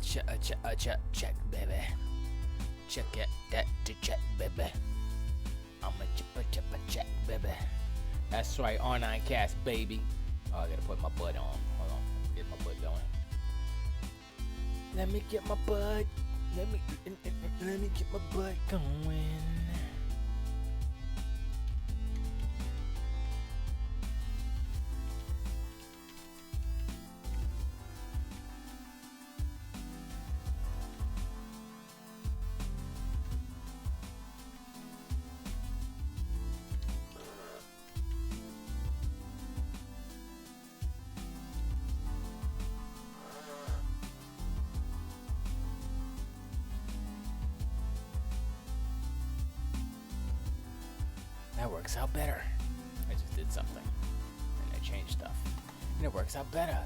check, baby. Check it, that to check, baby. I'm a check, baby. That's right, R9cast, baby. Oh, I gotta put my butt on. Hold on, get my butt going. Let me get my butt. Let me get my butt going. That works out better. I just did something. And I changed stuff. And it works out better.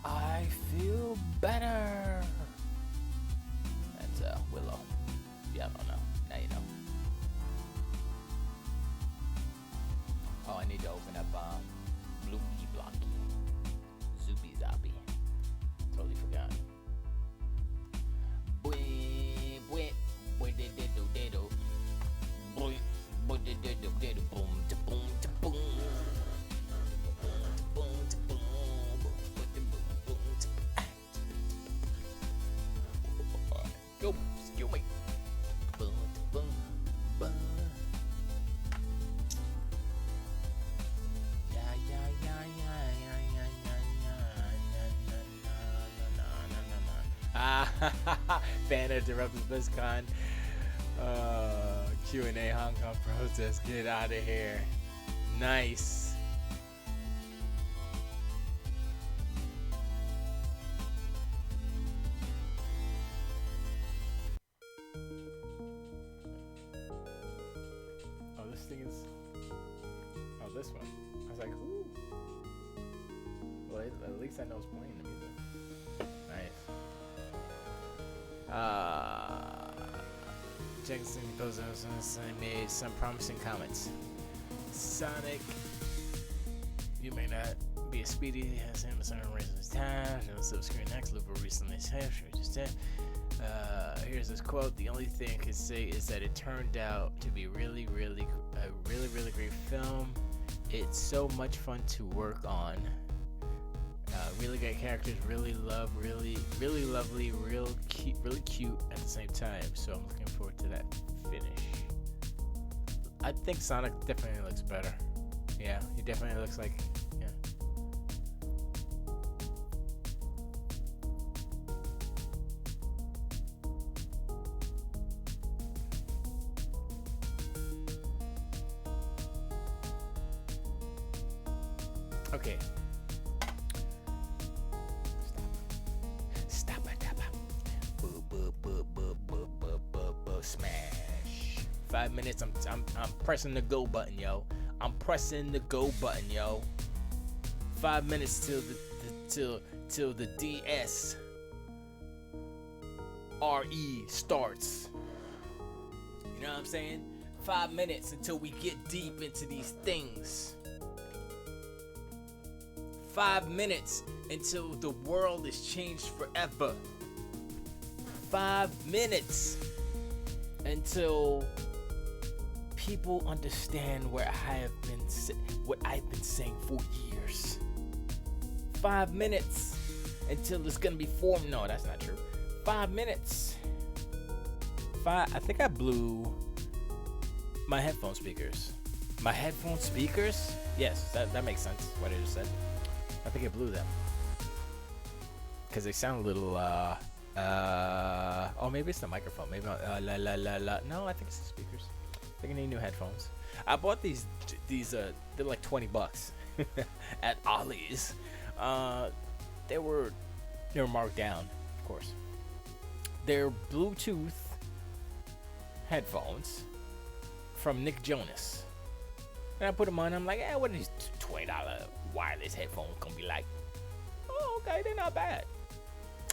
I feel better. That's Willow. Yeah, I don't know. Now you know. Oh, I need to open up Blookie Blocky. Zoopy Zoppy. Totally forgot. Go, excuse me. Fan interrupts BlizzCon. Q&A Hong Kong protest. Get out of here. Nice. Oh, this thing is. Oh, this one. I was like, ooh. Well, at least I know it's playing the music. Nice. Jackson goes and made some promising comments. Sonic, you may not be as speedy as him as certain reasons. Time and subscreen next loop recently said. Here's this quote: "The only thing I can say is that it turned out to be really great film. It's so much fun to work on. Really great characters, really lovely, really cute at the same time. So I'm looking forward to that finish. I think Sonic definitely looks better. Yeah, he definitely looks like, yeah. Okay. Smash. 5 minutes. I'm pressing the go button, yo. I'm pressing the go button, yo. 5 minutes till the DS RE starts. You know what I'm saying? 5 minutes until we get deep into these things. 5 minutes until the world is changed forever. 5 minutes until people understand what I've been saying for years. 5 minutes until it's gonna be formed. No, that's not true. 5 minutes. I think I blew my headphone speakers. My headphone speakers? Yes, that makes sense. What I just said. I think I blew them because they sound a little. Oh, maybe it's the microphone. Maybe not. No, I think it's the speakers. I think I need new headphones. I bought these. They're like $20 at Ollie's. They were marked down, of course. They're Bluetooth headphones from Nick Jonas. And I put them on. I'm like, what are these $20 wireless headphones gonna be like? Oh, okay, they're not bad.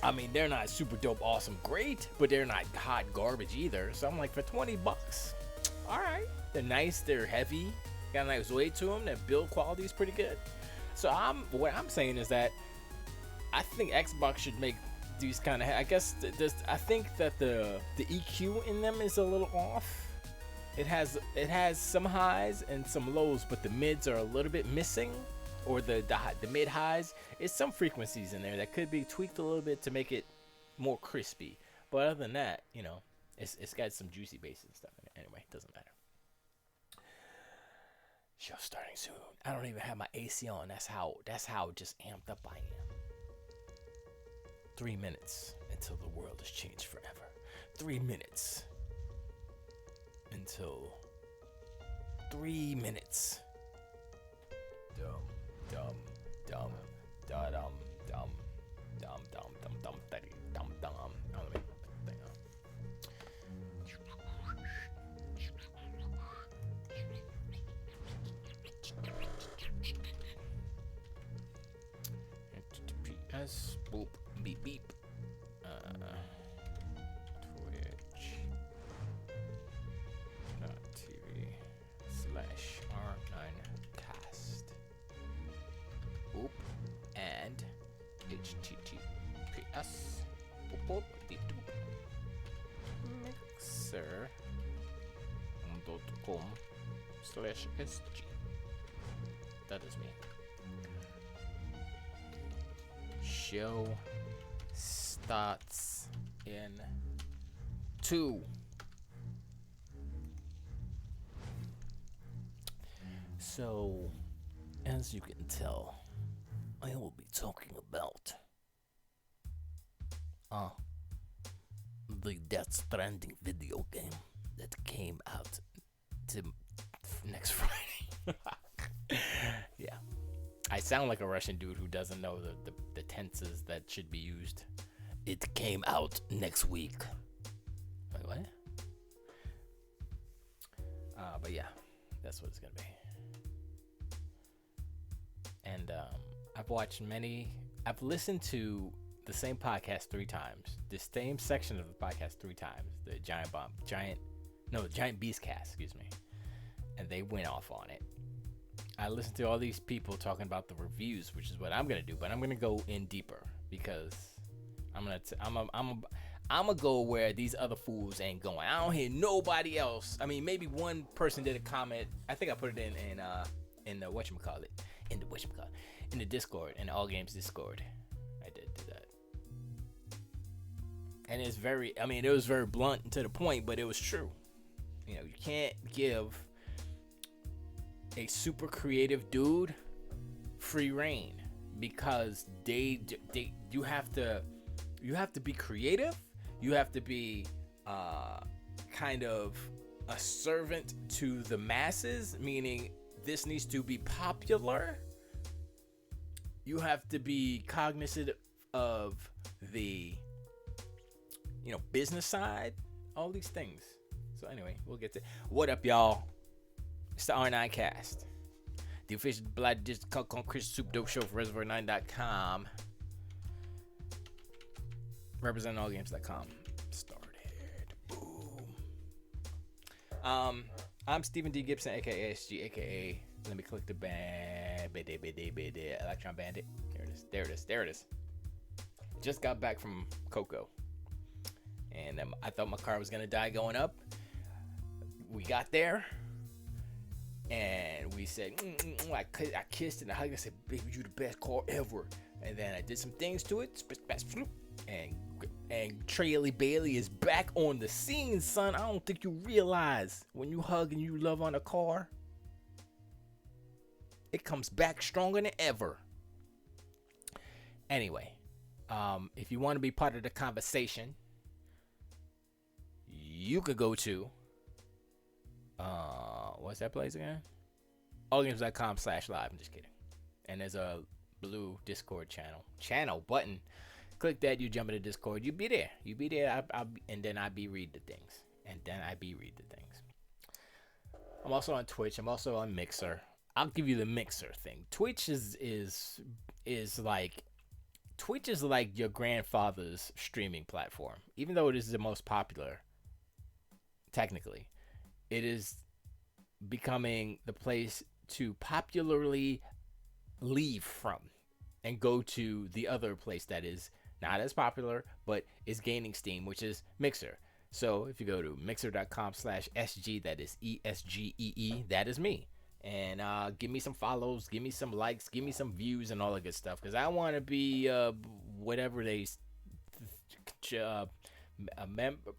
I mean, they're not super dope, awesome, great, but they're not hot garbage either. So I'm like, for $20, all right. They're nice, they're heavy, got a nice weight to them. Their build quality is pretty good. So what I'm saying is that I think Xbox should make these kind of. I guess I think that the EQ in them is a little off. It has some highs and some lows, but the mids are a little bit missing, or the mid highs. It's some frequencies in there that could be tweaked a little bit to make it more crispy. But other than that, it's got some juicy bass and stuff in it. Anyway, it doesn't matter. Show starting soon. I don't even have my AC on. That's how just amped up I am. 3 minutes until the world has changed forever. 3 minutes until 3 minutes. Dum dum dum da dum dum dum dum dum dum dum dum. Let me put the thing on. HTTPS boop beep beep. Twitch.tv/R9cast. Boop and HTTPS boop boop beep boop mixer.com/SG. That is me. Show starts in 2. So, as you can tell, I will be talking about the Death Stranding video game that came out next Friday. Yeah. I sound like a Russian dude who doesn't know the tenses that should be used. It came out next week. Wait, what? But yeah, that's what it's gonna be. And I've listened to the same podcast 3 times. The same section of the podcast 3 times. The Giant Beast Cast, excuse me. And they went off on it. I listened to all these people talking about the reviews, which is what I'm gonna do, but I'm gonna go in deeper because I'm gonna go where these other fools ain't going. I don't hear nobody else. I mean, maybe one person did a comment. I think I put it in the whatchamacallit, in the Discord, in the All Games Discord. I did do that, and it was very blunt and to the point, but it was true. You can't give a super creative dude free reign, because you have to be creative. You have to be kind of a servant to the masses, meaning this needs to be popular. You have to be cognizant of the business side, all these things. So anyway, we'll get to what up, y'all. It's the R9cast, the official Blood Digital Cook Chris Soup Dope Show for Reservoir9.com, representing allgames.com. Started. Boom. I'm Stephen D. Gibson, aka SG, aka let me click the Electron Bandit. There it is. Just got back from Coco, and I thought my car was gonna die going up. We got there. And we said, I kissed and I hugged. I said, baby, you the best car ever. And then I did some things to it. And Traley Bailey is back on the scene, son. I don't think you realize when you hug and you love on a car, it comes back stronger than ever. Anyway, if you want to be part of the conversation, you could go to what's that place again? allgames.com/live. I'm just kidding. And there's a blue Discord channel button. Click that, you jump into Discord. You be there. And then I be read the things. I'm also on Twitch. I'm also on Mixer. I'll give you the Mixer thing. Twitch is like your grandfather's streaming platform. Even though it is the most popular, technically, it is becoming the place to popularly leave from and go to the other place that is not as popular, but is gaining steam, which is Mixer. So if you go to mixer.com/SG, that is ESGEE, that is me. And give me some follows, give me some likes, give me some views, and all that good stuff. Because I want to be whatever they a member,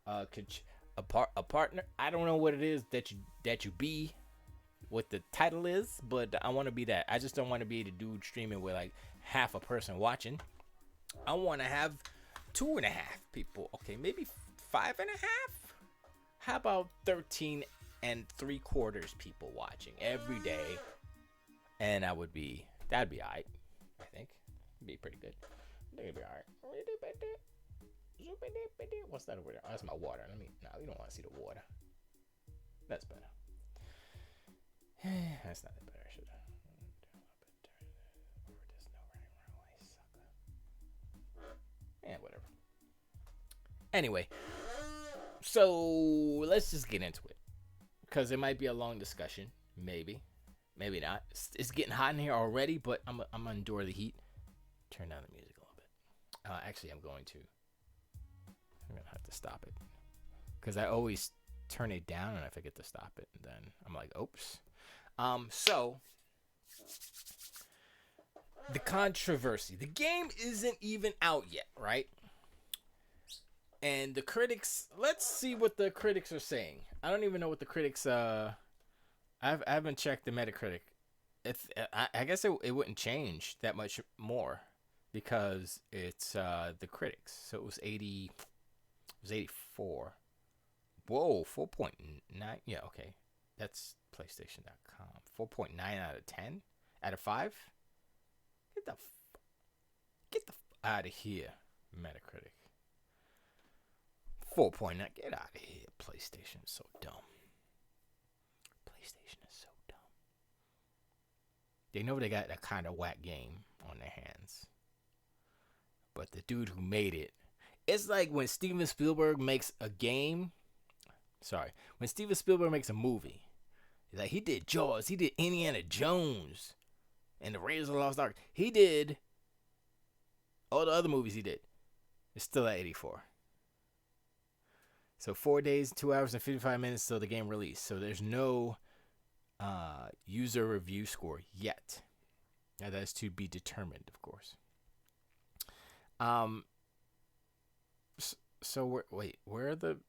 a partner. I don't know what it is that you be, what the title is, but I want to be that. I just don't want to be the dude streaming with like half a person watching. I want to have 2.5 people. Okay, maybe 5.5. How about 13 3/4 people watching every day? And that'd be alright. I think it'd be pretty good. I think it'd be alright. What's that over there? Oh, that's my water. No, you don't want to see the water. That's better. That's not that better. I should have. Yeah, whatever. Anyway, so let's just get into it, because it might be a long discussion. Maybe not. It's getting hot in here already, but I'm gonna endure the heat. Turn down the music a little bit. Actually, I'm gonna have to stop it, because I always turn it down and I forget to stop it, and then I'm like, oops. So the controversy. The game isn't even out yet, right? And the critics, let's see what the critics are saying. I don't even know what the critics, I haven't checked the Metacritic. I guess it wouldn't change that much more, because it's the critics. So it was 84. Whoa, 4.9. Yeah, okay. That's PlayStation.com. 4.9 out of 10? Out of 5? Get the out of here, Metacritic. 4.9. Get out of here. PlayStation is so dumb. PlayStation is so dumb. They know they got that kind of whack game on their hands. But the dude who made it, it's like when Steven Spielberg makes a game. Sorry. When Steven Spielberg makes a movie. Like, he did Jaws. He did Indiana Jones. And the Raiders of the Lost Ark. He did all the other movies he did. It's still at 84. So 4 days, 2 hours, and 55 minutes till the game release. So there's no user review score yet. Now that's to be determined, of course. So where are the?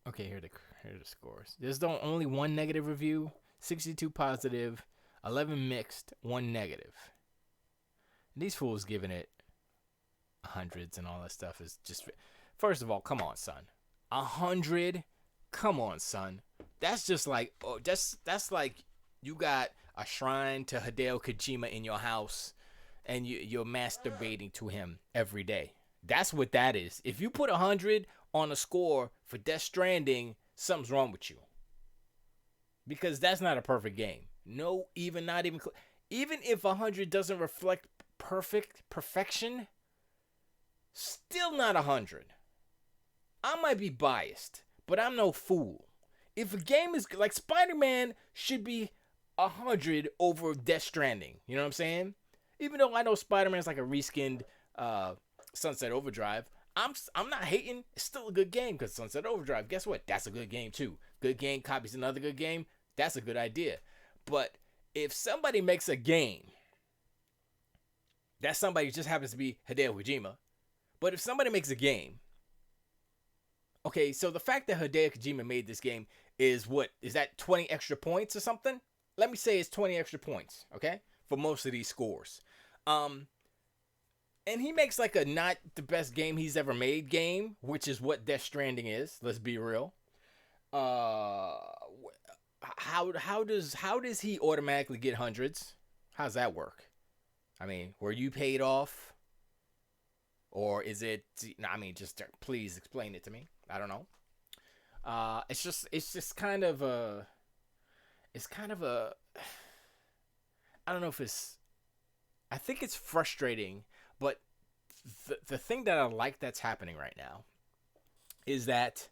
Okay, here are the scores. There's only one negative review, 62 positive, 11 mixed, 1 negative. And these fools giving it hundreds and all that stuff is just. First of all, come on, son. 100? Come on, son. That's just like, that's like you got a shrine to Hideo Kojima in your house, and you're masturbating to him every day. That's what that is. If you put 100 on a score for Death Stranding, something's wrong with you. Because that's not a perfect game. No, even if 100 doesn't reflect perfection, still not 100. I might be biased, but I'm no fool. If a game is like Spider-Man should be 100 over Death Stranding, you know what I'm saying? Even though I know Spider-Man's like a reskinned Sunset Overdrive, I'm not hating. It's still a good game, because Sunset Overdrive, guess what? That's a good game too. Good game copies another good game. That's a good idea. But if somebody makes a game, that somebody just happens to be Hideo Kojima. But if somebody makes a game, okay, so the fact that Hideo Kojima made this game is what? Is that 20 extra points or something? Let me say it's 20 extra points, okay? For most of these scores. And he makes like a not the best game he's ever made game, which is what Death Stranding is. Let's be real. How does he automatically get hundreds? How's that work? I mean, were you paid off? Or is it, just please explain it to me. I don't know. It's just kind of a, I don't know if it's, I think it's frustrating, but the thing that I like that's happening right now is that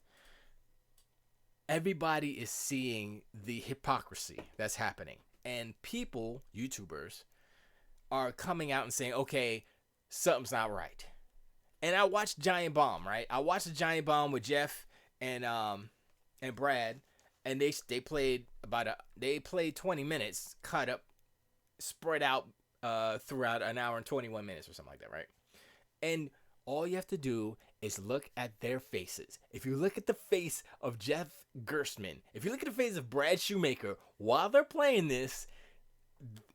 everybody is seeing the hypocrisy that's happening. And people, YouTubers, are coming out and saying, okay, something's not right. And I watched Giant Bomb, right? I watched the Giant Bomb with Jeff and Brad, and they played 20 minutes, cut up, spread out throughout an hour and 21 minutes or something like that, right? And all you have to do is look at their faces. If you look at the face of Jeff Gerstmann, if you look at the face of Brad Shoemaker while they're playing this,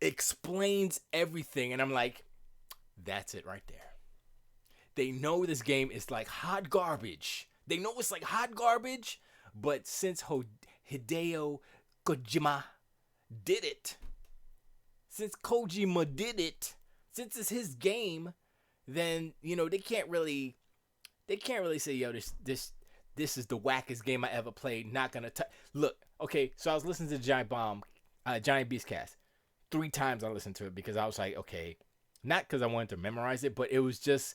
explains everything. And I'm like, that's it right there. They know this game is like hot garbage. They know it's like hot garbage, but since Hideo Kojima did it, since it's his game, then they can't really say, yo, this is the wackest game I ever played. Not gonna look. Okay, so I was listening to Giant Beast Cast 3 times. I listened to it because I was like, okay, not because I wanted to memorize it, but it was just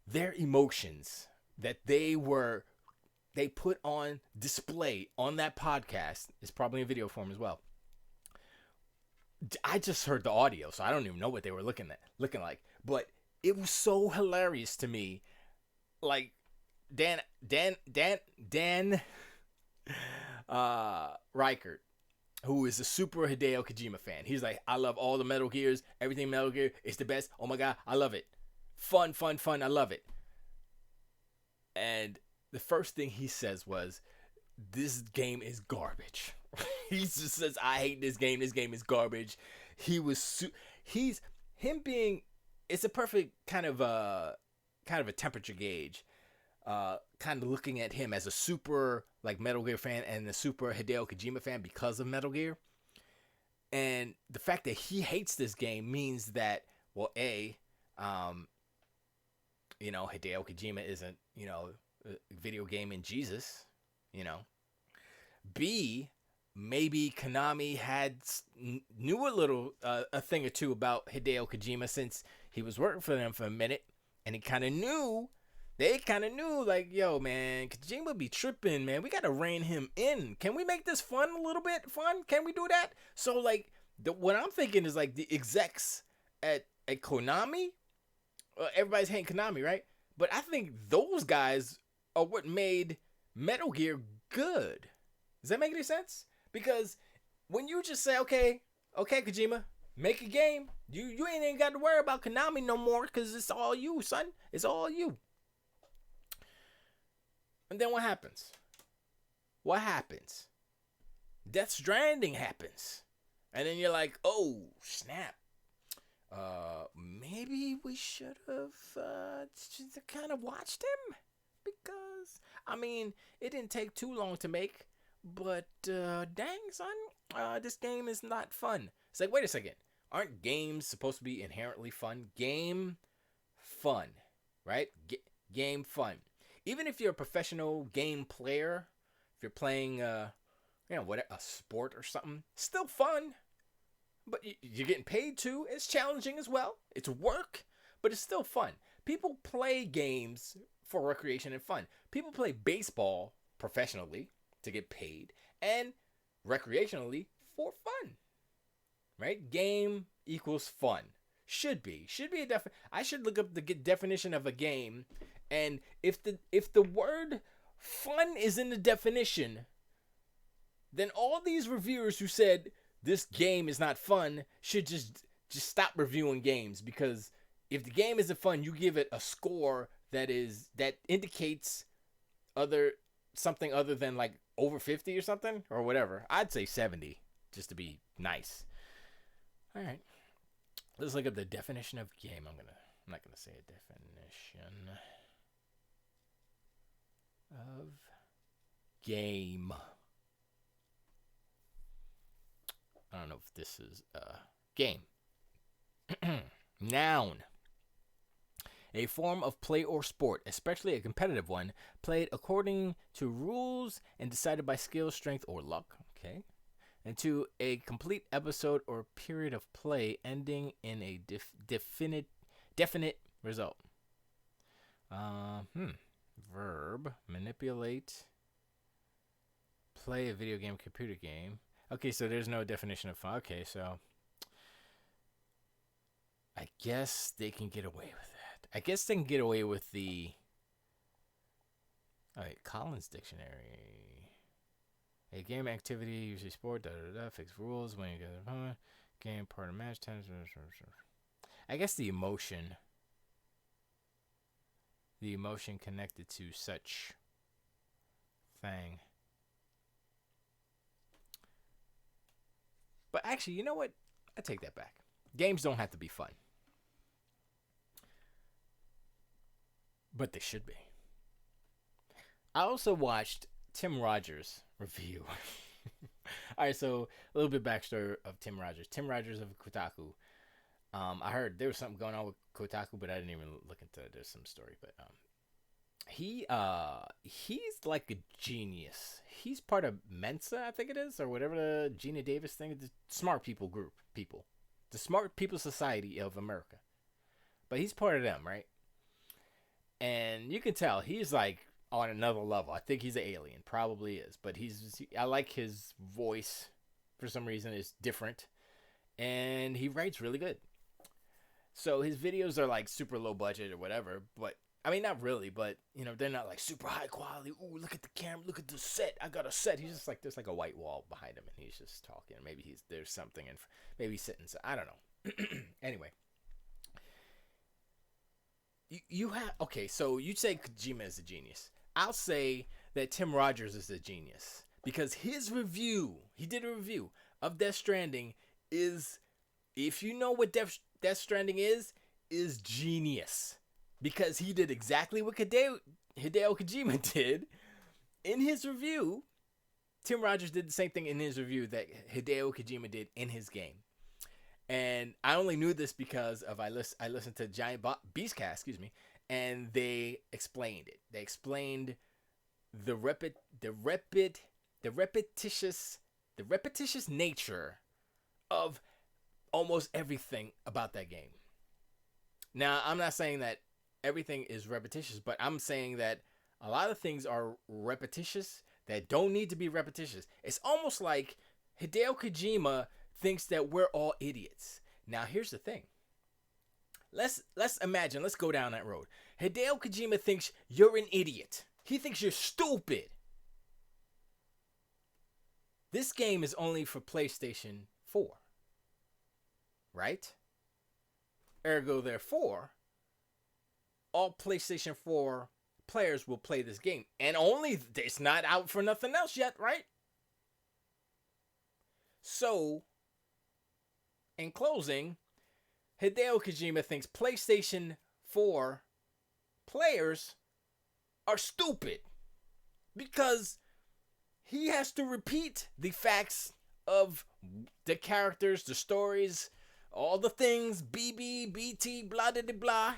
their emotions that they put on display on that podcast. Is probably in video form as well. I just heard the audio, so I don't even know what they were looking like. But it was so hilarious to me. Like Dan Reichert, who is a super Hideo Kojima fan. He's like, I love all the Metal Gears. Everything Metal Gear is the best. Oh my God, I love it. Fun. I love it. And the first thing he says was, this game is garbage. He just says, I hate this game. This game is garbage. It's a perfect kind of a temperature gauge. Kind of looking at him as a super like Metal Gear fan and a super Hideo Kojima fan because of Metal Gear. And the fact that he hates this game means that, well, Hideo Kojima isn't, video gaming Jesus, B, maybe Konami knew a little, a thing or two about Hideo Kojima since he was working for them for a minute, and they kind of knew, like, yo, man, Kojima be tripping, man. We got to rein him in. Can we make this fun a little bit? Fun? Can we do that? So, like, what I'm thinking is, like, the execs at Konami, everybody's hating Konami, right? But I think those guys are what made Metal Gear good. Does that make any sense? Because when you just say, okay, Kojima, make a game, you ain't even got to worry about Konami no more because it's all you, son. It's all you. And then what happens? Death Stranding happens. And then you're like, oh, snap. Maybe we should have kind of watched him. Because, it didn't take too long to make. But, dang, son, this game is not fun. It's like, wait a second. Aren't games supposed to be inherently fun? Game fun, right? Game fun. Even if you're a professional game player, if you're playing, a sport or something, still fun. But you're getting paid too. It's challenging as well. It's work, but it's still fun. People play games for recreation and fun. People play baseball professionally to get paid and recreationally for fun. Right? Game equals fun. Should be a I should look up the definition of a game, and if the word fun is in the definition, then all these reviewers who said this game is not fun should just stop reviewing games, because if the game isn't fun, you give it a score that indicates something other than like over 50 or something or whatever. I'd say 70 just to be nice. All right. Let's look up the definition of game. I'm not gonna say a definition of game. I don't know if this is game. Noun. A form of play or sport, especially a competitive one, played according to rules and decided by skill, strength, or luck. Okay. And to a complete episode or period of play ending in a definite result. Verb, manipulate, play a video game, computer game. Okay, so there's no definition of fun. Okay, so I guess they can get away with that. I guess they can get away with the. All right, Collins Dictionary. A game activity, usually sport, fixed rules, when you get an opponent, game, part of match, tennis. I guess the emotion connected to such thing. But actually, you know what? I take that back. Games don't have to be fun. But they should be. I also watched Tim Rogers' review. All right, so a little bit backstory of Tim Rogers. Tim Rogers of Kotaku. I heard there was something going on with Kotaku, but I didn't even look into it. There's some story, but he's like a genius. He's part of Mensa, I think it is, or whatever the Gina Davis thing. The smart people group, the Smart People Society of America. But he's part of them, right? And you can tell he's like on another level. I think he's an alien, probably is. But I like his voice for some reason. It's different, and he writes really good. So his videos are like super low budget or whatever, but I mean, not really, but they're not like super high quality. Ooh, look at the camera, look at the set. I got a set. He's just like, there's like a white wall behind him, and he's just talking. Maybe there's something, and maybe he's sitting. I don't know. Anyway, you have okay. So you say Kojima is a genius. I'll say that Tim Rogers is a genius because his review, he did a review of Death Stranding, is, if you know what Death Stranding is genius. Because he did exactly what Hideo Kojima did in his review. Tim Rogers did the same thing in his review that Hideo Kojima did in his game. And I only knew this because of I listened to Giant Beastcast, and they explained it. They explained the repetitious nature of almost everything about that game. Now, I'm not saying that everything is repetitious, but I'm saying that a lot of things are repetitious that don't need to be repetitious. It's almost like Hideo Kojima thinks that we're all idiots. Now, here's the thing. Let's imagine, let's go down that road. Hideo Kojima thinks you're an idiot. He thinks you're stupid. This game is only for PlayStation 4. Right? Ergo, therefore, all PlayStation 4 players will play this game. And it's not out for nothing else yet, right? So, in closing, Hideo Kojima thinks PlayStation 4 players are stupid because he has to repeat the facts of the characters, the stories, all the things, BB, BT, blah, blah, blah,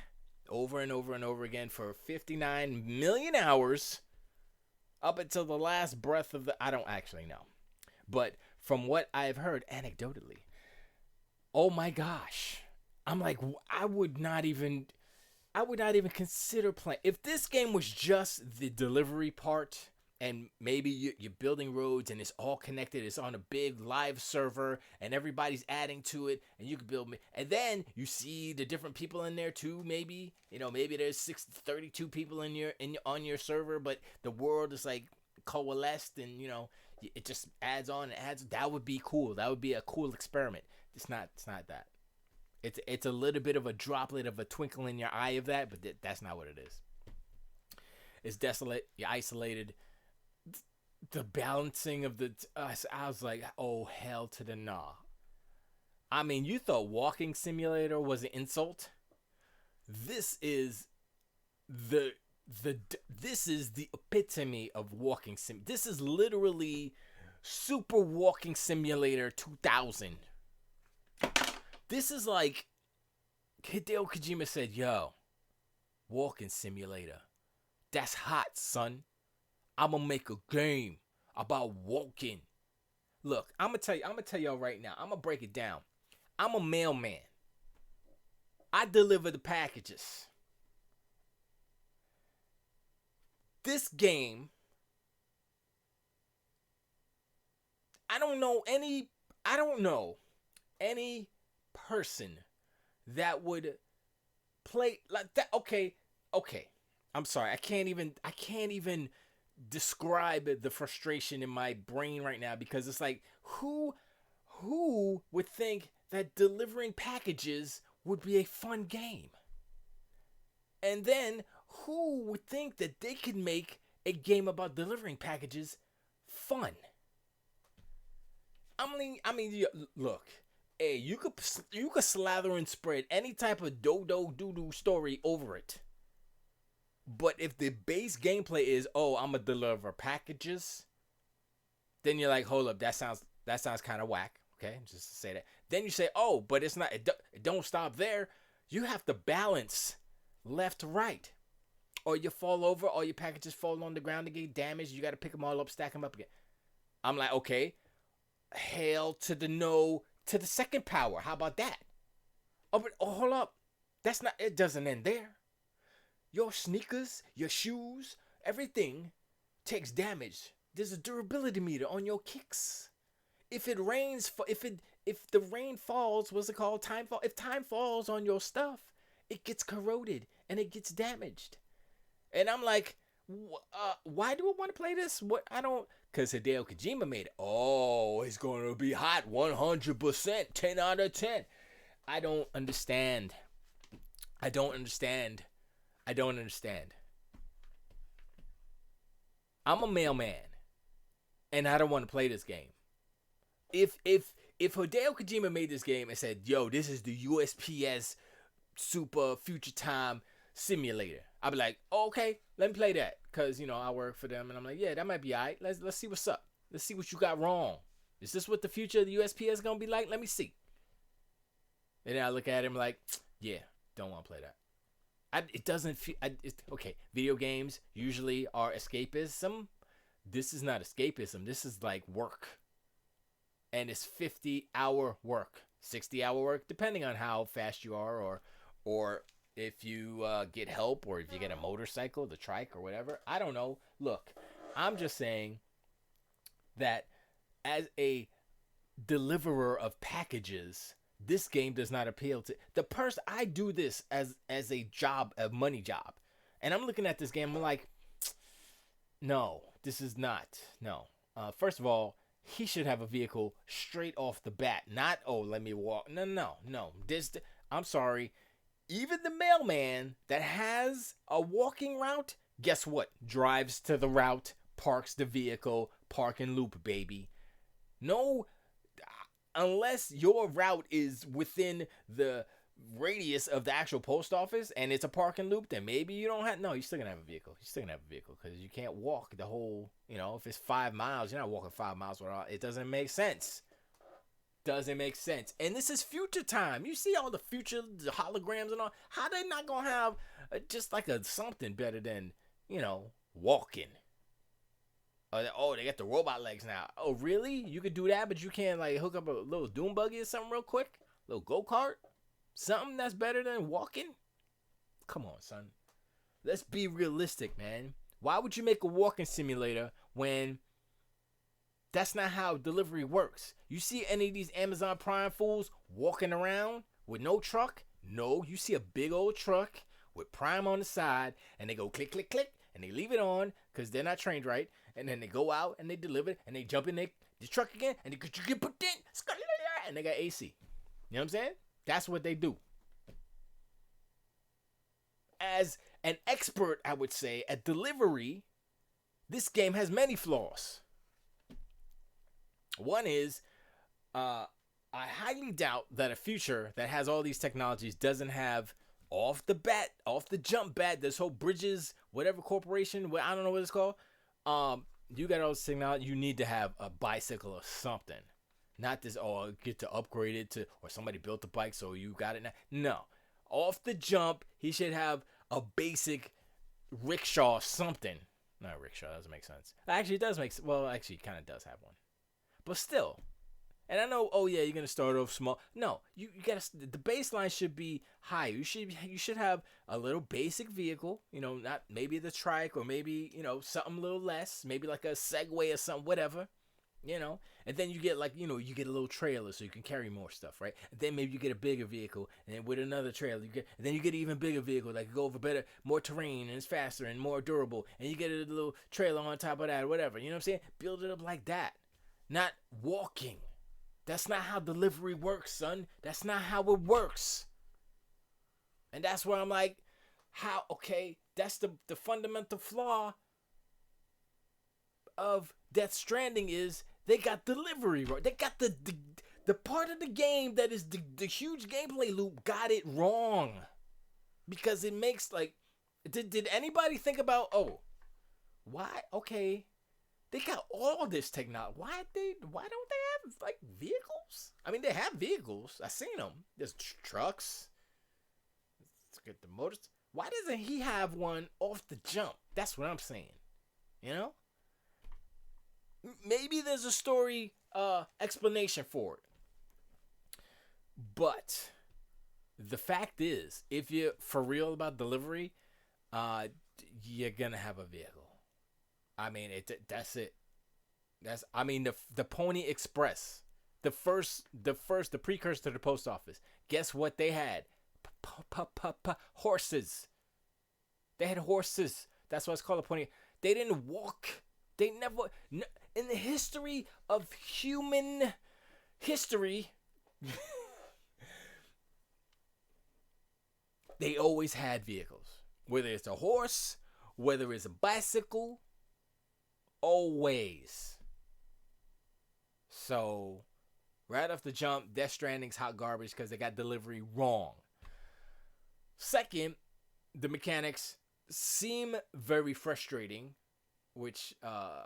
over and over and over again for 59 million hours up until the last breath of I don't actually know. But from what I've heard anecdotally, oh my gosh, I'm like, I would not even consider playing. If this game was just the delivery part, and maybe you're building roads and it's all connected, it's on a big live server and everybody's adding to it, and you can build, and then you see the different people in there too. Maybe maybe there's 32 people on your server, but the world is like coalesced, and it just adds on and adds. That would be cool. That would be a cool experiment. It's not that. It's a little bit of a droplet of a twinkle in your eye of that, but that's not what it is. It's desolate. You're isolated. The balancing of I was like, oh, hell to the nah. I mean, you thought walking simulator was an insult? This is the epitome of walking sim. This is literally Super Walking Simulator 2000. This is like Hideo Kojima said, yo, walking simulator. That's hot, son. I'm gonna make a game about walking. Look, I'm gonna tell y'all right now. I'm gonna break it down. I'm a mailman. I deliver the packages. This game, I don't know any person that would play like that. Okay, okay. I'm sorry. I can't even describe the frustration in my brain right now because it's like who would think that delivering packages would be a fun game? And then who would think that they could make a game about delivering packages fun? Look, hey, you could slather and spread any type of dodo doo doo story over it. But if the base gameplay is, oh, I'm gonna deliver packages, then you're like, hold up, that sounds kind of whack. Okay, just to say that. Then you say, oh, but it's not. It don't stop there. You have to balance left to right, or you fall over, or your packages fall on the ground and get damaged. You got to pick them all up, stack them up again. I'm like, okay, hail to the no to the second power. How about that? Oh, but hold up, that's not. It doesn't end there. Your sneakers, your shoes, everything takes damage. There's a durability meter on your kicks. If it rains, if the rain falls, what's it called? Time fall. If time falls on your stuff, it gets corroded and it gets damaged. And I'm like, why do I want to play this? What I don't, because Hideo Kojima made it. Oh, it's going to be hot, 100%, 10 out of 10. I don't understand. I don't understand. I'm a mailman, and I don't want to play this game. If Hideo Kojima made this game and said, "Yo, this is the USPS Super Future Time Simulator," I'd be like, oh, "Okay, let me play that," because I work for them, and I'm like, "Yeah, that might be alright. Let's see what's up. Let's see what you got wrong. Is this what the future of the USPS gonna be like? Let me see." And then I look at him like, "Yeah, don't want to play that." It doesn't feel. Okay, video games usually are escapism. This is not escapism. This is like work. And it's 50-hour work, 60-hour work, depending on how fast you are, or if you get help, or if you get a motorcycle, the trike, or whatever. I don't know. Look, I'm just saying that as a deliverer of packages, this game does not appeal to the person. I do this as a job, a money job, and I'm looking at this game. I'm like, no, this is not. No. First of all, he should have a vehicle straight off the bat. Not, oh, let me walk. No. I'm sorry. Even the mailman that has a walking route, guess what? Drives to the route, parks the vehicle, park and loop, baby. No, unless your route is within the radius of the actual post office and it's a park and loop, then maybe you don't have. No, you're still gonna have a vehicle. You're still gonna have a vehicle because you can't walk the whole. If it's 5 miles, you're not walking 5 miles without. It doesn't make sense. And this is future time. You see all the future the holograms and all. How they not gonna have just like a something better than walking? Oh, they got the robot legs now. Oh, really? You could do that, but you can't like hook up a little doom buggy or something real quick? A little go-kart? Something that's better than walking? Come on, son. Let's be realistic, man. Why would you make a walking simulator when that's not how delivery works? You see any of these Amazon Prime fools walking around with no truck? No, you see a big old truck with Prime on the side, and they go click, click, click, and they leave it on because they're not trained right, and then they go out and they deliver it, and they jump in the truck again, and they get put in, and they got AC. You know what I'm saying? That's what they do. As an expert, I would say, at delivery, this game has many flaws. One is, I highly doubt that a future that has all these technologies doesn't have off the jump bat, this whole Bridges, whatever corporation, I don't know what it's called. You got all this technology, you need to have a bicycle or something. Not this, get to upgrade it to, or somebody built the bike, so you got it now. No. Off the jump, he should have a basic rickshaw or something. Not rickshaw, doesn't make sense. Actually, it does make sense. Well, actually, it kind of does have one. But still. And I know, you're going to start off small. No, you got to, the baseline should be high. You should have a little basic vehicle, not maybe the trike or maybe, something a little less, maybe like a Segway or something, whatever. you know. And then you get like, you get a little trailer so you can carry more stuff, right? And then maybe you get a bigger vehicle, and then with another trailer, and then you get an even bigger vehicle that can go over better, more terrain, and it's faster and more durable, and you get a little trailer on top of that, or whatever. You know what I'm saying? Build it up like that, not walking. That's not how delivery works, son. That's not how it works. And that's where I'm like, how? Okay, that's the fundamental flaw of Death Stranding is they got delivery right. They got the part of the game that is the huge gameplay loop got it wrong, because it makes like, did anybody think about, oh, why? Okay, they got all this technology. Why don't they have like vehicles? I mean, they have vehicles. I seen them. There's trucks. Let's get the motors. Why doesn't he have one off the jump? That's what I'm saying. You know? Maybe there's a story explanation for it. But the fact is, if you're for real about delivery, you're gonna have a vehicle. I mean, that's it. I mean, the Pony Express, the precursor to the post office. Guess what they had? Horses. They had horses. That's why it's called a pony. They didn't walk. They never, in the history of human history, they always had vehicles. Whether it's a horse, whether it's a bicycle, always. So, right off the jump, Death Stranding's hot garbage because they got delivery wrong. Second, the mechanics seem very frustrating, which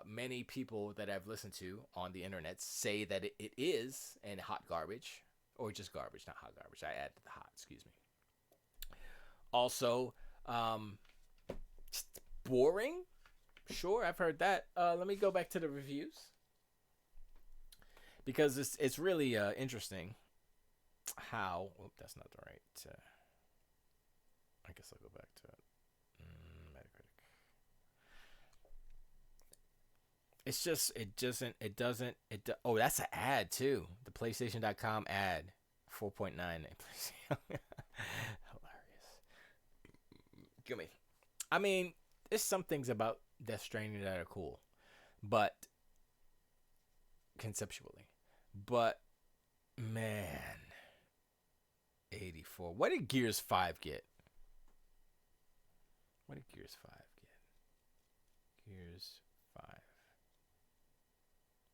many people that I've listened to on the internet say that it is, and hot garbage, or just garbage, not hot garbage. I added the hot, excuse me. Also, boring. Sure, I've heard that. Let me go back to the reviews, because it's really interesting how. Oh, that's not the right. I guess I'll go back to it. Metacritic. It's just oh, that's an ad too. The PlayStation.com ad, 4.9. Hilarious. Give me. I mean, there's some things about Death Stranding that are cool, but conceptually, but man, 84. What did Gears 5 get? What did Gears 5 get? Gears 5.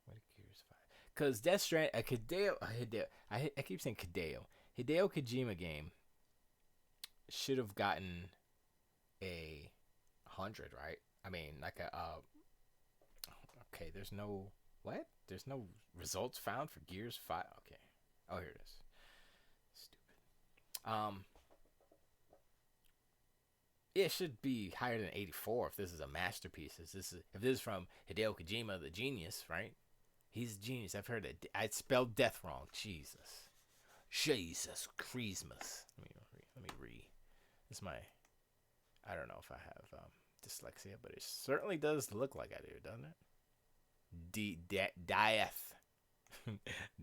What did Gears 5? Because Death Stranding, I keep saying Hideo Kojima game should have gotten a 100, right? I mean, like okay, there's no, what? There's no results found for Gears 5? Okay. Oh, here it is. Stupid. It should be higher than 84 if this is a masterpiece. If this is from Hideo Kojima, the genius, right? He's a genius. I've heard it. I spelled death wrong. Jesus Christmas. Let me read. This is my. I don't know if I have dyslexia, but it certainly does look like I do, doesn't it?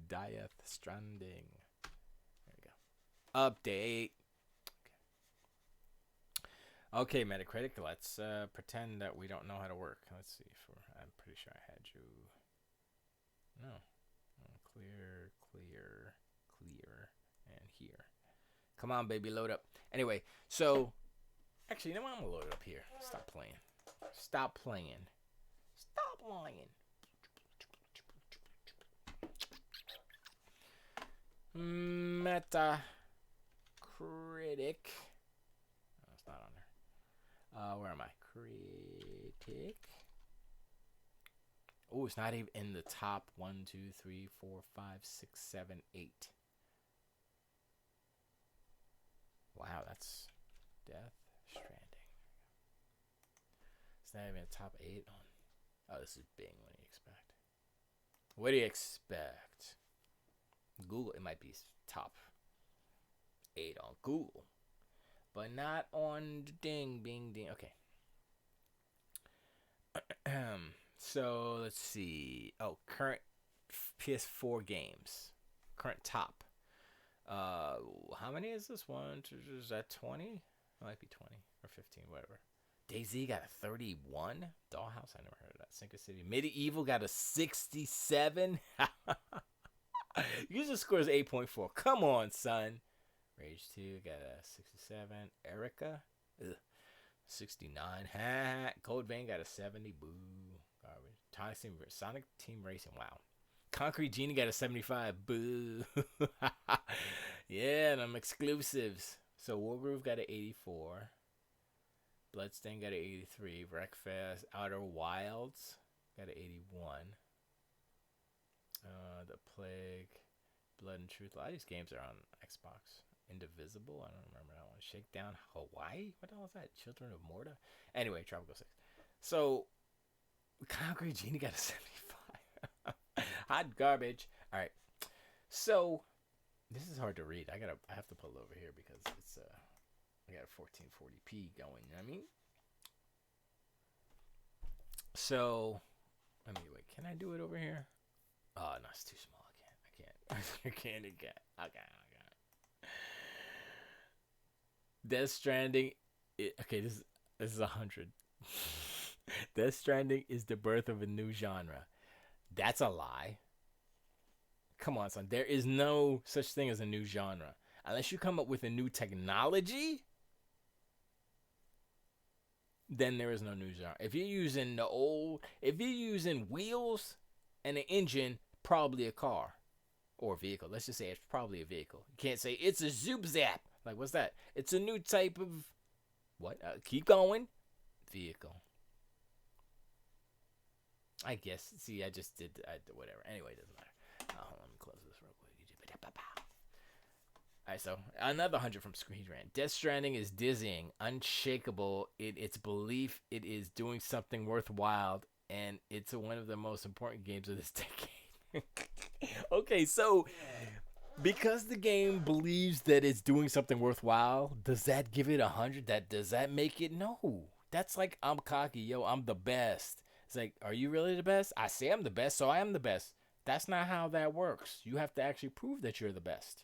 Dieth Stranding. There we go. Update. Okay, Metacritic, let's pretend that we don't know how to work. Let's see. I'm pretty sure I had you. No. Clear, and here. Come on, baby, load up. Anyway, so, actually, you know what? I'm going to load it up here. Stop playing. Metacritic. Oh, it's not on there. Where am I? Critic. Oh, it's not even in the top 1, 2, 3, 4, 5, 6, 7, 8. Wow, that's Death Stranding. It's not even a top 8 on. Oh, this is Bing. What do you expect? Google, it might be top 8 on Google, but not on Bing. Okay. So let's see. Oh, current PS4 games. Current top. Uh, how many is this one? Is that 20? It might be 20 or 15, whatever. DayZ got a 31. Dollhouse, I never heard of that. Sinker City. Medieval got a 67. User score is 8.4. Come on, son. Rage 2 got a 67. Erica, 69. Code Vein got a 70. Boo. Garbage. Sonic Team Racing. Wow. Concrete Genie got a 75. Boo. Yeah, them exclusives. So Wargroove got an 84. Bloodstain got an 83. Wreckfest Outer Wilds got an 81. The Plague, Blood and Truth. A lot of these games are on Xbox. Indivisible, I don't remember that one. Shakedown Hawaii? What the hell is that? Children of Morta? Anyway, Tropical 6. So, Concrete Genie got a 75. Hot garbage. Alright. So, this is hard to read. I have to pull it over here because it's I got a 1440p going, you know what I mean? So, let me wait. Can I do it over here? Oh, no, it's too small. I can't. I can't. Okay. Death Stranding. Okay, this is 100. Death Stranding is the birth of a new genre. That's a lie. Come on, son. There is no such thing as a new genre. Unless you come up with a new technology, then there is no new genre. If you're using wheels and an engine, probably a car or a vehicle. Let's just say it's probably a vehicle. You can't say it's a zoop zap. Like, what's that? It's a new type of what? Keep going. Vehicle. I guess. See, I just did whatever. Anyway, it doesn't matter. Hold on, let me close this real quick. Alright, so another 100 from Screen Rant. Death Stranding is dizzying, unshakable in its belief it is doing something worthwhile, and it's one of the most important games of this decade. Okay, so because the game believes that it's doing something worthwhile, does that give it 100? Does that make it? No. That's like, I'm cocky, yo, I'm the best. It's like, are you really the best? I say I'm the best, so I am the best. That's not how that works. You have to actually prove that you're the best.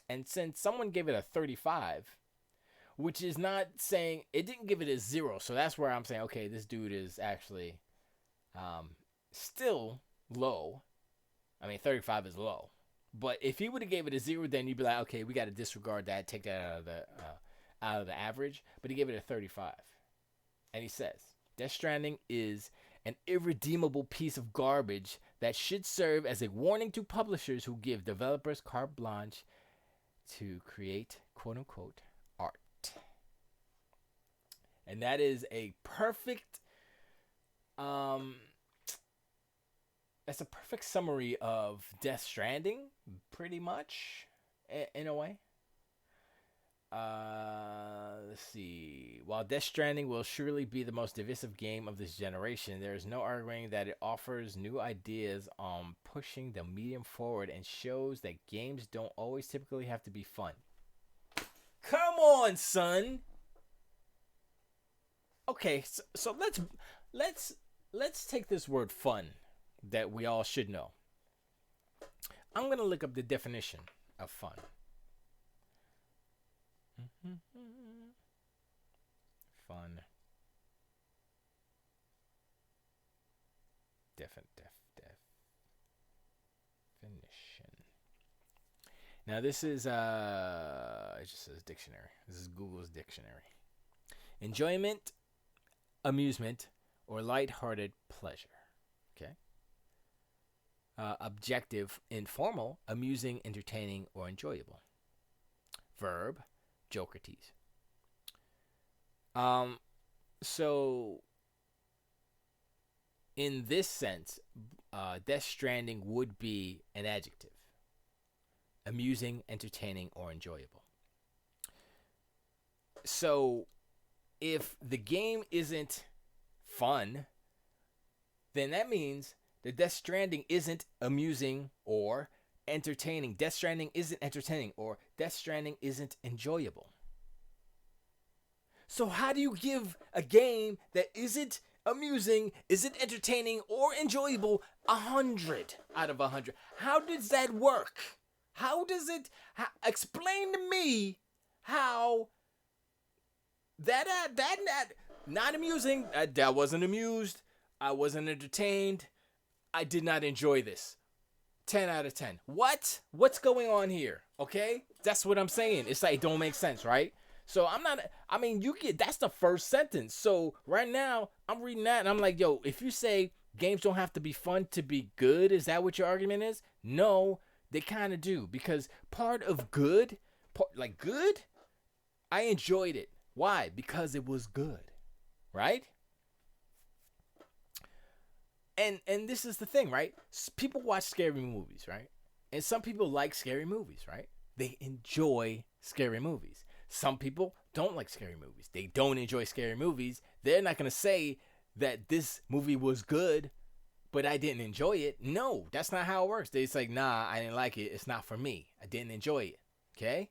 And since someone gave it a 35, which is not saying, it didn't give it a 0, so that's where I'm saying, okay, this dude is actually still low. I mean, 35 is low. But if he would have gave it a 0, then you'd be like, okay, we got to disregard that, take that out of the average. But he gave it a 35. And he says, Death Stranding is an irredeemable piece of garbage that should serve as a warning to publishers who give developers carte blanche to create, quote-unquote, art. And that is a perfect, that's a perfect summary of Death Stranding, pretty much, in a way. Let's see. While Death Stranding will surely be the most divisive game of this generation, there is no arguing that it offers new ideas on pushing the medium forward and shows that games don't always typically have to be fun. Come on, son. Okay, so let's take this word fun that we all should know. I'm gonna look up the definition of fun. Fun. Definition. Now this is it just says dictionary. This is Google's dictionary. Enjoyment, amusement, or lighthearted pleasure. Okay. Objective, informal, amusing, entertaining, or enjoyable. Verb, joke or tease. So in this sense, Death Stranding would be an adjective. Amusing, entertaining, or enjoyable. So if the game isn't fun, then that means that Death Stranding isn't amusing or entertaining. Death Stranding isn't entertaining, or Death Stranding isn't enjoyable. So how do you give a game that isn't amusing? Is it entertaining or enjoyable? 100 out of 100. How does that work? How does it? Explain to me how that not amusing. That wasn't amused. I wasn't entertained. I did not enjoy this. 10 out of 10. What? What's going on here? Okay? That's what I'm saying. It's like, it don't make sense, right? So that's the first sentence. So right now, I'm reading that and I'm like, yo, if you say games don't have to be fun to be good, is that what your argument is? No, they kind of do. Because part of good, I enjoyed it. Why? Because it was good, right? And this is the thing, right? People watch scary movies, right? And some people like scary movies, right? They enjoy scary movies. Some people don't like scary movies. They don't enjoy scary movies. They're not going to say that this movie was good, but I didn't enjoy it. No, that's not how it works. They're like, nah, I didn't like it. It's not for me. I didn't enjoy it. Okay?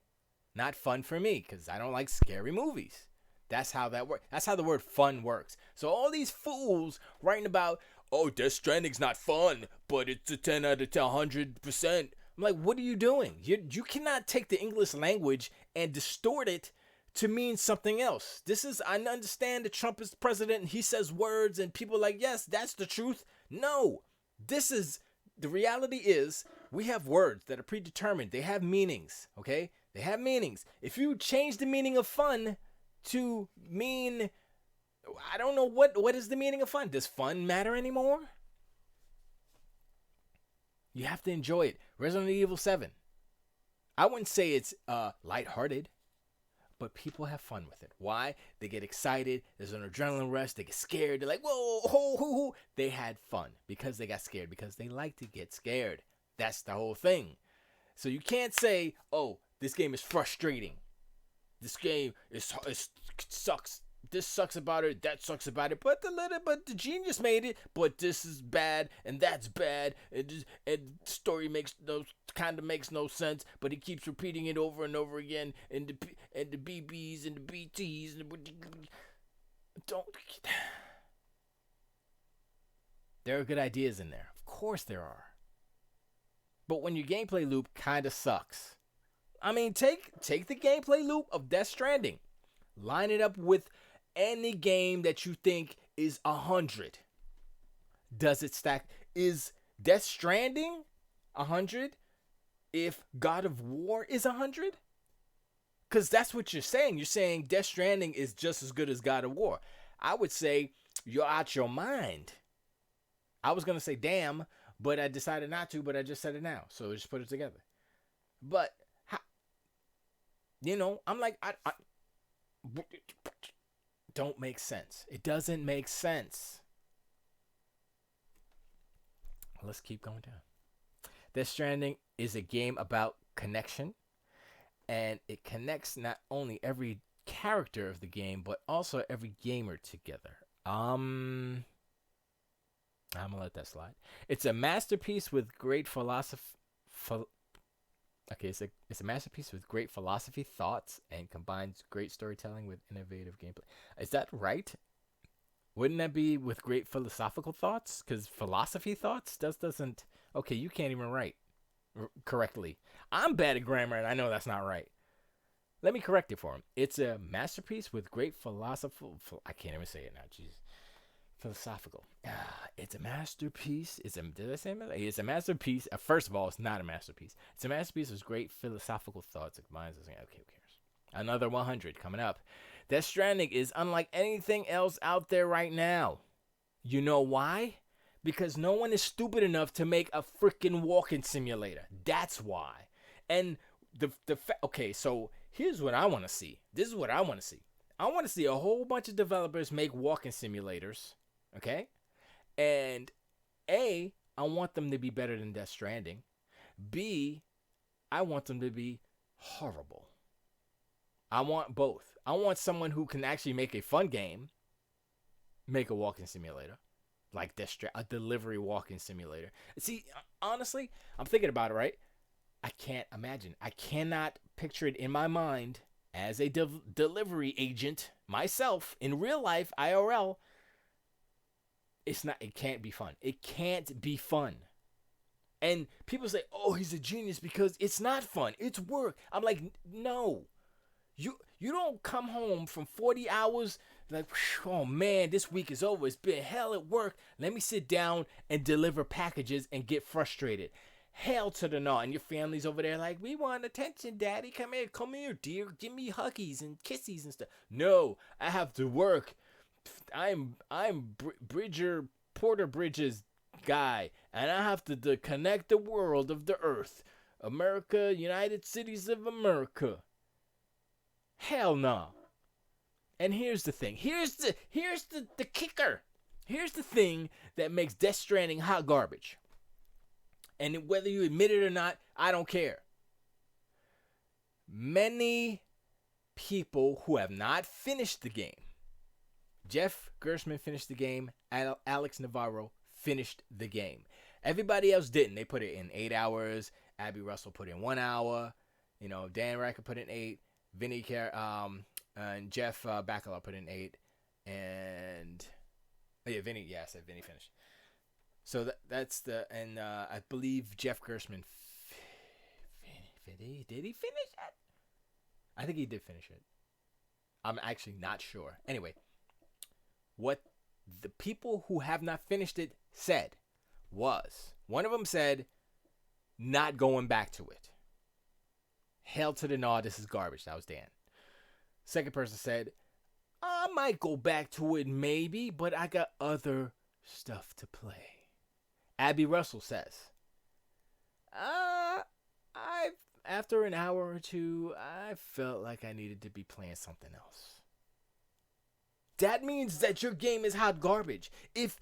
Not fun for me because I don't like scary movies. That's how that works. That's how the word fun works. So all these fools writing about, oh, Death Stranding's not fun, but it's a 10 out of 100%. I'm like, what are you doing? You cannot take the English language and distort it to mean something else. I understand that Trump is president and he says words and people are like, yes, that's the truth. No, the reality is we have words that are predetermined. They have meanings, okay? They have meanings. If you change the meaning of fun to mean, I don't know, what is the meaning of fun? Does fun matter anymore? You have to enjoy it. Resident Evil 7. I wouldn't say it's lighthearted, but people have fun with it. Why? They get excited. There's an adrenaline rush. They get scared. They're like, whoa, ho, ho, ho. They had fun because they got scared, because they like to get scared. That's the whole thing. So you can't say, oh, this game is frustrating. This game sucks. This sucks about it, that sucks about it, but the genius made it. But this is bad, and that's bad, and story makes no sense. But he keeps repeating it over and over again, and the BBs and the BTs and don't. There are good ideas in there, of course there are. But when your gameplay loop kind of sucks, I mean, take the gameplay loop of Death Stranding, line it up with any game that you think is 100. Does it stack? Is Death Stranding 100 if God of War is 100? Because that's what you're saying. You're saying Death Stranding is just as good as God of War. I would say you're out your mind. I was going to say damn, but I decided not to, but I just said it now. So just put it together. But, I'm like, I don't make sense. It doesn't make sense. Let's keep going down. Death Stranding is a game about connection, and it connects not only every character of the game, but also every gamer together. I'm gonna let that slide. It's a masterpiece with great philosophy. It's a masterpiece with great philosophy, thoughts, and combines great storytelling with innovative gameplay. Is that right? Wouldn't that be with great philosophical thoughts? Because philosophy thoughts doesn't. Okay, you can't even write correctly. I'm bad at grammar, and I know that's not right. Let me correct it for him. It's a masterpiece with great philosophical. I can't even say it now. Jeez. Philosophical. It's a masterpiece. Did I say it? It's a masterpiece. First of all, it's not a masterpiece. It's a masterpiece with great philosophical thoughts. Okay, who cares? Another 100 coming up. Death Stranding is unlike anything else out there right now. You know why? Because no one is stupid enough to make a freaking walking simulator. That's why. And okay, so here's what I want to see. This is what I want to see. I want to see a whole bunch of developers make walking simulators. Okay? And A, I want them to be better than Death Stranding. B, I want them to be horrible. I want both. I want someone who can actually make a fun game, make a walking simulator, like a delivery walking simulator. See, honestly, I'm thinking about it, right? I can't imagine. I cannot picture it in my mind as a delivery agent myself in real life, IRL. It's not. It can't be fun. It can't be fun. And people say, "Oh, he's a genius because it's not fun. It's work." I'm like, no. You don't come home from 40 hours like, oh man, this week is over. It's been hell at work. Let me sit down and deliver packages and get frustrated. Hell to the no. And your family's over there like, we want attention, daddy. Come here, dear. Give me huggies and kissies and stuff. No, I have to work. I'm Bridger Porter Bridges guy, and I have to connect the world of the earth. America, United Cities of America. Hell no. And here's the thing. Here's the kicker. Here's the thing that makes Death Stranding hot garbage. And whether you admit it or not, I don't care. Many people who have not finished the game. Jeff Gerstmann finished the game. Alex Navarro finished the game. Everybody else didn't. They put it in 8 hours. Abby Russell put in 1 hour. Dan Riker put in 8. Vinny and Jeff Bacala put in 8. And Vinny finished. So that's and I believe Jeff Gerstmann did he finish it? I think he did finish it. I'm actually not sure. Anyway, what the people who have not finished it said was, one of them said, not going back to it. Hell to the no, this is garbage. That was Dan. Second person said, I might go back to it maybe, but I got other stuff to play. Abby Russell says, after an hour or two, I felt like I needed to be playing something else. That means that your game is hot garbage. If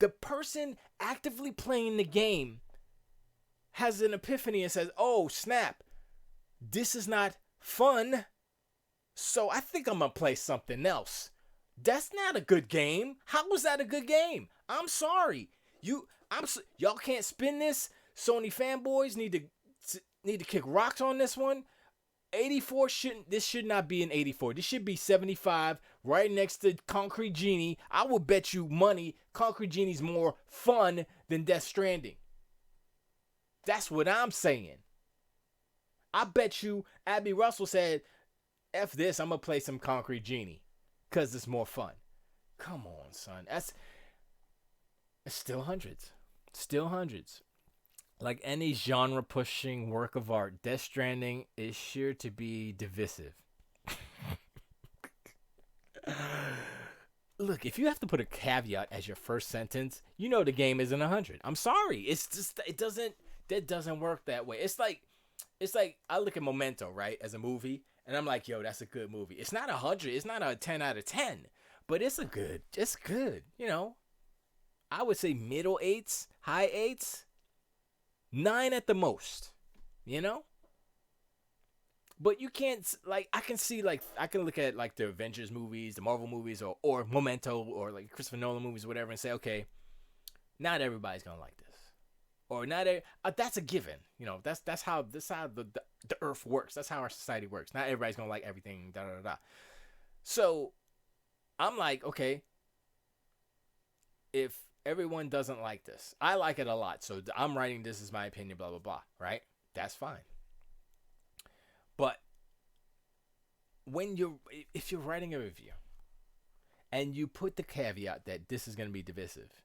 the person actively playing the game has an epiphany and says, oh, snap, this is not fun, so I think I'm going to play something else. That's not a good game. How was that a good game? I'm sorry. Y'all can't spin this. Sony fanboys need to kick rocks on this one. 84 should not be an 84. This should be 75 right next to Concrete Genie. I would bet you money Concrete Genie's more fun than Death Stranding. That's what I'm saying. I bet you Abby Russell said, F this, I'm going to play some Concrete Genie because it's more fun. Come on, son. It's still hundreds. Still hundreds. Like any genre-pushing work of art, Death Stranding is sure to be divisive. Look, if you have to put a caveat as your first sentence, you know the game isn't 100. I'm sorry. It's just, that doesn't work that way. It's like I look at Memento, right, as a movie, and I'm like, yo, that's a good movie. It's not 100. It's not a 10 out of 10, but it's good. I would say middle 8s, high 8s. 9 at the most, But you can't, I can see, I can look at, the Avengers movies, the Marvel movies, or Memento, or, Christopher Nolan movies or whatever, and say, okay, not everybody's going to like this. Or not, that's a given. That's how the earth works. That's how our society works. Not everybody's going to like everything, da-da-da-da. So, I'm like, okay, if everyone doesn't like this, I like it a lot, so I'm writing this as my opinion, blah, blah, blah, right? That's fine. But if you're writing a review and you put the caveat that this is going to be divisive,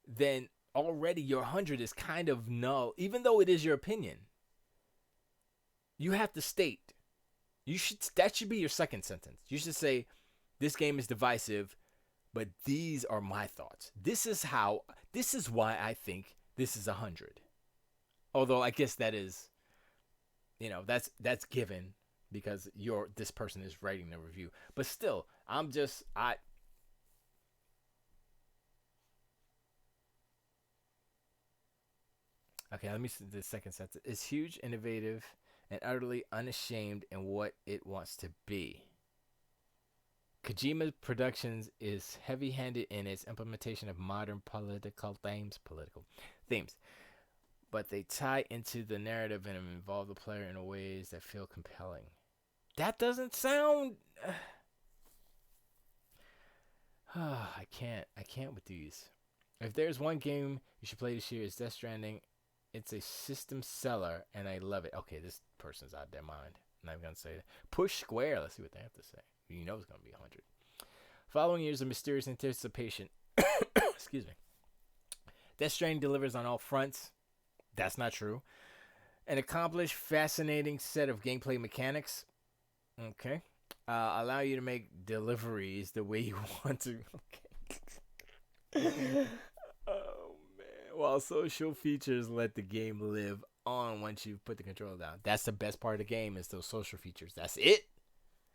then already your 100 is kind of null, even though it is your opinion. You have to state, that should be your second sentence. You should say, this game is divisive, but these are my thoughts. This is why I think this is 100. Although I guess that is, that's given because this person is writing the review. But still, okay, let me see the second sentence. It's huge, innovative, and utterly unashamed in what it wants to be. Kojima Productions is heavy-handed in its implementation of modern political themes, but they tie into the narrative and involve the player in ways that feel compelling. That doesn't sound... I can't with these. If there's one game you should play this year, it's Death Stranding. It's a system seller, and I love it. Okay, this person's out their mind. I'm not even gonna say that. Push Square. Let's see what they have to say. You know it's gonna be 100. Following years of mysterious anticipation. Excuse me. Death Stranding delivers on all fronts. That's not true. An accomplished, fascinating set of gameplay mechanics. Okay. Allow you to make deliveries the way you want to. Okay. Oh man. While social features let the game live on once you put the controller down. That's the best part of the game is those social features. That's it.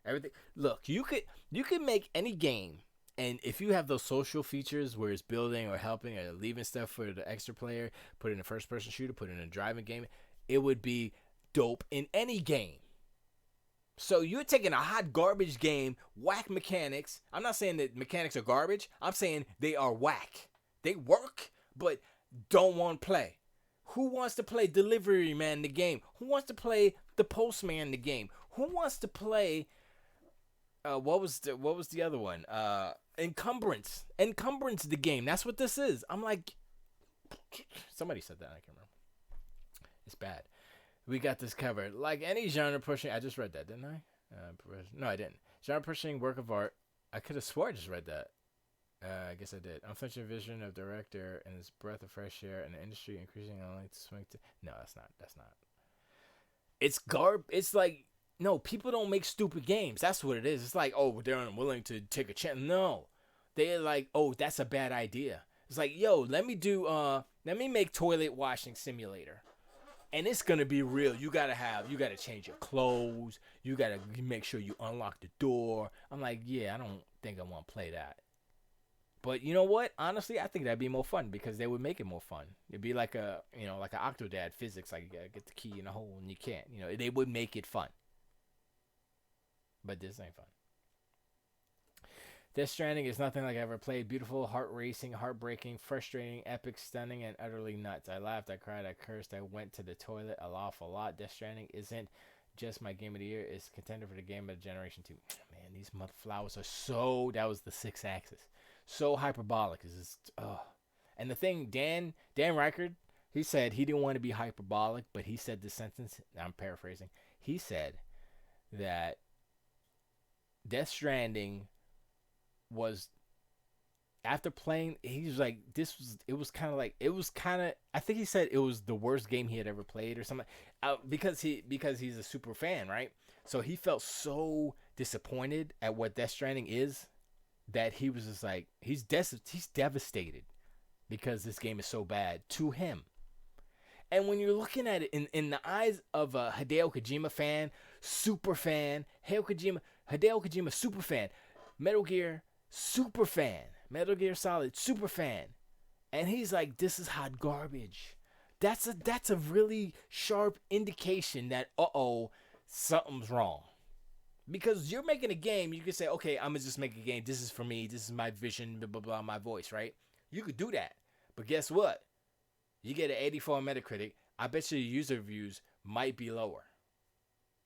Everything. Look, you could make any game, and if you have those social features where it's building or helping or leaving stuff for the extra player, put it in a first person shooter, put it in a driving game, it would be dope in any game. So you're taking a hot garbage game, whack mechanics. I'm not saying that mechanics are garbage. I'm saying they are whack. They work, but don't want to play. Who wants to play Delivery Man in the game? Who wants to play the Postman in the game? Who wants to play what was the other one? Encumbrance. Encumbrance the game. That's what this is. I'm like, somebody said that. I can't remember. It's bad. We got this covered. Like any genre pushing, I just read that, didn't I? No, I didn't. Genre pushing work of art. I could have swore I just read that. I guess I did. Unflinching vision of director and his breath of fresh air and the industry increasing only to swing to. No, that's not. It's It's like, no, people don't make stupid games. That's what it is. It's like, oh, they're unwilling to take a chance. No, they're like, oh, that's a bad idea. It's like, yo, let me make toilet washing simulator. And it's gonna be real. You gotta change your clothes. You gotta make sure you unlock the door. I'm like, yeah, I don't think I want to play that. But you know what? Honestly, I think that'd be more fun because they would make it more fun. It'd be like like an Octodad physics, like you gotta get the key in the hole and you can't. They would make it fun. But this ain't fun. Death Stranding is nothing like I ever played. Beautiful, heart-racing, heartbreaking, frustrating, epic, stunning, and utterly nuts. I laughed, I cried, I cursed, I went to the toilet an awful lot. Death Stranding isn't just my game of the year. It's contender for the game of the generation too. Man, these mother flowers are so... That was the 6-axis. So hyperbolic. And the thing, Dan Reichard, he said he didn't want to be hyperbolic, but he said this sentence, I'm paraphrasing. He said that Death Stranding was, after playing, he was like, I think he said it was the worst game he had ever played or something, because he's a super fan, right? So he felt so disappointed at what Death Stranding is that he was just like, he's devastated because this game is so bad to him. And when you're looking at it in the eyes of a Hideo Kojima fan, super fan, Hideo Kojima super fan, Metal Gear super fan, Metal Gear Solid super fan, and he's like, this is hot garbage. That's a really sharp indication that something's wrong. Because you're making a game, you can say, okay, I'm gonna just make a game. This is for me. This is my vision. Blah blah blah. My voice, right? You could do that, but guess what? You get an 84 on Metacritic. I bet you your user reviews might be lower.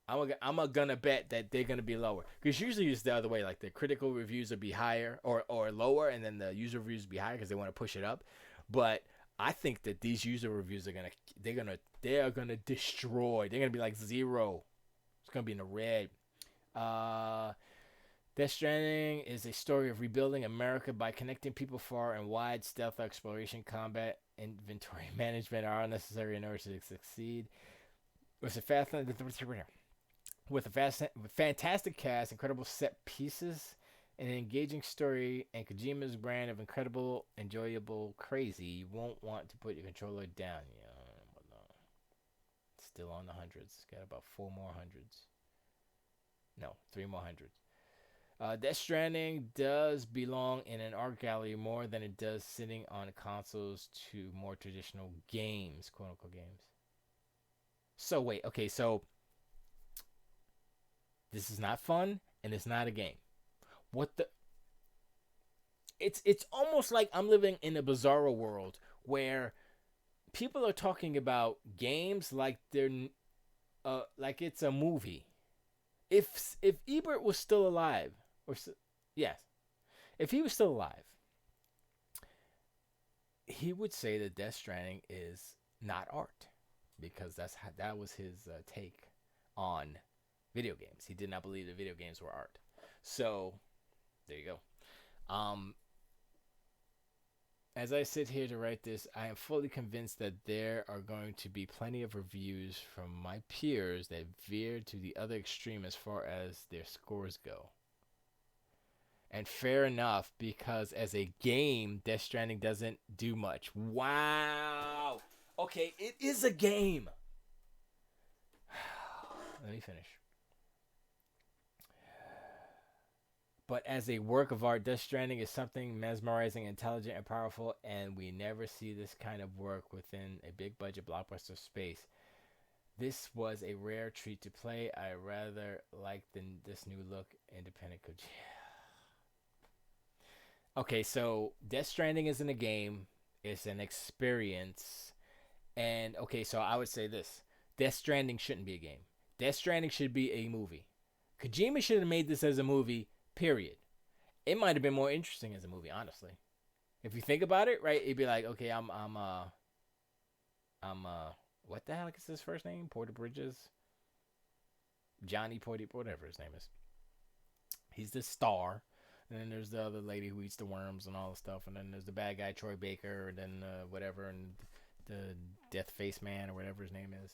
I'm gonna bet that they're gonna be lower, because usually it's the other way. Like the critical reviews will be higher or lower, and then the user reviews will be higher because they want to push it up. But I think that these user reviews are gonna destroy. They're gonna be like 0. It's gonna be in the red. Death Stranding is a story of rebuilding America by connecting people far and wide. Stealth exploration, combat, inventory management are all necessary in order to succeed. With a fantastic cast, incredible set pieces, and an engaging story, and Kojima's brand of incredible, enjoyable, crazy, you won't want to put your controller down. Still on the hundreds. Got about 4 more hundreds. No, 3 more hundreds. Death Stranding does belong in an art gallery more than it does sitting on consoles to more traditional games, quote-unquote games. So wait, okay, so this is not fun, and it's not a game. It's almost like I'm living in a bizarro world where people are talking about games like they're like it's a movie. If Ebert was still alive, yes, If he was still alive, he would say that Death Stranding is not art because that was his take on video games. He did not believe that video games were art. So there you go. As I sit here to write this, I am fully convinced that there are going to be plenty of reviews from my peers that veer to the other extreme as far as their scores go. And fair enough, because as a game, Death Stranding doesn't do much. Wow. Okay, it is a game. Let me finish. But as a work of art, Death Stranding is something mesmerizing, intelligent, and powerful, and we never see this kind of work within a big budget blockbuster space. This was a rare treat to play. I rather like this new look independent coach. Okay, so Death Stranding isn't a game, it's an experience. And okay, so I would say this. Death Stranding shouldn't be a game. Death Stranding should be a movie. Kojima should have made this as a movie, period. It might have been more interesting as a movie, honestly. If you think about it, right, it'd be like, okay, I'm what the heck is his first name? Porter Bridges? Johnny Porter, whatever his name is. He's the star. And then there's the other lady who eats the worms and all the stuff. And then there's the bad guy, Troy Baker, and then whatever, and the Death Face Man or whatever his name is.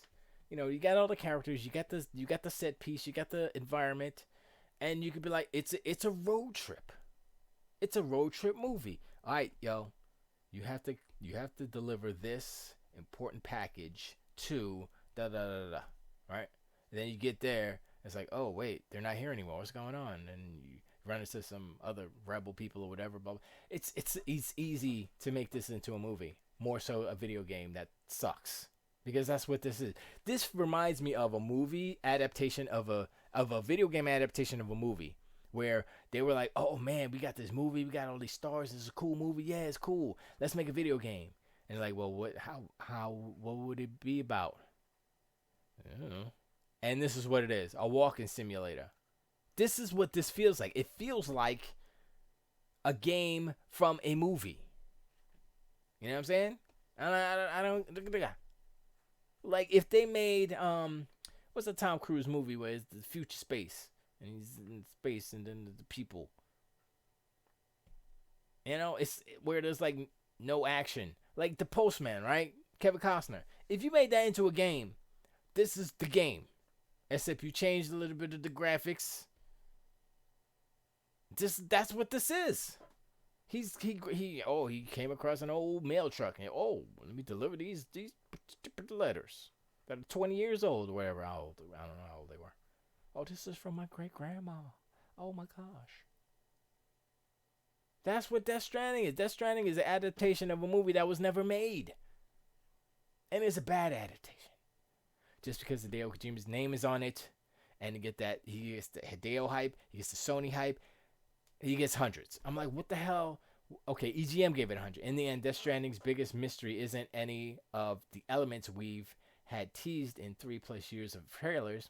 You know, you got all the characters, you got the set piece, you got the environment, and you could be like, it's a road trip. It's a road trip movie. All right, yo, you have to deliver this important package to da da da da, right? And then you get there, it's like, oh wait, they're not here anymore. What's going on? And you run into some other rebel people or whatever. But it's easy to make this into a movie, more so a video game that sucks, because that's what this is. This reminds me of a movie adaptation of a video game adaptation of a movie, where they were like, oh man, we got this movie, we got all these stars, this is a cool movie, yeah, it's cool, let's make a video game. And like, well, what would it be about? I don't know. And this is what it is, a walking simulator. This is what this feels like. It feels like a game from a movie. You know what I'm saying? I don't like if they made what's the Tom Cruise movie where it's the future space and he's in space and then the people. You know, it's where there's like no action, like The Postman, right? Kevin Costner. If you made that into a game, this is the game, except you changed a little bit of the graphics. That's what this is. He came across an old mail truck and let me deliver these letters that are 20 years old or whatever. I don't know how old they were. Oh, this is from my great grandma. Oh my gosh. That's what Death Stranding is. Death Stranding is an adaptation of a movie that was never made, and it's a bad adaptation. Just because Hideo Kojima's name is on it, and to get that, he gets the Hideo hype, he gets the Sony hype. He gets hundreds. I'm like, what the hell? Okay, EGM gave it 100. In the end, Death Stranding's biggest mystery isn't any of the elements we've had teased in 3+ years of trailers.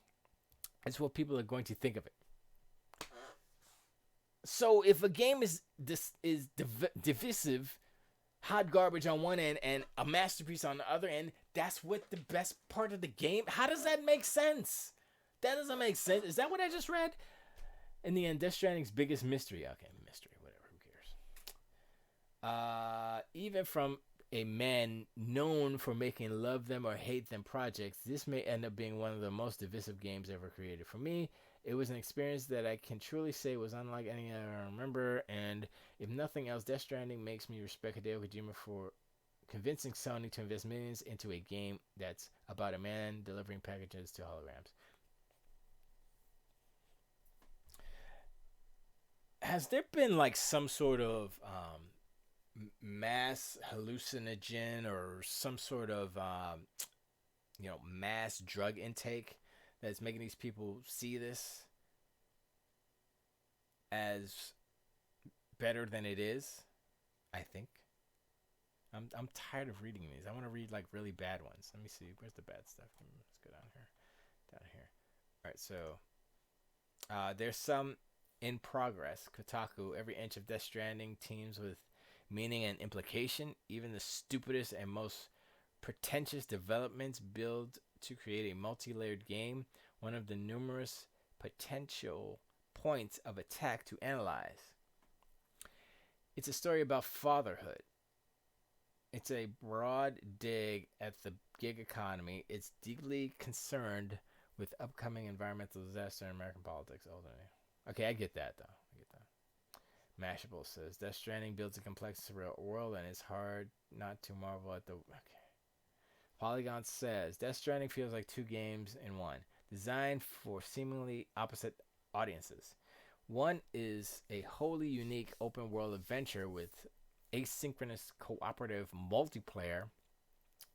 It's what people are going to think of it. So if a game is divisive, hot garbage on one end, and a masterpiece on the other end, that's what the best part of the game. How does that make sense? That doesn't make sense. Is that what I just read? In the end, Death Stranding's biggest mystery. Okay, mystery, whatever, who cares? Even from a man known for making love them or hate them projects, this may end up being one of the most divisive games ever created. For me, it was an experience that I can truly say was unlike any I remember, and if nothing else, Death Stranding makes me respect Hideo Kojima for convincing Sony to invest millions into a game that's about a man delivering packages to holograms. Has there been like some sort of mass hallucinogen or some sort of mass drug intake that's making these people see this as better than it is? I think I'm tired of reading these. I want to read like really bad ones. Let me see, where's the bad stuff? Let's go down here. All right, so there's some in progress. Kotaku, every inch of Death Stranding teams with meaning and implication. Even the stupidest and most pretentious developments build to create a multi-layered game, one of the numerous potential points of attack to analyze. It's a story about fatherhood. It's a broad dig at the gig economy. It's deeply concerned with upcoming environmental disaster and American politics. Okay, I get that, though. I get that. Mashable says, Death Stranding builds a complex, surreal world, and it's hard not to marvel at the... Okay. Polygon says, Death Stranding feels like two games in one, designed for seemingly opposite audiences. One is a wholly unique open-world adventure with asynchronous cooperative multiplayer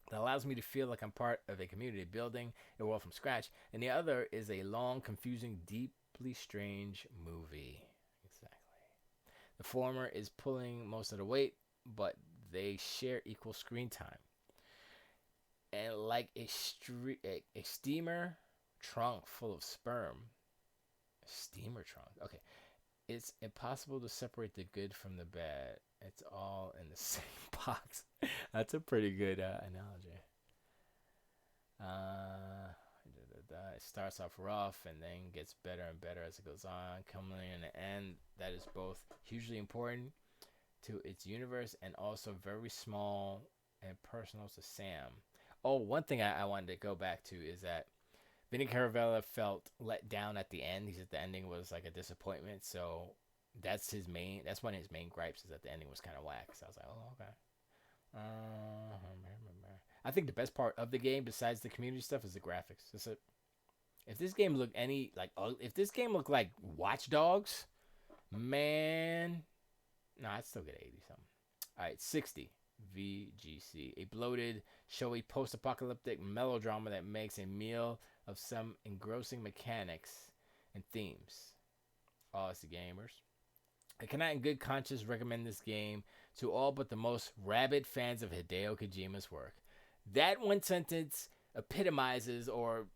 that allows me to feel like I'm part of a community building a world from scratch, and the other is a long, confusing, deeply strange movie. Exactly. The former is pulling most of the weight, but they share equal screen time. And like a steamer trunk full of sperm. Steamer trunk. Okay. It's impossible to separate the good from the bad. It's all in the same box. That's a pretty good analogy. It starts off rough and then gets better and better as it goes on, coming in the end that is both hugely important to its universe and also very small and personal to Sam. Oh, one thing I wanted to go back to is that Vinny Caravella felt let down at the end. He said the ending was like a disappointment. So that's one of his main gripes is that the ending was kind of whack. So I was like, oh, okay. I think the best part of the game, besides the community stuff, is the graphics. That's it. If this game looked like Watch Dogs, man, I'd still get 80 something. All right, 60. VGC, a bloated, showy post-apocalyptic melodrama that makes a meal of some engrossing mechanics and themes. Oh, it's the gamers. I cannot in good conscience recommend this game to all but the most rabid fans of Hideo Kojima's work. That one sentence epitomizes, or,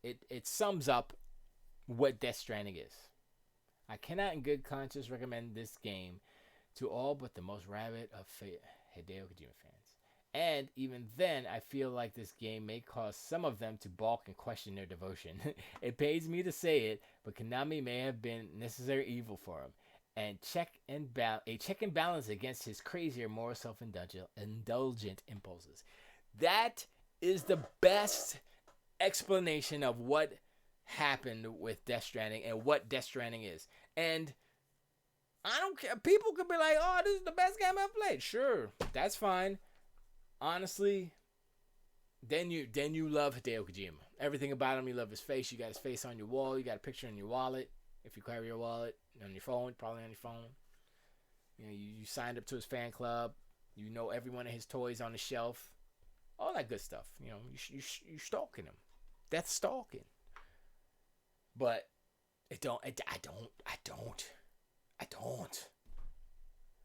it sums up what Death Stranding is. I cannot in good conscience recommend this game to all but the most rabid of Hideo Kojima fans. And even then, I feel like this game may cause some of them to balk and question their devotion. It pains me to say it, but Konami may have been necessary evil for him. And a check and balance against his crazier, more self-indulgent impulses. That is the best explanation of what happened with Death Stranding and what Death Stranding is. And I don't care. People could be like, oh, this is the best game I've played. Sure, that's fine. Honestly, then you love Hideo Kojima. Everything about him, you love his face. You got his face on your wall. You got a picture in your wallet. If you carry your wallet, on your phone, probably on your phone. You signed up to his fan club. You know every one of his toys on the shelf. All that good stuff. You stalking him. That's stalking. But I don't.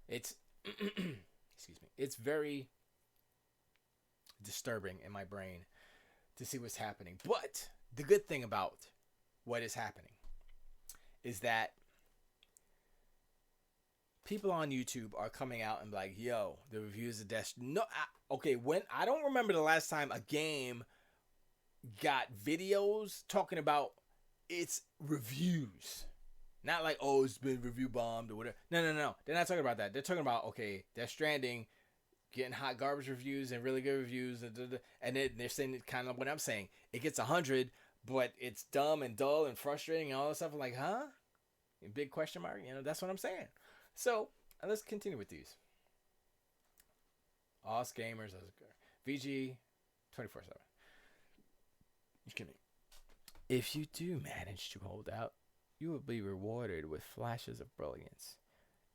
It's excuse me. It's very disturbing in my brain to see what's happening. But the good thing about what is happening is that people on YouTube are coming out and like, yo, the reviews of Death. When I don't remember the last time a game got videos talking about its reviews. Not like, oh, it's been review bombed or whatever. No. They're not talking about that. They're talking about, okay, Death Stranding getting hot garbage reviews and really good reviews. And then they're saying kind of what I'm saying. It gets 100, but it's dumb and dull and frustrating and all that stuff. I'm like, huh? Big question mark. That's what I'm saying. So, let's continue with these. Us gamers. VG 24/7. Just kidding. If you do manage to hold out, you will be rewarded with flashes of brilliance.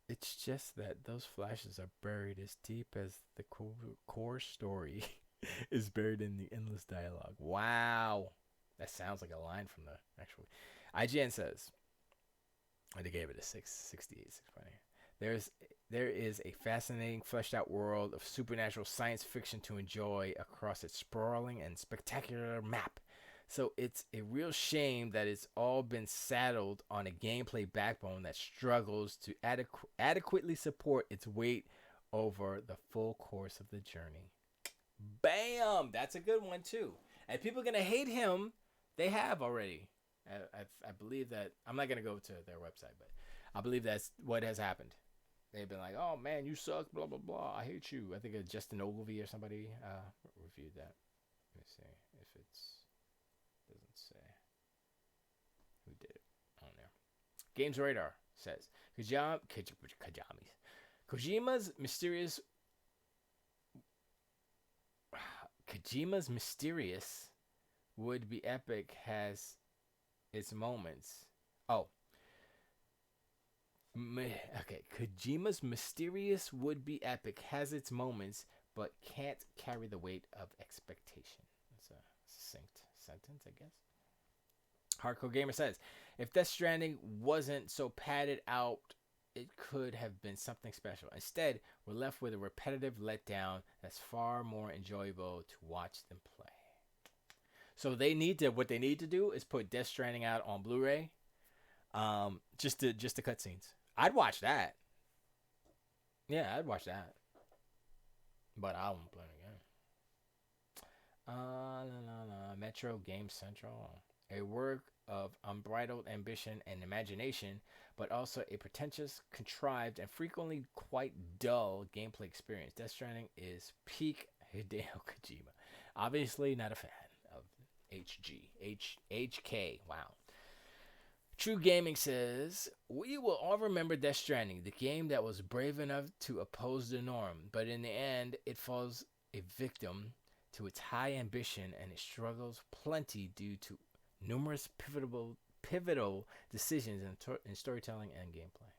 It's just that those flashes are buried as deep as the core story is buried in the endless dialogue. Wow. That sounds like a line from the actual... IGN says, they gave it a 668, 6.8. There is a fascinating, fleshed out world of supernatural science fiction to enjoy across its sprawling and spectacular map. So it's a real shame that it's all been saddled on a gameplay backbone that struggles to adequately support its weight over the full course of the journey. Bam! That's a good one too. And people are gonna hate him. They have already. I believe that. I'm not gonna go to their website, but I believe that's what has happened. They've been like, "Oh man, you suck," blah blah blah. I hate you. I think it's Justin Ogilvy or somebody reviewed that. Let me see if it's doesn't say who did it on there. Games Radar says Kojima's mysterious would be epic has its moments. Oh, okay. Kojima's mysterious would be epic has its moments, but can't carry the weight of expectation. That's a succinct sentence, I guess. Hardcore Gamer says, if Death Stranding wasn't so padded out, it could have been something special. Instead, we're left with a repetitive letdown that's far more enjoyable to watch than play. So what they need to do is put Death Stranding out on Blu-ray, just the cutscenes. I'd watch that. Yeah, I'd watch that. But I won't play it again. Metro Game Central. A work of unbridled ambition and imagination, but also a pretentious, contrived, and frequently quite dull gameplay experience. Death Stranding is peak Hideo Kojima. Obviously not a fan of HK. Wow. True Gaming says, we will all remember Death Stranding, the game that was brave enough to oppose the norm, but in the end, it falls a victim to its high ambition and it struggles plenty due to numerous pivotal decisions in storytelling and gameplay.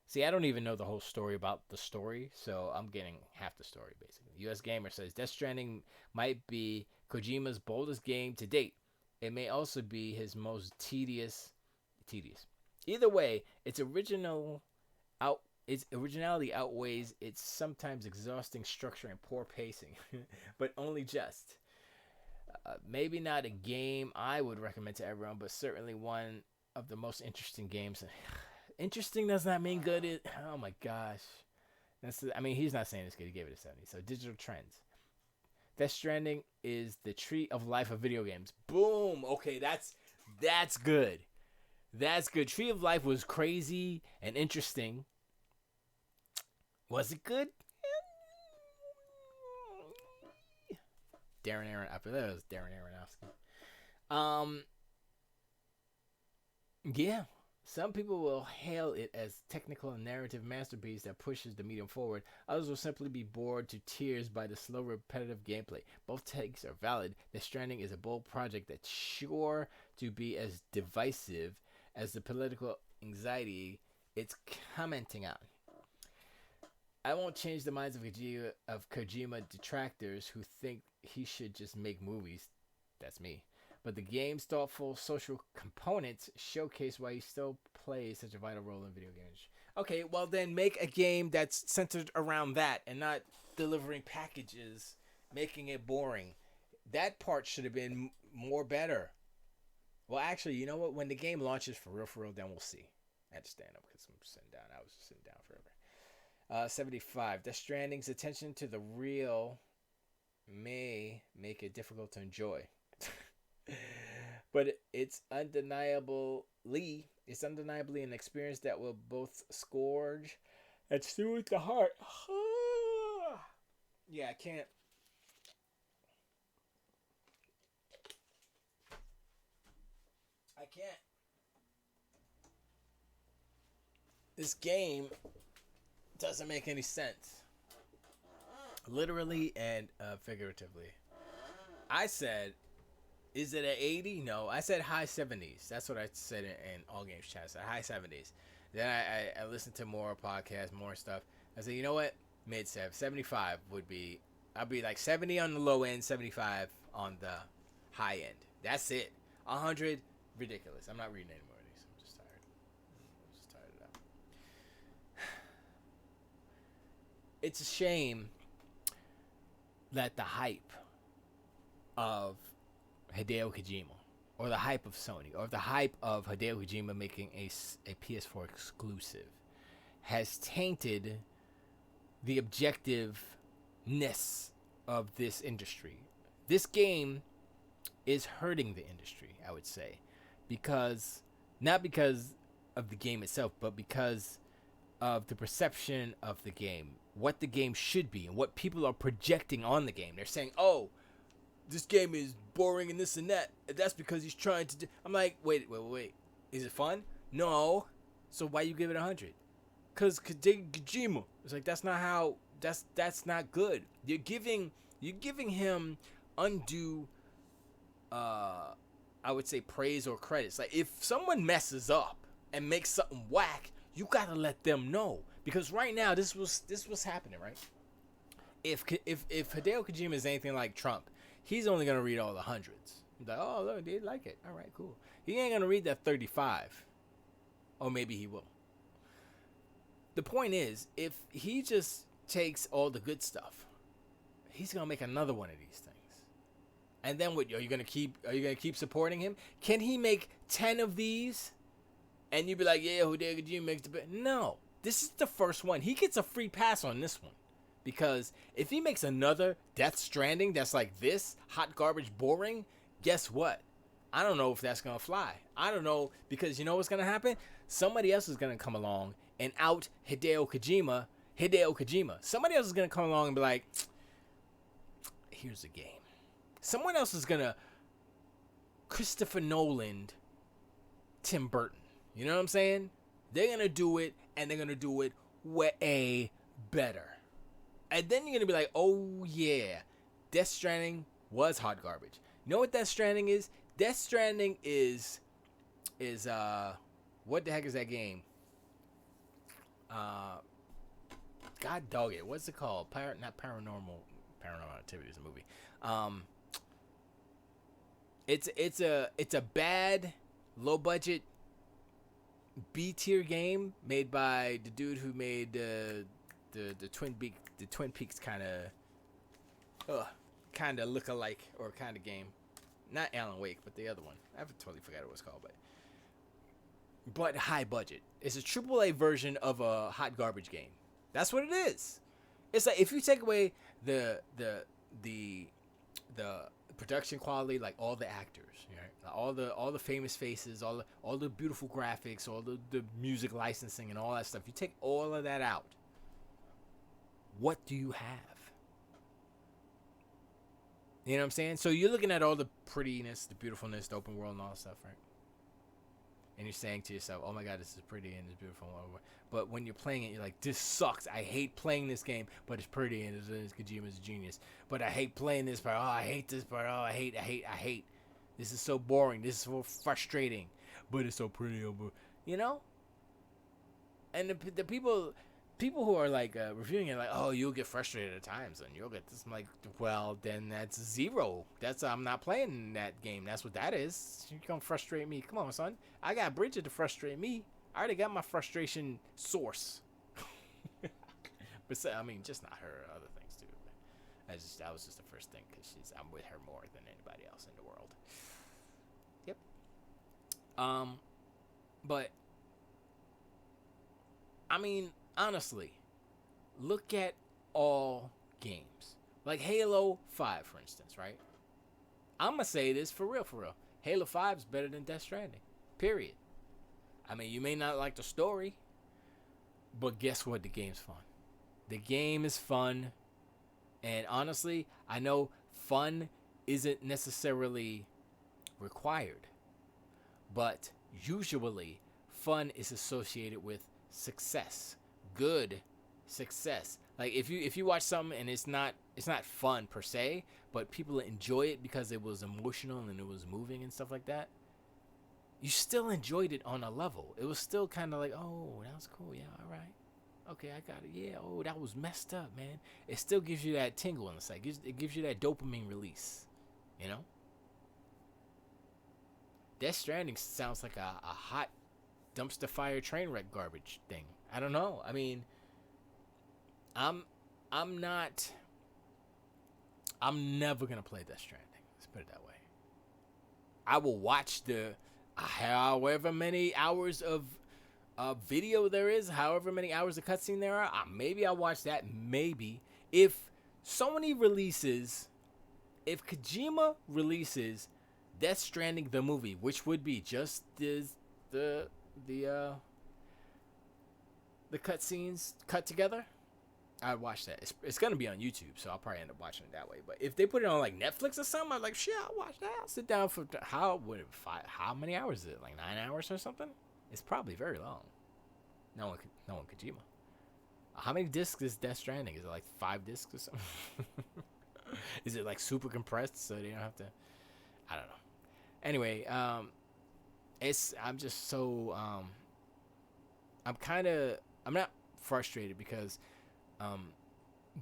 See, I don't even know the whole story about the story, so I'm getting half the story, basically. US Gamer says, Death Stranding might be Kojima's boldest game to date. It may also be his most tedious. Either way, its originality outweighs its sometimes exhausting structure and poor pacing, but only just. Maybe not a game I would recommend to everyone, but certainly one of the most interesting games. Interesting does not mean good. Oh my gosh. He's not saying it's good. He gave it a 70. So, digital trends. Death Stranding is the tree of life of video games. Boom. Okay, that's good. That's good. Tree of Life was crazy and interesting. Was it good? Darren Aron. I believe it was Darren Aronofsky. Yeah. Some people will hail it as technical and narrative masterpiece that pushes the medium forward. Others will simply be bored to tears by the slow, repetitive gameplay. Both takes are valid. Death Stranding is a bold project that's sure to be as divisive as the political anxiety it's commenting on. I won't change the minds of Kojima detractors who think he should just make movies. That's me. But the game's thoughtful social components showcase why he still plays such a vital role in video games. Okay, well then make a game that's centered around that and not delivering packages, making it boring. That part should have been more better. Well, actually, you know what? When the game launches for real, then we'll see. I had to stand up because I'm sitting down. I was just sitting down forever. 75. Death Stranding's attention to the real may make it difficult to enjoy. But it's undeniably an experience that will both scourge and soothe the heart. Yeah, I can't. This game doesn't make any sense. Literally and figuratively. I said, is it an 80? No, I said high 70s. That's what I said in All Games Chat. I said high 70s. Then I listened to more podcasts, more stuff. I said, you know what? Mid 75 would be. I'd be like 70 on the low end, 75 on the high end. That's it. 100, ridiculous. I'm not reading any more of these. I'm just tired. Of that. It's a shame that the hype of Hideo Kojima, or the hype of Sony, or the hype of Hideo Kojima making a PS4 exclusive has tainted the objectiveness of this industry. This game is hurting the industry, I would say, because not because of the game itself, but because of the perception of the game, what the game should be, and what people are projecting on the game. They're saying, "Oh, this game is boring and this and that. That's because he's trying to do." I'm like, wait. Is it fun? No. So why you give it 100? Cause Kojima. It's like that's not how. That's not good. You're giving him undue, I would say, praise or credits. Like if someone messes up and makes something whack, you gotta let them know, because right now this was happening, right? If Hideo Kojima is anything like Trump, he's only gonna read all the hundreds. He's like, oh look, they like it. All right, cool. He ain't gonna read that 35, or maybe he will. The point is, if he just takes all the good stuff, he's gonna make another one of these things. And then what? Are you gonna keep supporting him? Can he make 10 of these? And you'd be like, yeah, Hideo Kojima makes the best. No, this is the first one. He gets a free pass on this one, because if he makes another Death Stranding that's like this, hot garbage, boring, guess what? I don't know if that's gonna fly. I don't know, because you know what's gonna happen? Somebody else is gonna come along and out Hideo Kojima. Somebody else is gonna come along and be like, here's a game. Someone else is gonna Christopher Nolan, Tim Burton. You know what I'm saying? They're gonna do it, and they're gonna do it way better. And then you're gonna be like, oh yeah, Death Stranding was hot garbage. You know what Death Stranding is? Death Stranding is what the heck is that game? God dog it. What's it called? Not Paranormal Activity is a movie. It's a bad, low budget B tier game made by the dude who made the Twin Peaks kind of look alike, or kind of game. Not Alan Wake, but the other one. I totally forgot what it was called, but high budget. It's a AAA version of a hot garbage game. That's what it is. It's like if you take away the production quality, like all the actors, right? all the famous faces, all the beautiful graphics, all the music licensing and all that stuff. You take all of that out. What do you have? You know what I'm saying? So you're looking at all the prettiness, the beautifulness, the open world, and all that stuff, right? And you're saying to yourself, "Oh my God, this is pretty and it's beautiful." But when you're playing it, you're like, "This sucks. I hate playing this game, but it's pretty and it's Kojima's a genius. But I hate playing this part. Oh, I hate this part. Oh, I hate. This is so boring. This is so frustrating. But it's so pretty." You know? And the people who are like reviewing it, like, "Oh, you'll get frustrated at times, and you'll get this." I'm like, well, then that's zero. I'm not playing that game. That's what that is. You gonna frustrate me? Come on, son. I got Bridget to frustrate me. I already got my frustration source. But I mean, just not her. Other things too. That was just the first thing, because I'm with her more than anybody else in the world. Yep. But I mean, honestly, look at all games. Like Halo 5, for instance, right? I'm going to say this for real. Halo 5 is better than Death Stranding. Period. I mean, you may not like the story, but guess what? The game's fun. The game is fun. And honestly, I know fun isn't necessarily required, but usually fun is associated with success. Good success. Like if you watch something and it's not fun per se, but people enjoy it because it was emotional and it was moving and stuff like that, you still enjoyed it on a level. It was still kind of like, oh, that was cool. Yeah, all right. Okay, I got it. Yeah, oh, that was messed up, man. It still gives you that tingle in the side. It gives you that dopamine release, you know? Death Stranding sounds like a hot dumpster fire train wreck garbage thing. I don't know. I mean, I'm never gonna play Death Stranding. Let's put it that way. I will watch the however many hours of video there is, however many hours of cutscene there are. Maybe I'll watch that. Maybe if Sony releases, if Kojima releases Death Stranding the movie, which would be just the cutscenes cut together, I'd watch that. It's gonna be on YouTube, so I'll probably end up watching it that way. But if they put it on like Netflix or something, I'm like, shit, I'll watch that. I'll sit down for how many hours is it? Like 9 hours or something? It's probably very long. No one Kojima. How many discs is Death Stranding? Is it like 5 discs or something? Is it like super compressed so they don't have to? I don't know. Anyway, I'm just so I'm not frustrated because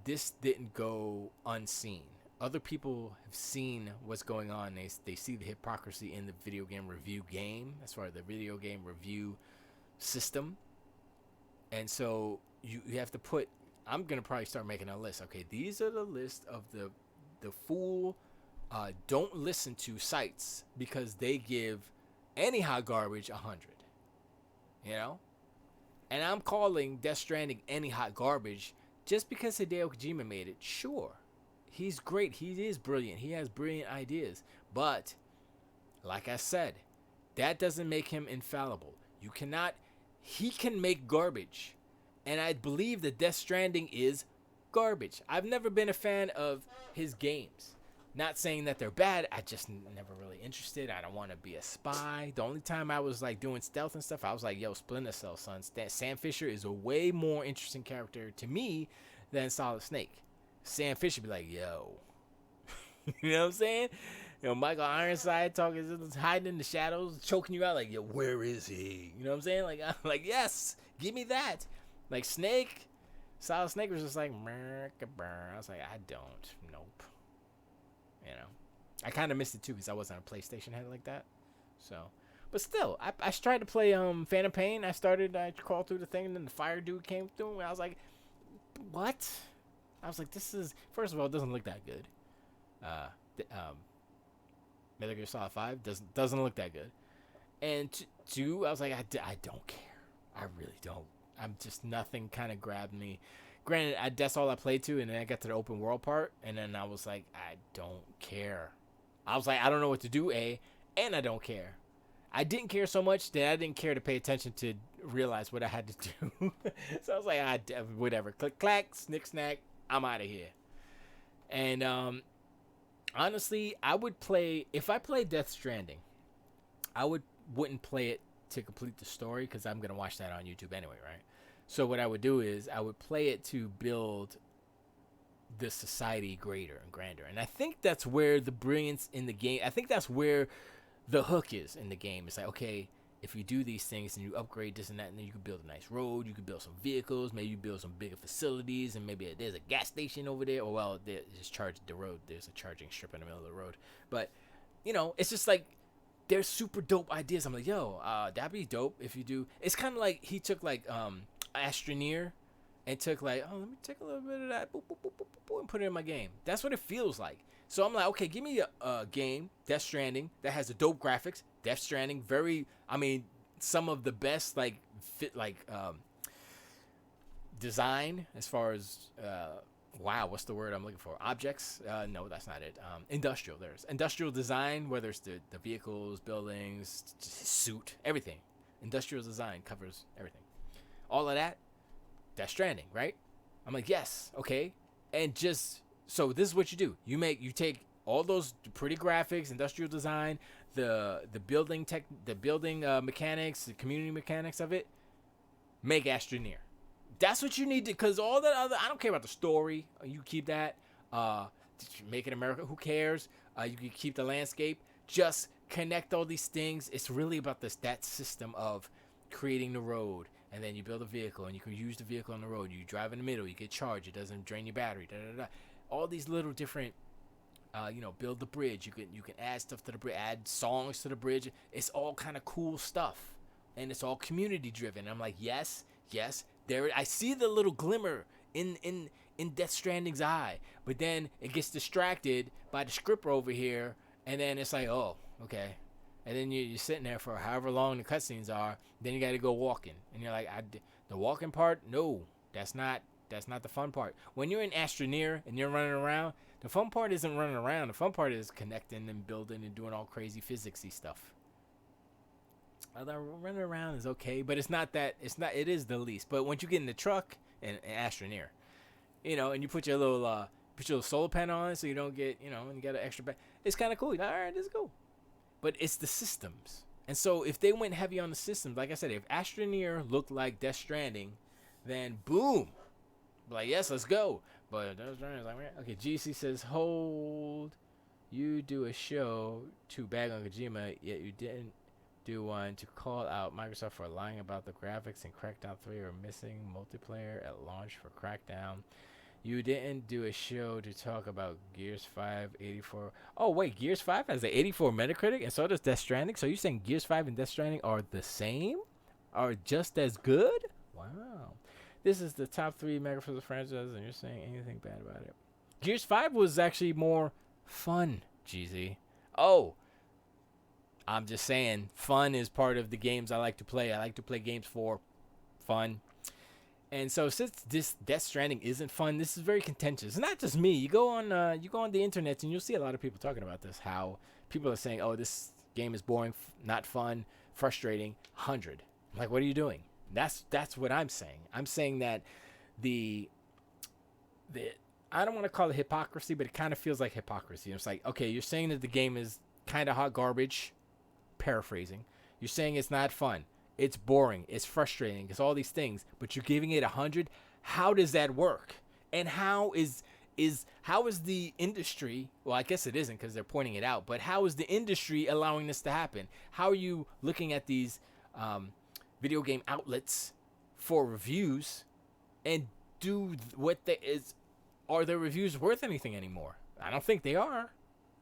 this didn't go unseen. Other people have seen what's going on. They see the hypocrisy in the video game review game, as far as the video game review system. And so you have to put, I'm going to probably start making a list. Okay, these are the list of the full don't listen to sites because they give any hot garbage 100. You know? And I'm calling Death Stranding any hot garbage just because Hideo Kojima made it. Sure, he's great. He is brilliant. He has brilliant ideas. But, like I said, that doesn't make him infallible. He can make garbage. And I believe that Death Stranding is garbage. I've never been a fan of his games. Not saying that they're bad. I just never really interested. I don't want to be a spy. The only time I was like doing stealth and stuff, I was like, yo, Splinter Cell, son. Sam Fisher is a way more interesting character to me than Solid Snake. Sam Fisher be like, yo. You know what I'm saying? You know, Michael Ironside hiding in the shadows, choking you out like, yo, where is he? You know what I'm saying? Like, I'm like, yes, give me that. Like Snake, Solid Snake was just like, I was like, I don't. Nope. You know, I kind of missed it too because I wasn't a PlayStation head like that. So, but still, I tried to play Phantom Pain. I crawled through the thing, and then the fire dude came through, and I was like, what? I was like, this is, first of all, it doesn't look that good. Metal Gear Solid 5 doesn't look that good. And two, I was like, I don't care. I really don't. I'm just, nothing kind of grabbed me. Granted, that's all I played to, and then I got to the open world part, and then I was like, I don't care. I was like, I don't know what to do, and I don't care. I didn't care so much that I didn't care to pay attention to realize what I had to do. So I was like, whatever. Click, clack, snick, snack, I'm out of here. And honestly, I would play, if I played Death Stranding, I wouldn't play it to complete the story because I'm going to watch that on YouTube anyway, right? So what I would do is I would play it to build the society greater and grander. And I think that's where the brilliance in the game, I think that's where the hook is in the game. It's like, okay, if you do these things and you upgrade this and that, and then you can build a nice road, you can build some vehicles, maybe you build some bigger facilities, and maybe there's a gas station over there, or well, there's the road. There's a charging strip in the middle of the road. But, you know, it's just like, there's super dope ideas. I'm like, yo, that'd be dope if you do. It's kind of like he took like Astroneer and took like, oh, let me take a little bit of that, boop, boop, boop, boop, boop, and put it in my game. That's what it feels like. So I'm like, okay, give me a game, Death Stranding, that has the dope graphics. Death Stranding, some of the best like design as far as what's the word I'm looking for? Objects? No, that's not it. Industrial. There's industrial design, whether it's the vehicles, buildings, suit, everything. Industrial design covers everything. All of that, Death Stranding, right? I'm like, yes, okay. And just, so this is what you do. You take all those pretty graphics, industrial design, the building mechanics, the community mechanics of it, make Astroneer. That's what you need to, because all that other, I don't care about the story. You keep that. Make it America. Who cares? You can keep the landscape. Just connect all these things. It's really about that system of creating the road, and then you build a vehicle, and you can use the vehicle on the road. You drive in the middle. You get charged. It doesn't drain your battery. All these little different, build the bridge. You can add stuff to the bridge. Add songs to the bridge. It's all kind of cool stuff, and it's all community driven. I'm like, yes. There, I see the little glimmer in Death Stranding's eye, but then it gets distracted by the script over here, and then it's like, oh, okay, and then you're sitting there for however long the cutscenes are. Then you got to go walking, and you're like, the walking part, no, that's not the fun part. When you're in Astroneer and you're running around, the fun part isn't running around. The fun part is connecting and building and doing all crazy physicsy stuff. Although running around is okay, but it's not that. It is the least. But once you get in the truck and Astroneer, and you put your little solar panel on, so you don't get, and you got an extra back. It's kind of cool. All right, let's go. But it's the systems, and so if they went heavy on the systems, like I said, if Astroneer looked like Death Stranding, then boom, like yes, let's go. But Death Stranding is like, okay. GC says, hold. You do a show to bag on Kojima, yet you didn't do one to call out Microsoft for lying about the graphics in Crackdown 3 or missing multiplayer at launch for Crackdown. You didn't do a show to talk about Gears 5 84. Oh, wait, Gears 5 has an 84 Metacritic, and so does Death Stranding? So you're saying Gears 5 and Death Stranding are the same? Are just as good? Wow. This is the top 3 Microsoft franchises, and you're saying anything bad about it. Gears 5 was actually more fun, GZ. Oh, I'm just saying, fun is part of the games I like to play. I like to play games for fun. And so since this Death Stranding isn't fun, this is very contentious. It's not just me. You go on the internet and you'll see a lot of people talking about this. How people are saying, "Oh, this game is boring, not fun, frustrating." 100. I'm like, what are you doing? That's what I'm saying. I'm saying that the I don't want to call it hypocrisy, but it kind of feels like hypocrisy. It's like, okay, you're saying that the game is kind of hot garbage. Paraphrasing, you're saying it's not fun, it's boring, it's frustrating, it's all these things, but you're giving it 100. How does that work? And how is the industry, well, I guess it isn't because they're pointing it out, but how is the industry allowing this to happen? How are you looking at these video game outlets for reviews, and are their reviews worth anything anymore? I don't think they are,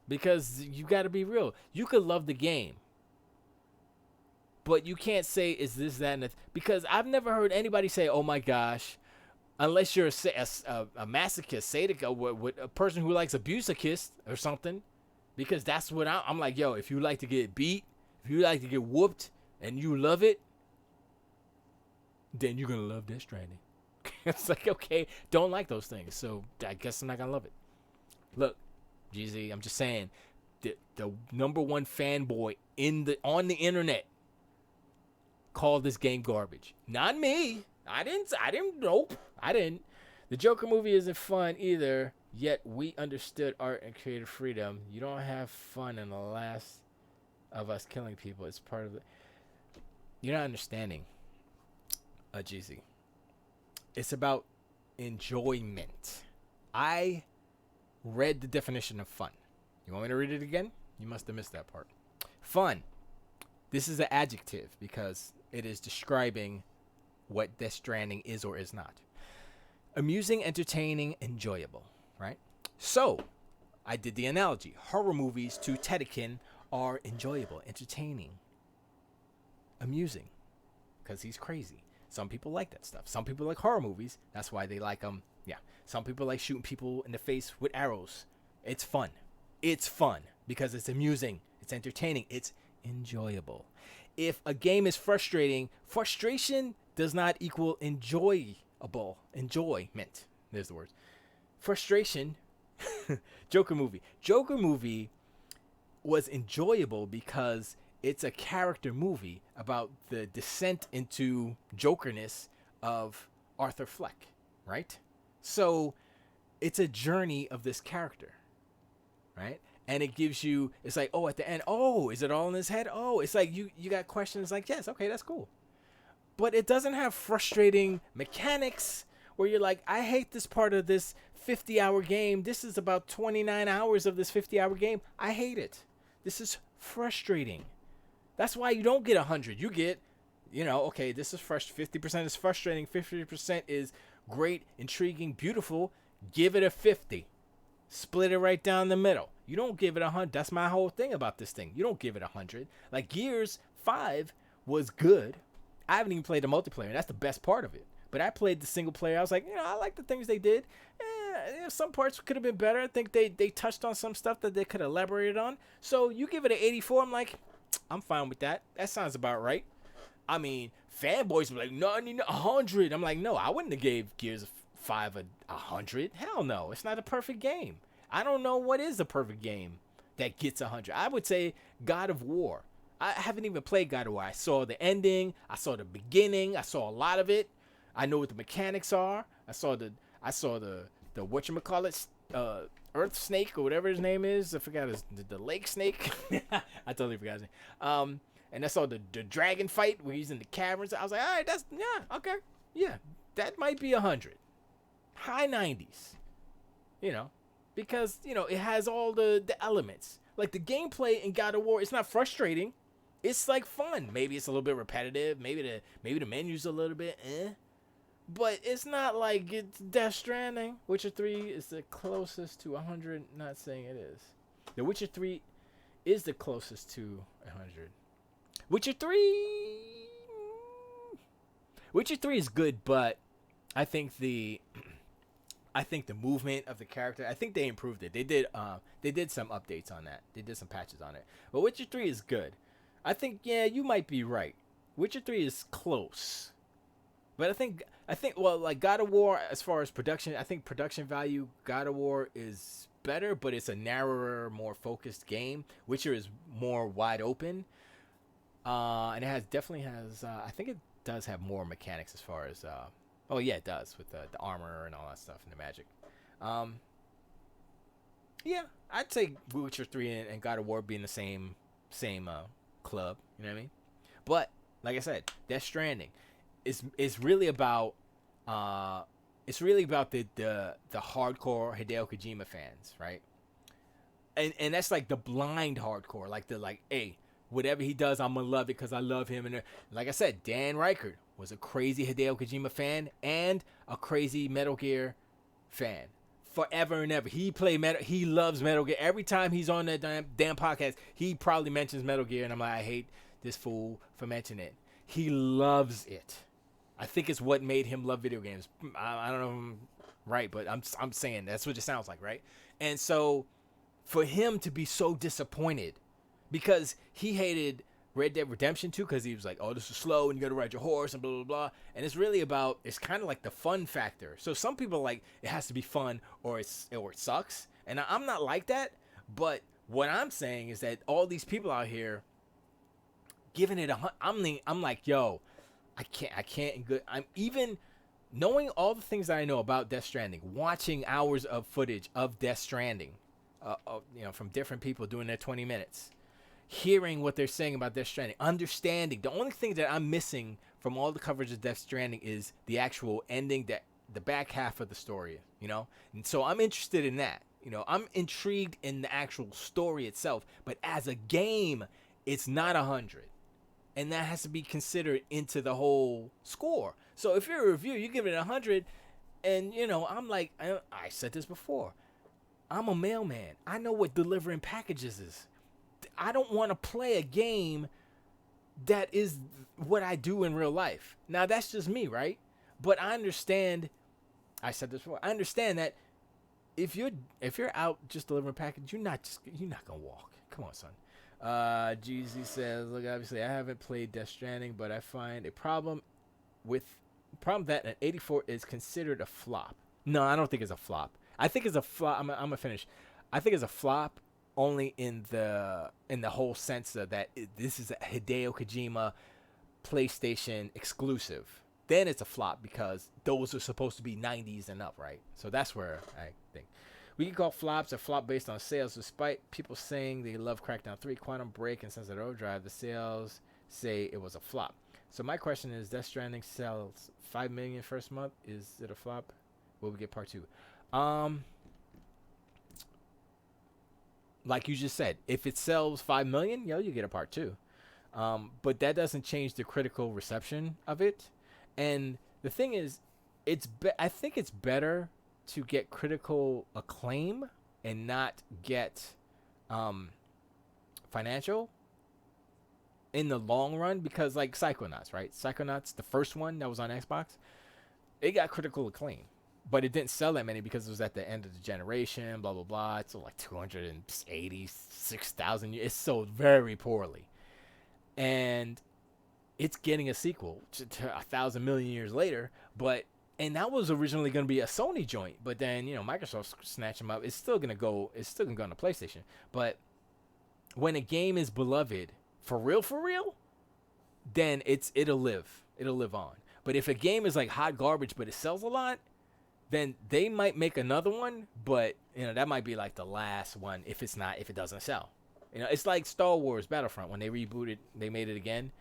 because you got to be real. You could love the game, but you can't say, is this, that, and because I've never heard anybody say, oh my gosh, unless you're a masochist, sadist, a person who likes abusachist or something, because that's what I'm like, yo, if you like to get beat, if you like to get whooped, and you love it, then you're going to love Death Stranding. It's like, okay, don't like those things, so I guess I'm not going to love it. Look, GZ, I'm just saying, the number one fanboy on the internet called this game garbage. Not me. I didn't. Nope. I didn't. The Joker movie isn't fun either. Yet we understood art and creative freedom. You don't have fun in The Last of Us killing people. It's part of it. You're not understanding. GZ. It's about enjoyment. I read the definition of fun. You want me to read it again? You must have missed that part. Fun. This is an adjective because it is describing what Death Stranding is or is not. Amusing, entertaining, enjoyable, right? So, I did the analogy. Horror movies to Tedekin are enjoyable, entertaining, amusing, because he's crazy. Some people like that stuff. Some people like horror movies. That's why they like them. Yeah. Some people like shooting people in the face with arrows. It's fun. It's fun because it's amusing. It's entertaining. It's enjoyable. If a game is frustrating, frustration does not equal enjoyable. Enjoyment. There's the word. Frustration. Joker movie. Joker movie was enjoyable because it's a character movie about the descent into Jokerness of Arthur Fleck, right? So it's a journey of this character, right? And it gives you, it's like, oh, at the end, oh, is it all in his head? Oh, it's like you got questions like, yes, okay, that's cool. But it doesn't have frustrating mechanics where you're like, I hate this part of this 50-hour game. This is about 29 hours of this 50-hour game. I hate it. This is frustrating. That's why you don't get 100. You get, okay, this is 50% is frustrating. 50% is great, intriguing, beautiful. Give it a 50. Split it right down the middle. You don't give it 100. That's my whole thing about this thing. You don't give it 100. Like Gears 5 was good. I haven't even played the multiplayer. And that's the best part of it. But I played the single player. I was like, I like the things they did. Some parts could have been better. I think they touched on some stuff that they could have elaborated on. So you give it an 84. I'm like, I'm fine with that. That sounds about right. I mean, fanboys were like, no, I need 100. I'm like, no, I wouldn't have gave Gears 5 a 100. Hell no, it's not a perfect game. I don't know what is a perfect game that gets 100. I would say God of War. I haven't even played God of War. I saw the ending. I saw the beginning. I saw a lot of it. I know what the mechanics are. I saw the whatchamacallit, Earth Snake or whatever his name is. I forgot the Lake Snake. I totally forgot his name. And I saw the dragon fight where he's in the caverns. I was like, all right, okay. Yeah, that might be 100. High 90s. Because, it has all the elements. Like the gameplay in God of War, it's not frustrating. It's like fun. Maybe it's a little bit repetitive. Maybe the menu's a little bit but it's not like it's Death Stranding. Witcher 3 is the closest to 100. Not saying it is. The Witcher 3 is the closest to 100. Witcher 3. Witcher 3 is good, but I think the movement of the character, I think they improved it. They did some updates on that. They did some patches on it. But Witcher 3 is good. I think you might be right. Witcher 3 is close. But I think well, like God of War, as far as production, I think production value, God of War is better, but it's a narrower, more focused game. Witcher is more wide open. And it definitely has I think it does have more mechanics as far as oh yeah, it does with the armor and all that stuff and the magic. Yeah, I'd say Witcher 3 and God of War being the same club, you know what I mean? But like I said, Death Stranding is really about the hardcore Hideo Kojima fans, right? And that's like the blind hardcore, hey, whatever he does, I'm gonna love it because I love him. And like I said, Dan Reichert was a crazy Hideo Kojima fan and a crazy Metal Gear fan. Forever and ever. He loves Metal Gear. Every time he's on that damn podcast, he probably mentions Metal Gear, and I'm like, I hate this fool for mentioning it. He loves it. I think it's what made him love video games. I don't know if I'm right, but I'm saying that's what it sounds like, right? And so for him to be so disappointed because he hated Red Dead Redemption 2 because he was like, oh, this is slow and you gotta ride your horse and blah blah blah. And it's really about, it's kind of like the fun factor. So some people are like, it has to be fun or it sucks. And I'm not like that. But what I'm saying is that all these people out here giving it I'm like, yo, I can't. I'm even knowing all the things that I know about Death Stranding, watching hours of footage of Death Stranding, from different people doing their 20 minutes, hearing what they're saying about Death Stranding, understanding. The only thing that I'm missing from all the coverage of Death Stranding is the actual ending, that the back half of the story, And so I'm interested in that. I'm intrigued in the actual story itself, but as a game, it's not 100. And that has to be considered into the whole score. So if you're a review, you give it 100, and I'm like, I said this before, I'm a mailman. I know what delivering packages is. I don't want to play a game that is what I do in real life. Now that's just me, right? But I understand. I said this before. I understand that if you're out just delivering packages, you're not gonna walk. Come on, son. Jeezy says, look, obviously I haven't played Death Stranding, but I find a problem that an 84 is considered a flop. No, I don't think it's a flop. I think it's a flop. I'm gonna finish. I think it's a flop only in the whole sense of that this is a Hideo Kojima PlayStation exclusive. Then it's a flop because those are supposed to be 90s and up, right? So that's where I think. We can call flops a flop based on sales, despite people saying they love Crackdown 3, Quantum Break, and Sunset Overdrive. The sales say it was a flop. So my question is, Death Stranding sells 5 million first month. Is it a flop? Will we get part 2? Like you just said, if it sells 5 million, you get a part 2. But that doesn't change the critical reception of it. And the thing is, I think it's better to get critical acclaim and not get financial in the long run, because like Psychonauts, right? Psychonauts, the first one that was on Xbox, it got critical acclaim, but it didn't sell that many because it was at the end of the generation, blah blah blah. It's like 286,000. It sold very poorly. and it's getting a sequel to 1,000 million years later. But and that was originally going to be a Sony joint, but then Microsoft snatched them up. It's still gonna go. It's still gonna go on the PlayStation. But when a game is beloved for real, then it'll live on. But if a game is like hot garbage but it sells a lot, then they might make another one, but that might be like the last one if it doesn't sell. It's like Star Wars Battlefront when they rebooted, they made it again,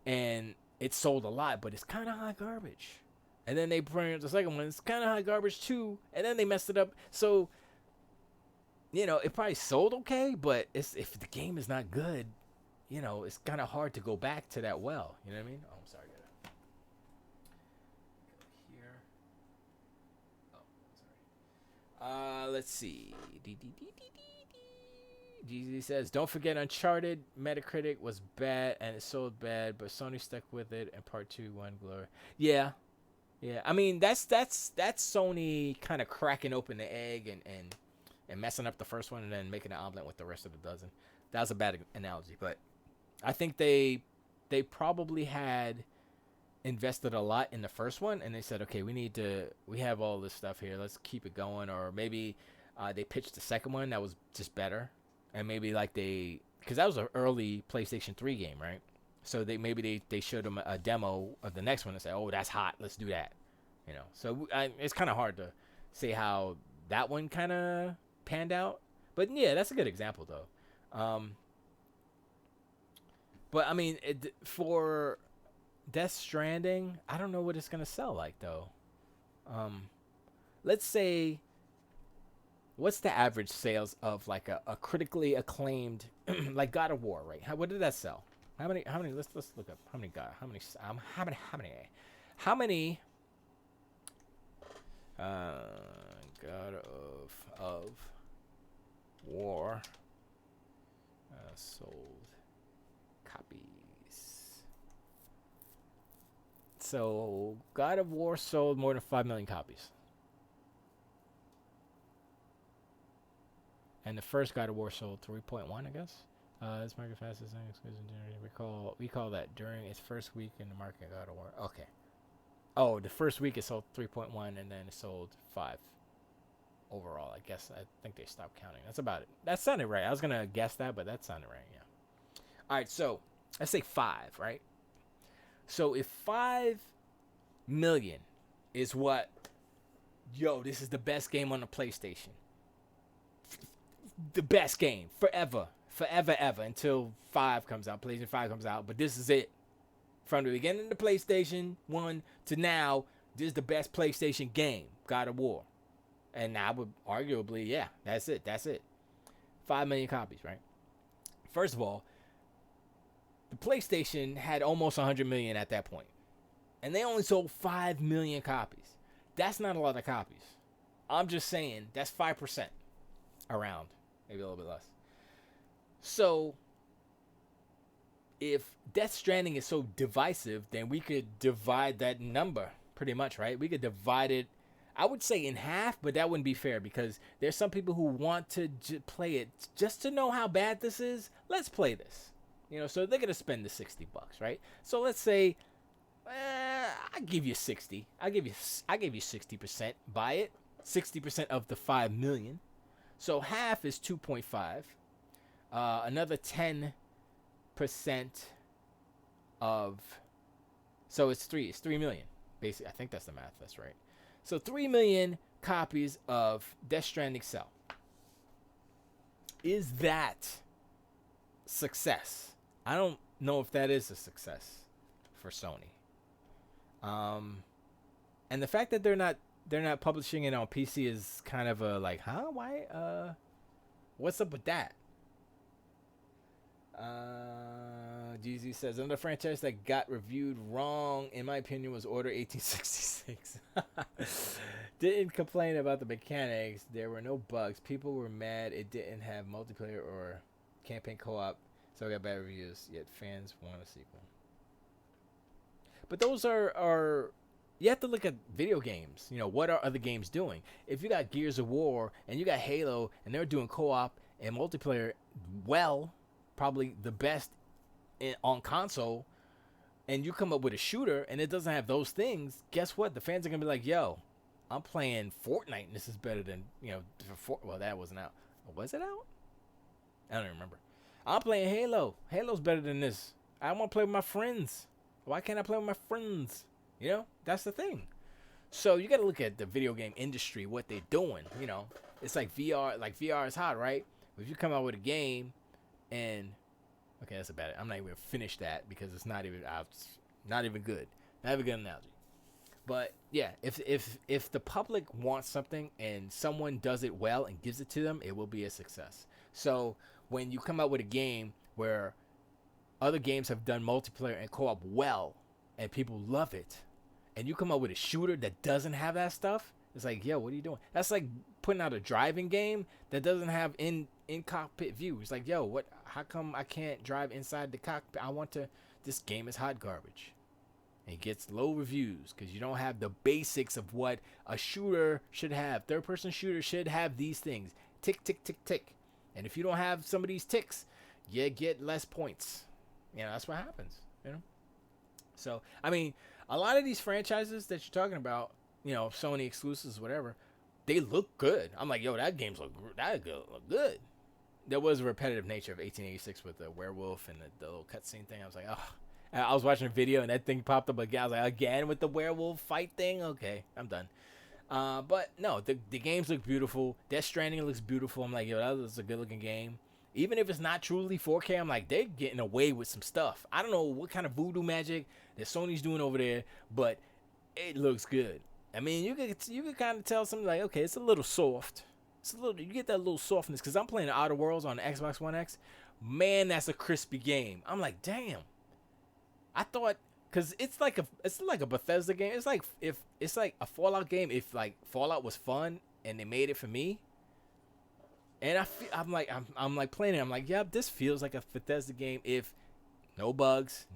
and it sold a lot, but it's kind of hot garbage. And then they bring out the second one, it's kind of hot garbage too, and then they messed it up. So it probably sold okay, but if the game is not good, it's kind of hard to go back to that well. You know what I mean? Oh, I'm sorry. Here. Oh, sorry. Let's see. GZ says, don't forget Uncharted. Metacritic was bad and it sold bad, but Sony stuck with it and part 2 won glory. Yeah. I mean, that's Sony kind of cracking open the egg and messing up the first one and then making an omelet with the rest of the dozen. That was a bad analogy, but I think they probably had invested a lot in the first one, and they said, okay, we have all this stuff here, let's keep it going. Or maybe they pitched the second one that was just better, and maybe because that was an early PlayStation 3 game, right? So they showed them a demo of the next one and said, oh, that's hot, let's do that. So it's kind of hard to say how that one kind of panned out, but yeah, that's a good example though. But I mean, for Death Stranding, I don't know what it's gonna sell like though. Let's say, what's the average sales of like a critically acclaimed like God of War, right? What did that sell? How many? Let's look up how many God of War sold copies. So God of War sold more than 5 million copies, and the first God of War sold 3.1, I guess. This market fastest and exclusive generation. We call that during its first week in the market. God of War. Okay. Oh, the first week it sold 3.1, and then it sold 5 overall. I think they stopped counting. That's about it. That sounded right. I was gonna guess that, but that sounded right. Yeah. All right. So let's say 5, right? So if 5 million is what, this is the best game on the PlayStation. The best game forever ever until 5 comes out. PlayStation 5 comes out, but this is it. From the beginning of the PlayStation 1 to now, this is the best PlayStation game, God of War. And I would arguably, yeah, that's it. 5 million copies, right? First of all, the PlayStation had almost 100 million at that point, and they only sold 5 million copies. That's not a lot of copies. I'm just saying that's 5% around, maybe a little bit less. So if Death Stranding is so divisive, then we could divide that number pretty much, right? We could divide it, I would say, in half, but that wouldn't be fair because there's some people who want to play it just to know how bad this is. Let's play this. So they're going to spend the $60, right? So let's say I give you 60. I give you 60%. Buy it. 60% of the 5 million. So half is 2.5. Another 10% of, so it's 3 million basically. I think that's the math. That's right. So 3 million copies of Death Stranding sell. Is that success? I don't know if that is a success for Sony. And the fact that they're not publishing it on PC is kind of a like, huh? Why? What's up with that? GZ says another franchise that got reviewed wrong, in my opinion, was Order 1866. Didn't complain about the mechanics. There were no bugs. People were mad it didn't have multiplayer or campaign co-op, so it got bad reviews. Yet fans want a sequel. But those are you have to look at video games. What are other games doing? If you got Gears of War and you got Halo and they're doing co-op and multiplayer, well, probably the best on console, and you come up with a shooter and it doesn't have those things, guess what? The fans are gonna be like, "Yo, I'm playing Fortnite and this is better than well, that wasn't out. Was it out? I don't even remember. I'm playing Halo. Halo's better than this. I want to play with my friends. Why can't I play with my friends? That's the thing. So you got to look at the video game industry, what they're doing. It's like VR. Like VR is hot, right? If you come out with a game, and okay, that's about it. I'm not even gonna finish that because it's not even out. Not even good. Not even a good analogy. But yeah, if the public wants something and someone does it well and gives it to them, it will be a success. So when you come out with a game where other games have done multiplayer and co-op well, and people love it, and you come out with a shooter that doesn't have that stuff, it's like, yo, what are you doing? That's like putting out a driving game that doesn't have in cockpit view. It's like, yo, what? How come I can't drive inside the cockpit? This game is hot garbage. It gets low reviews because you don't have the basics of what a shooter should have. Third-person shooter should have these things. Tick, tick, tick, tick. And if you don't have some of these ticks, you get less points. That's what happens. So, I mean, a lot of these franchises that you're talking about, Sony exclusives, whatever, they look good. I'm like, yo, that look good. There was a repetitive nature of 1886 with the werewolf and the little cutscene thing. I was like, oh. I was watching a video and that thing popped up again. I was like, again with the werewolf fight thing? Okay, I'm done. But no, the games look beautiful. Death Stranding looks beautiful. I'm like, yo, that was a good looking game. Even if it's not truly 4K, I'm like, they're getting away with some stuff. I don't know what kind of voodoo magic that Sony's doing over there, but it looks good. I mean, you could kind of tell something like, okay, it's a little soft. You get that little softness because I'm playing Outer Worlds on the Xbox One X. Man, that's a crispy game. I'm like, damn. I thought, cause it's like a Bethesda game. It's like it's like a Fallout game. If like Fallout was fun and they made it for me, and I'm like playing it. I'm like, yeah, this feels like a Bethesda game. If no bugs,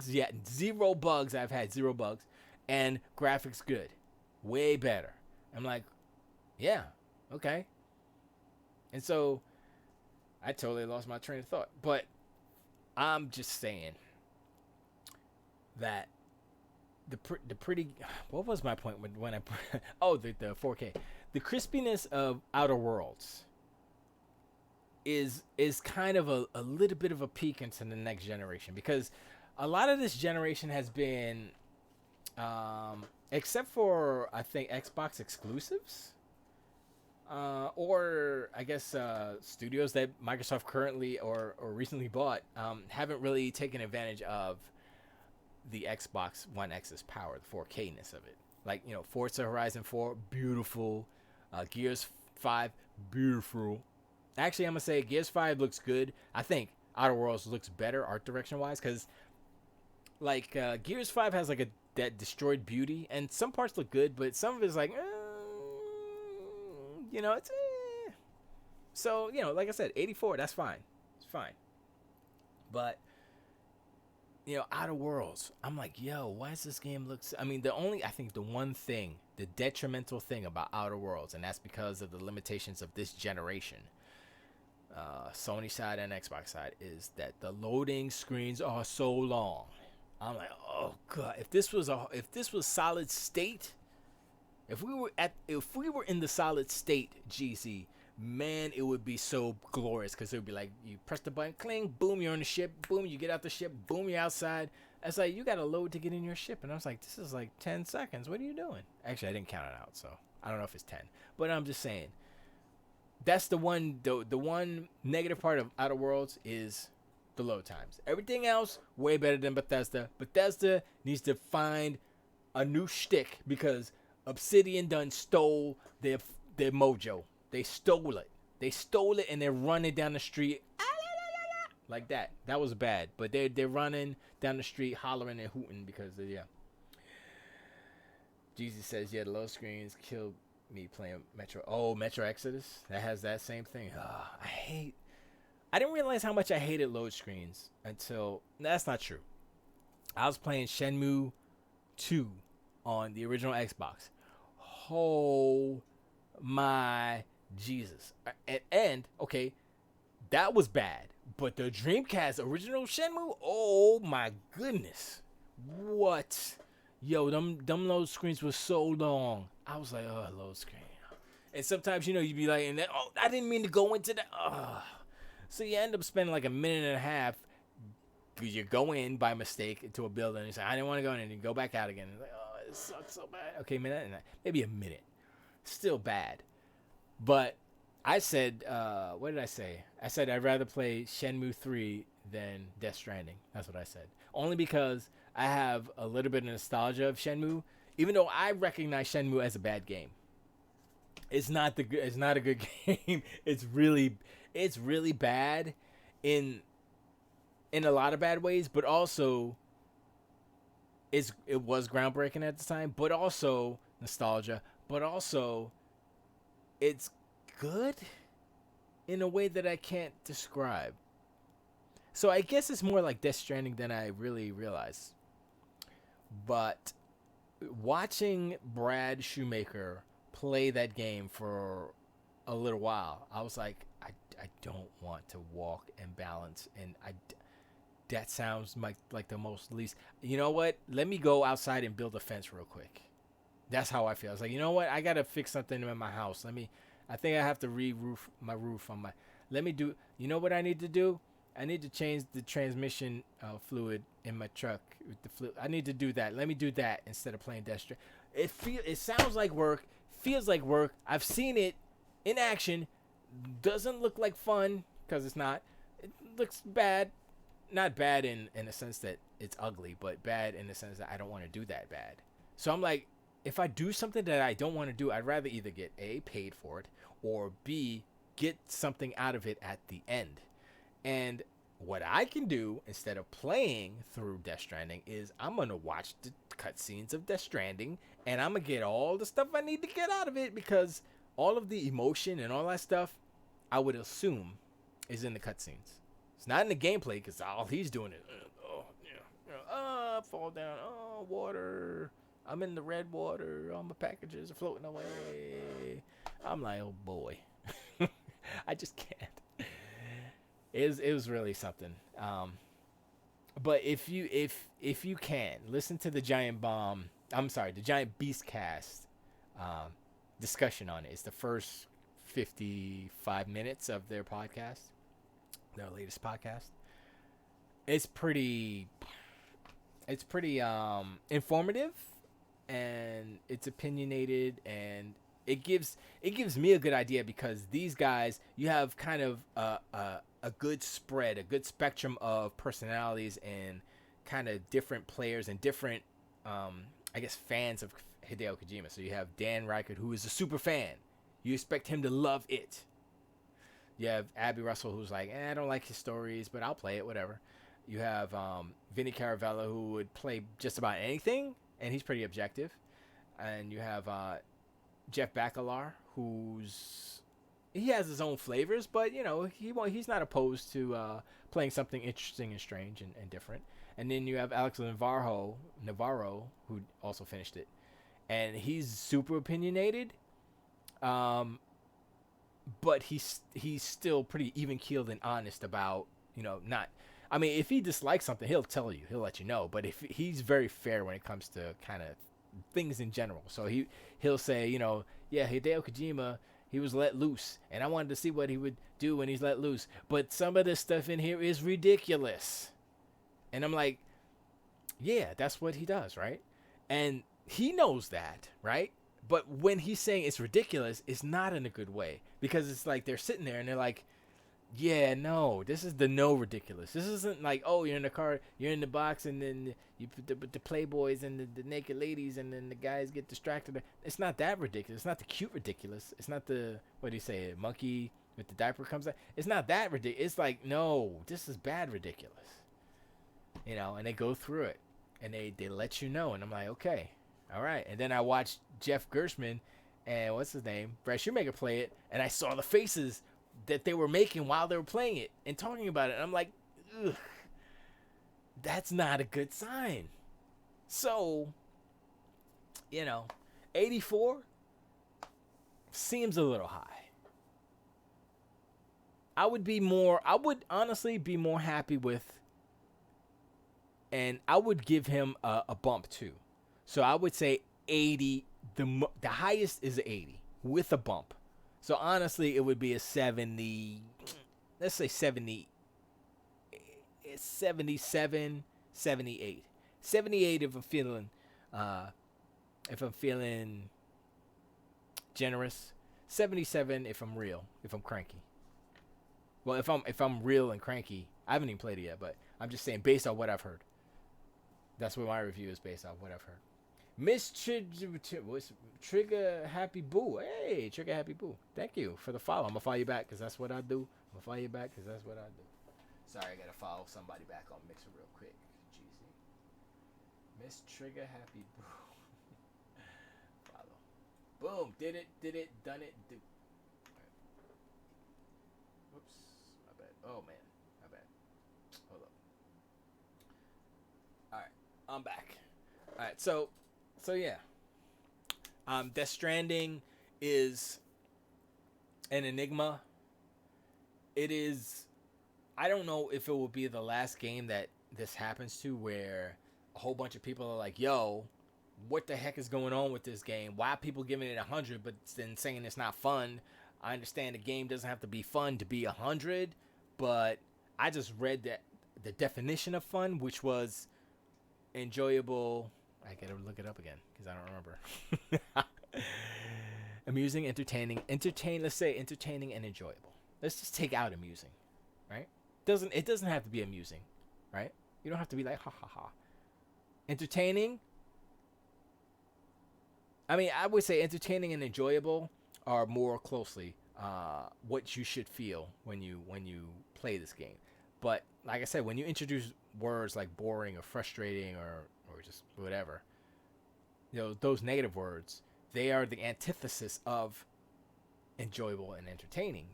yet 0 bugs. I've had 0 bugs, and graphics good, way better. I'm like, yeah, okay. And so I totally lost my train of thought, but I'm just saying that the pretty, what was my point when I the 4K, the crispiness of Outer Worlds is kind of a little bit of a peek into the next generation, because a lot of this generation has been except for I think Xbox exclusives, or I guess studios that Microsoft currently or recently bought, haven't really taken advantage of the Xbox One X's power, the 4K-ness of it. Like, Forza Horizon 4, beautiful. Gears 5, beautiful. Actually, I'm going to say Gears 5 looks good. I think Outer Worlds looks better art direction-wise, because, like, Gears 5 has, like, that destroyed beauty, and some parts look good, but some of it's like, it's, So, like I said, 84, that's fine. It's fine. But Outer Worlds, I'm like, yo, why does this game look I mean, the one thing, the detrimental thing about Outer Worlds, and that's because of the limitations of this generation, Sony side and Xbox side, is that the loading screens are so long. I'm like, oh god, if this was solid state, if we were in the solid state, GC, man, it would be so glorious, because it would be like, you press the button, cling, boom, you're on the ship, boom, you get out the ship, boom, you're outside. It's like, you got to load to get in your ship. And I was like, this is like 10 seconds. What are you doing? Actually, I didn't count it out, so I don't know if it's 10. But I'm just saying, that's the one negative part of Outer Worlds is the load times. Everything else, way better than Bethesda. Bethesda needs to find a new shtick, because Obsidian done stole their mojo. They stole it, and they're running down the street like that. That was bad. But they're running down the street hollering and hooting because yeah. Jesus says, yeah, the low screens killed me playing Metro Exodus. That has that same thing. I didn't realize how much I hated load screens until, that's not true. I was playing Shenmue 2 on the original Xbox. Oh my Jesus. And okay, That was bad. But the Dreamcast original Shenmue, oh my goodness. What? Yo, them load screens were so long. I was like, oh, load screen. And sometimes, you'd be like, oh, I didn't mean to go into that. So you end up spending like a minute and a half. You go in by mistake into a building and you say, I didn't want to go in, and you go back out again. And like, oh, it sucks so bad. Okay, maybe a minute. Still bad. But I said, what did I say? I said I'd rather play Shenmue 3 than Death Stranding. That's what I said. Only because I have a little bit of nostalgia of Shenmue, even though I recognize Shenmue as a bad game. It's not a good game. It's really bad in a lot of bad ways, but also it was groundbreaking at the time, but also nostalgia, but also it's good in a way that I can't describe. So I guess it's more like Death Stranding than I really realized. But watching Brad Shoemaker play that game for a little while, I was like, I don't want to walk and balance, and that sounds like the most least. You know what? Let me go outside and build a fence real quick. That's how I feel. I was like, you know what? I gotta fix something in my house. I think I have to re-roof my roof on my. Let me do. You know what I need to do? I need to change the transmission fluid in my truck with the fluid. I need to do that. Let me do that instead of playing Death Stranding. It sounds like work. Feels like work. I've seen it in action. Doesn't look like fun because it's not. It looks bad. Not bad in a sense that it's ugly, but bad in the sense that I don't want to do that bad. So I'm like, if I do something that I don't want to do, I'd rather either get A, paid for it, or B, get something out of it at the end. And what I can do instead of playing through Death Stranding is I'm going to watch the cutscenes of Death Stranding, and I'm going to get all the stuff I need to get out of it, because all of the emotion and all that stuff, I would assume, is in the cutscenes. It's not in the gameplay, because all he's doing is, fall down, water. I'm in the red water. All my packages are floating away. I'm like, oh boy. I just can't. It was really something. But if you can listen to the Giant Beast Cast discussion on it. It's the first 55 minutes of their podcast, their latest podcast. It's pretty informative, and it's opinionated, and it gives me a good idea, because these guys, you have kind of a good spread, a good spectrum of personalities and kind of different players and different I guess fans of Hideo Kojima. So you have Dan Reichert, who is a super fan. You expect him to love it. You have Abby Russell, who's like, I don't like his stories, but I'll play it, whatever. You have Vinny Caravella, who would play just about anything, and he's pretty objective. And you have Jeff Bakalar, he has his own flavors, but he's not opposed to playing something interesting and strange and different. And then you have Alex Navarro, who also finished it, and he's super opinionated. But he's still pretty even keeled and honest about not. I mean, if he dislikes something, he'll tell you. He'll let you know. But if he's very fair when it comes to kind of things in general. So he'll say, yeah, Hideo Kojima, he was let loose, and I wanted to see what he would do when he's let loose. But some of this stuff in here is ridiculous. And I'm like, yeah, that's what he does, right? And he knows that, right? But when he's saying it's ridiculous, it's not in a good way, because it's like they're sitting there and they're like, yeah, no, this is the no ridiculous. This isn't like, oh, you're in the car, you're in the box, and then you put the playboys and the naked ladies, and then the guys get distracted. It's not that ridiculous. It's not the cute ridiculous. It's not the, what do you say, a monkey with the diaper comes out. It's not that ridiculous. It's like, no, this is bad ridiculous. And they go through it, and they let you know, and I'm like, okay, all right. And then I watched Jeff Gershman and what's his name, Brad Shoemaker play it, and I saw the faces that they were making while they were playing it and talking about it. And I'm like, ugh, that's not a good sign. So, 84 seems a little high. I would honestly be more happy with, and I would give him a bump too. So I would say 80. The highest is 80 with a bump. So honestly, it would be a 70. Let's say 70. 77, 78. 78 if I'm feeling generous. 77 if I'm real, if I'm cranky. Well, if I'm real and cranky, I haven't even played it yet, but I'm just saying based on what I've heard. That's what my review is based on what I've heard. Miss Trigger Happy Boo. Hey, Trigger Happy Boo. Thank you for the follow. I'm gonna follow you back because that's what I do. I'm gonna follow you back because that's what I do. Sorry, I gotta follow somebody back on Mixer real quick. Jeezy. Miss Trigger Happy Boo. Follow. Boom. Did it. Done it. Do. Right. Whoops. My bad. Oh man. My bad. Hold up. All right. I'm back. All right. So yeah. Death Stranding is an enigma. It is. I don't know if it will be the last game that this happens to, where a whole bunch of people are like, "Yo, what the heck is going on with this game? Why are people giving it 100 but then saying it's not fun?" I understand the game doesn't have to be fun to be 100, but I just read that the definition of fun, which was enjoyable. I gotta look it up again because I don't remember. Amusing, entertaining. Let's say entertaining and enjoyable. Let's just take out amusing, right? It doesn't have to be amusing, right? You don't have to be like ha ha ha. Entertaining. I mean, I would say entertaining and enjoyable are more closely what you should feel when you play this game. But like I said, when you introduce words like boring or frustrating or just whatever, those negative words, they are the antithesis of enjoyable and entertaining.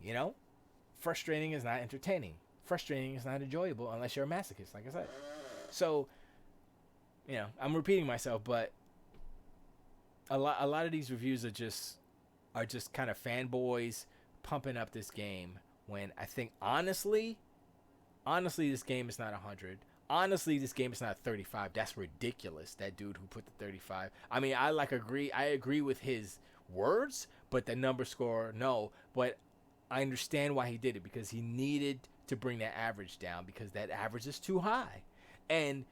Frustrating is not entertaining. Frustrating is not enjoyable unless you're a masochist, like I said. So, I'm repeating myself, but a lot of these reviews are just kind of fanboys pumping up this game when I think honestly this game is not 100. Honestly, this game is not 35. That's ridiculous. That dude who put the 35. I mean, I agree with his words, but the number score, no. But I understand why he did it, because he needed to bring that average down, because that average is too high. And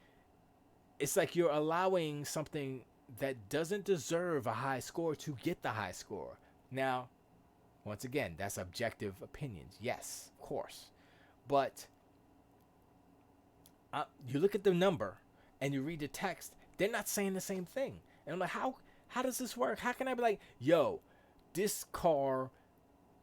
it's like you're allowing something that doesn't deserve a high score to get the high score. Now, once again, that's objective opinions. Yes, of course. But you look at the number and you read the text, they're not saying the same thing. And I'm like, how does this work? How can I be like, yo, this car,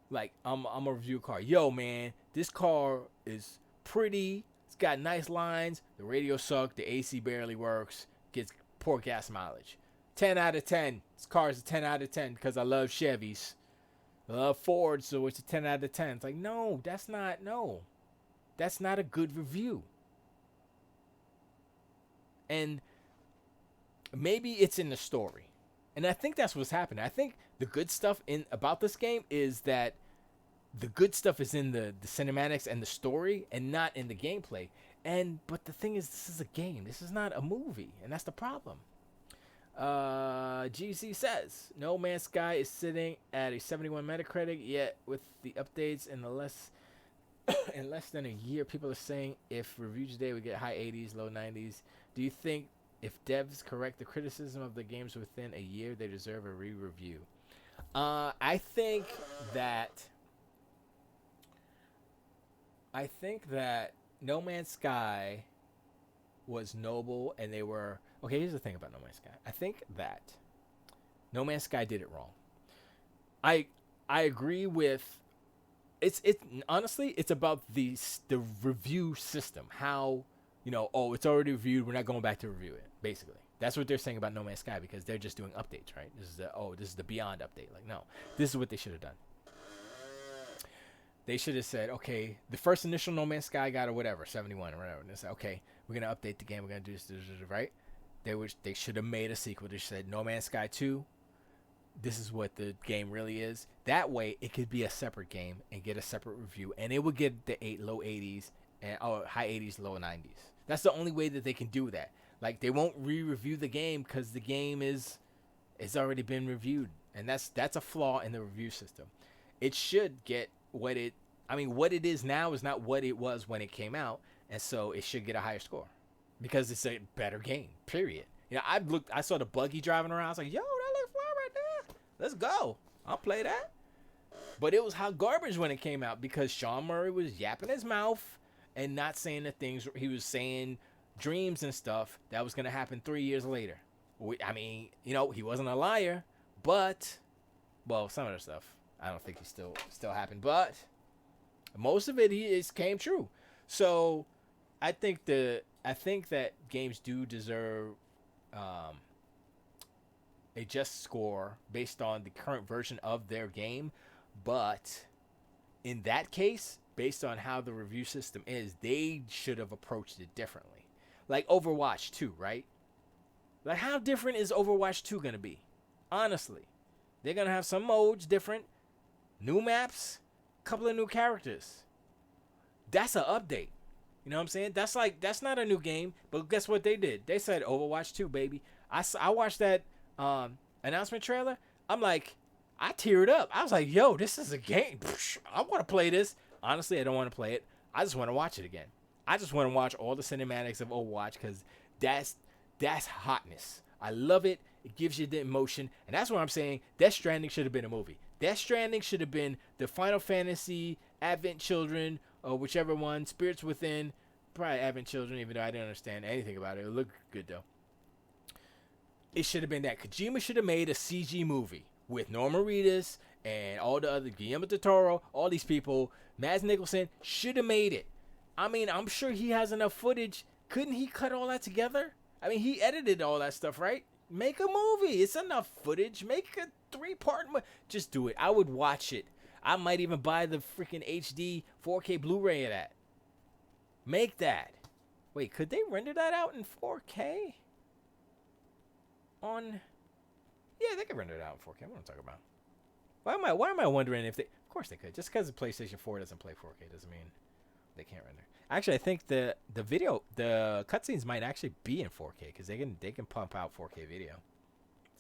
like, I'm a review car. Yo, man, this car is pretty. It's got nice lines. The radio sucks. The AC barely works. Gets poor gas mileage. 10 out of 10. This car is a 10 out of 10 because I love Chevys. I love Ford, so it's a 10 out of 10. It's like, no, that's not a good review. And maybe it's in the story. And I think that's what's happening. I think the good stuff about this game is that the good stuff is in the cinematics and the story and not in the gameplay. But the thing is, this is a game. This is not a movie. And that's the problem. GC says, No Man's Sky is sitting at a 71 Metacritic, yet with the updates in less than a year, people are saying if reviews today would get high 80s, low 90s. Do you think if devs correct the criticism of the games within a year, they deserve a re-review? I think that No Man's Sky was noble, and they were... Okay, here's the thing about No Man's Sky. I think that No Man's Sky did it wrong. I agree with... It's honestly, it's about the review system. How, it's already reviewed, we're not going back to review it, basically. That's what they're saying about No Man's Sky, because they're just doing updates, right? This is the Beyond update. Like, no, this is what they should have done. They should have said, okay, the first initial No Man's Sky got, or whatever, 71 or whatever. And they said, okay, we're going to update the game. We're going to do this, right? They should have made a sequel. They said No Man's Sky 2, this is what the game really is. That way, it could be a separate game and get a separate review, and it would get the low 80s and high 80s, low 90s. That's the only way that they can do that. Like, they won't re-review the game because the game it's already been reviewed, and that's a flaw in the review system. It should get what it is now is not what it was when it came out, and so it should get a higher score because it's a better game. Period. You know, I saw the buggy driving around. I was like, yo, that looks fun right there. Let's go. I'll play that. But it was hot garbage when it came out because Sean Murray was yapping his mouth and not saying the things he was saying, dreams and stuff that was going to happen 3 years later. I mean, you know, he wasn't a liar, but, well, some of the stuff I don't think he still happened, but most of it came true. So I think that games do deserve a just score based on the current version of their game, but in that case, based on how the review system is, they should have approached it differently. Like Overwatch 2, right? Like, how different is Overwatch 2 going to be? Honestly. They're going to have some modes different, new maps, a couple of new characters. That's an update. You know what I'm saying? That's not a new game, but guess what they did? They said Overwatch 2, baby. I watched that announcement trailer. I'm like, I teared up. I was like, yo, this is a game. I want to play this. Honestly, I don't want to play it. I just want to watch it again. I just want to watch all the cinematics of Overwatch because that's hotness. I love it. It gives you the emotion. And that's what I'm saying. Death Stranding should have been a movie. Death Stranding should have been the Final Fantasy, Advent Children, or whichever one, Spirits Within. Probably Advent Children, even though I didn't understand anything about it. It looked good, though. It should have been that. Kojima should have made a CG movie with Norman Reedus and all the other, Guillermo del Toro, all these people. Mads Mikkelsen should have made it. I mean, I'm sure he has enough footage. Couldn't he cut all that together? I mean, he edited all that stuff, right? Make a movie. It's enough footage. Make a 3-part movie. Just do it. I would watch it. I might even buy the freaking HD 4K Blu-ray of that. Make that. Wait, could they render that out in 4K? Yeah, they could render it out in 4K. What am I talking about? Why am I wondering if they... Of course they could. Just because the PlayStation 4 doesn't play 4K doesn't mean they can't render. Actually, I think the cutscenes might actually be in 4K because they can pump out 4K video.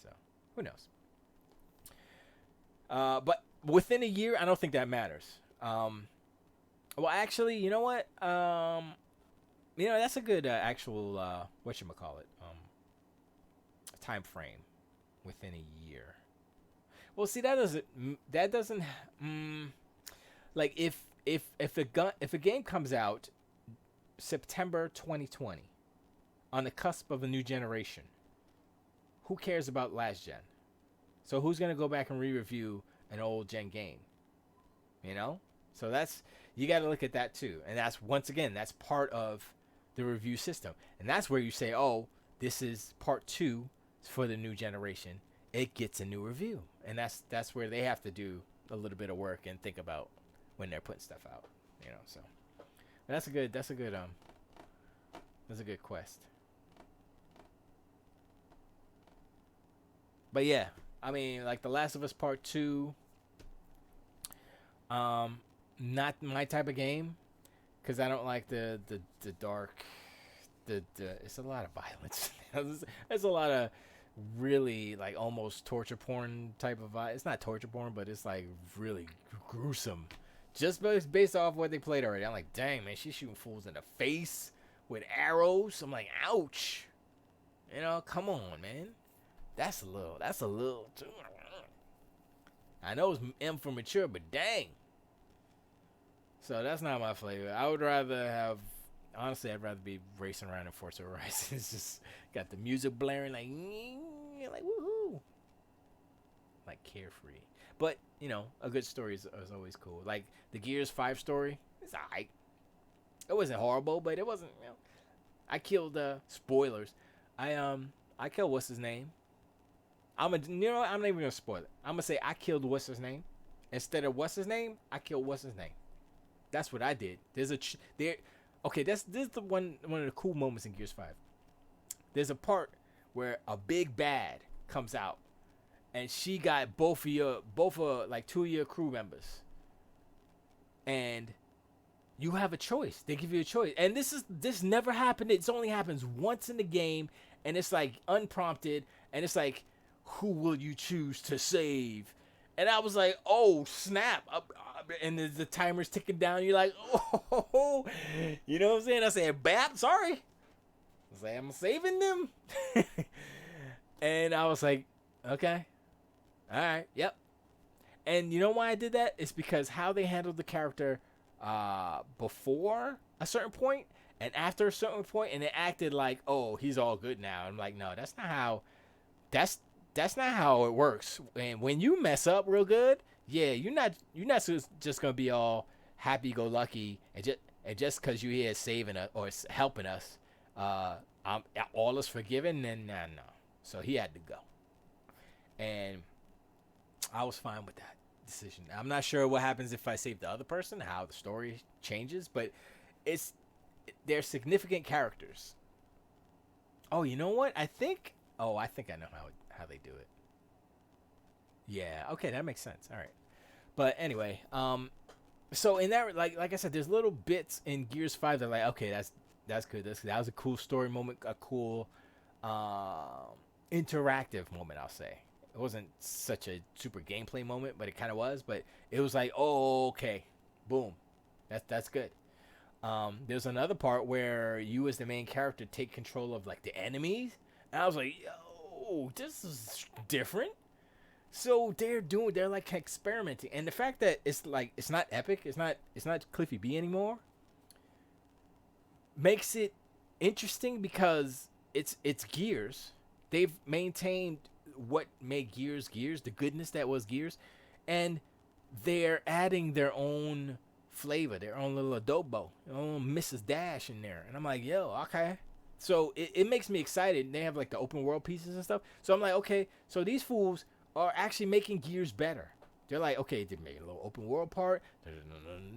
So who knows? But within a year, I don't think that matters. Well, actually, you know what? That's a good actual whatchamacallit, time frame within a year. Well, see, that doesn't like if a game comes out September 2020 on the cusp of a new generation, who cares about last gen? So who's gonna go back and re-review an old gen game? You know? So you got to look at that too. And that's, once again, that's part of the review system. And that's where you say, oh, this is part 2 for the new generation. It gets a new review. And that's where they have to do a little bit of work and think about when they're putting stuff out, you know. So that's a good quest. But yeah, I mean, like The Last of Us Part 2, not my type of game, because I don't like the dark, it's a lot of violence. There's a lot of really, like, almost torture porn type of vibe. It's not torture porn, but it's like really gruesome. Just based off what they played already. I'm like, dang, man, she's shooting fools in the face with arrows. I'm like, ouch. You know, come on, man. That's a little too. I know it's M for mature, but dang. So that's not my flavor. I would rather honestly, I'd rather be racing around in Forza Horizon. It's just got the music blaring, like woohoo, like carefree. But you know, a good story is always cool. Like the Gears 5 story, it's alright. It wasn't horrible, but it wasn't. You know, I killed spoilers. I killed what's his name. I'm not even gonna spoil it. I'm gonna say I killed what's his name instead of what's his name. I killed what's his name. That's what I did. Okay, this is the one of the cool moments in Gears 5. There's a part where a big bad comes out, and she got like two of your crew members, and you have a choice. They give you a choice, and this never happened. It's only happens once in the game, and it's like unprompted, and it's like, who will you choose to save? And I was like, oh snap! And the timer's ticking down. You're like, oh, you know what I'm saying? I said, "Bap, sorry." I was like, I'm saving them. And I was like, okay, all right, yep. And you know why I did that? It's because how they handled the character before a certain point and after a certain point, and it acted like, oh, he's all good now. I'm like, no, that's not how. That's not how it works. And when you mess up real good, yeah, you're not just gonna be all happy go lucky and just because you're here saving us or helping us, I'm all is forgiven. Then nah, no. So he had to go, and I was fine with that decision. I'm not sure what happens if I save the other person, how the story changes, but they're significant characters. Oh, you know what? I think I know how they do it. Yeah, okay, that makes sense. All right. But anyway, so in that, like I said, there's little bits in Gears 5 that are like, okay, that's good. That was a cool story moment, a cool interactive moment, I'll say. It wasn't such a super gameplay moment, but it kind of was. But it was like, oh, okay, boom, that's good. There's another part where you, as the main character, take control of like the enemies, and I was like, yo, this is different. So they're like experimenting, and the fact that it's like it's not epic, it's not Cliffy B anymore, makes it interesting because it's Gears. They've maintained what made Gears Gears, the goodness that was Gears, and they're adding their own flavor, their own little adobo, their own Mrs. Dash in there, and I'm like, yo, okay. So it makes me excited. They have like the open world pieces and stuff. So I'm like, okay, so these fools are actually making Gears better. They're like, okay, they're making a little open world part.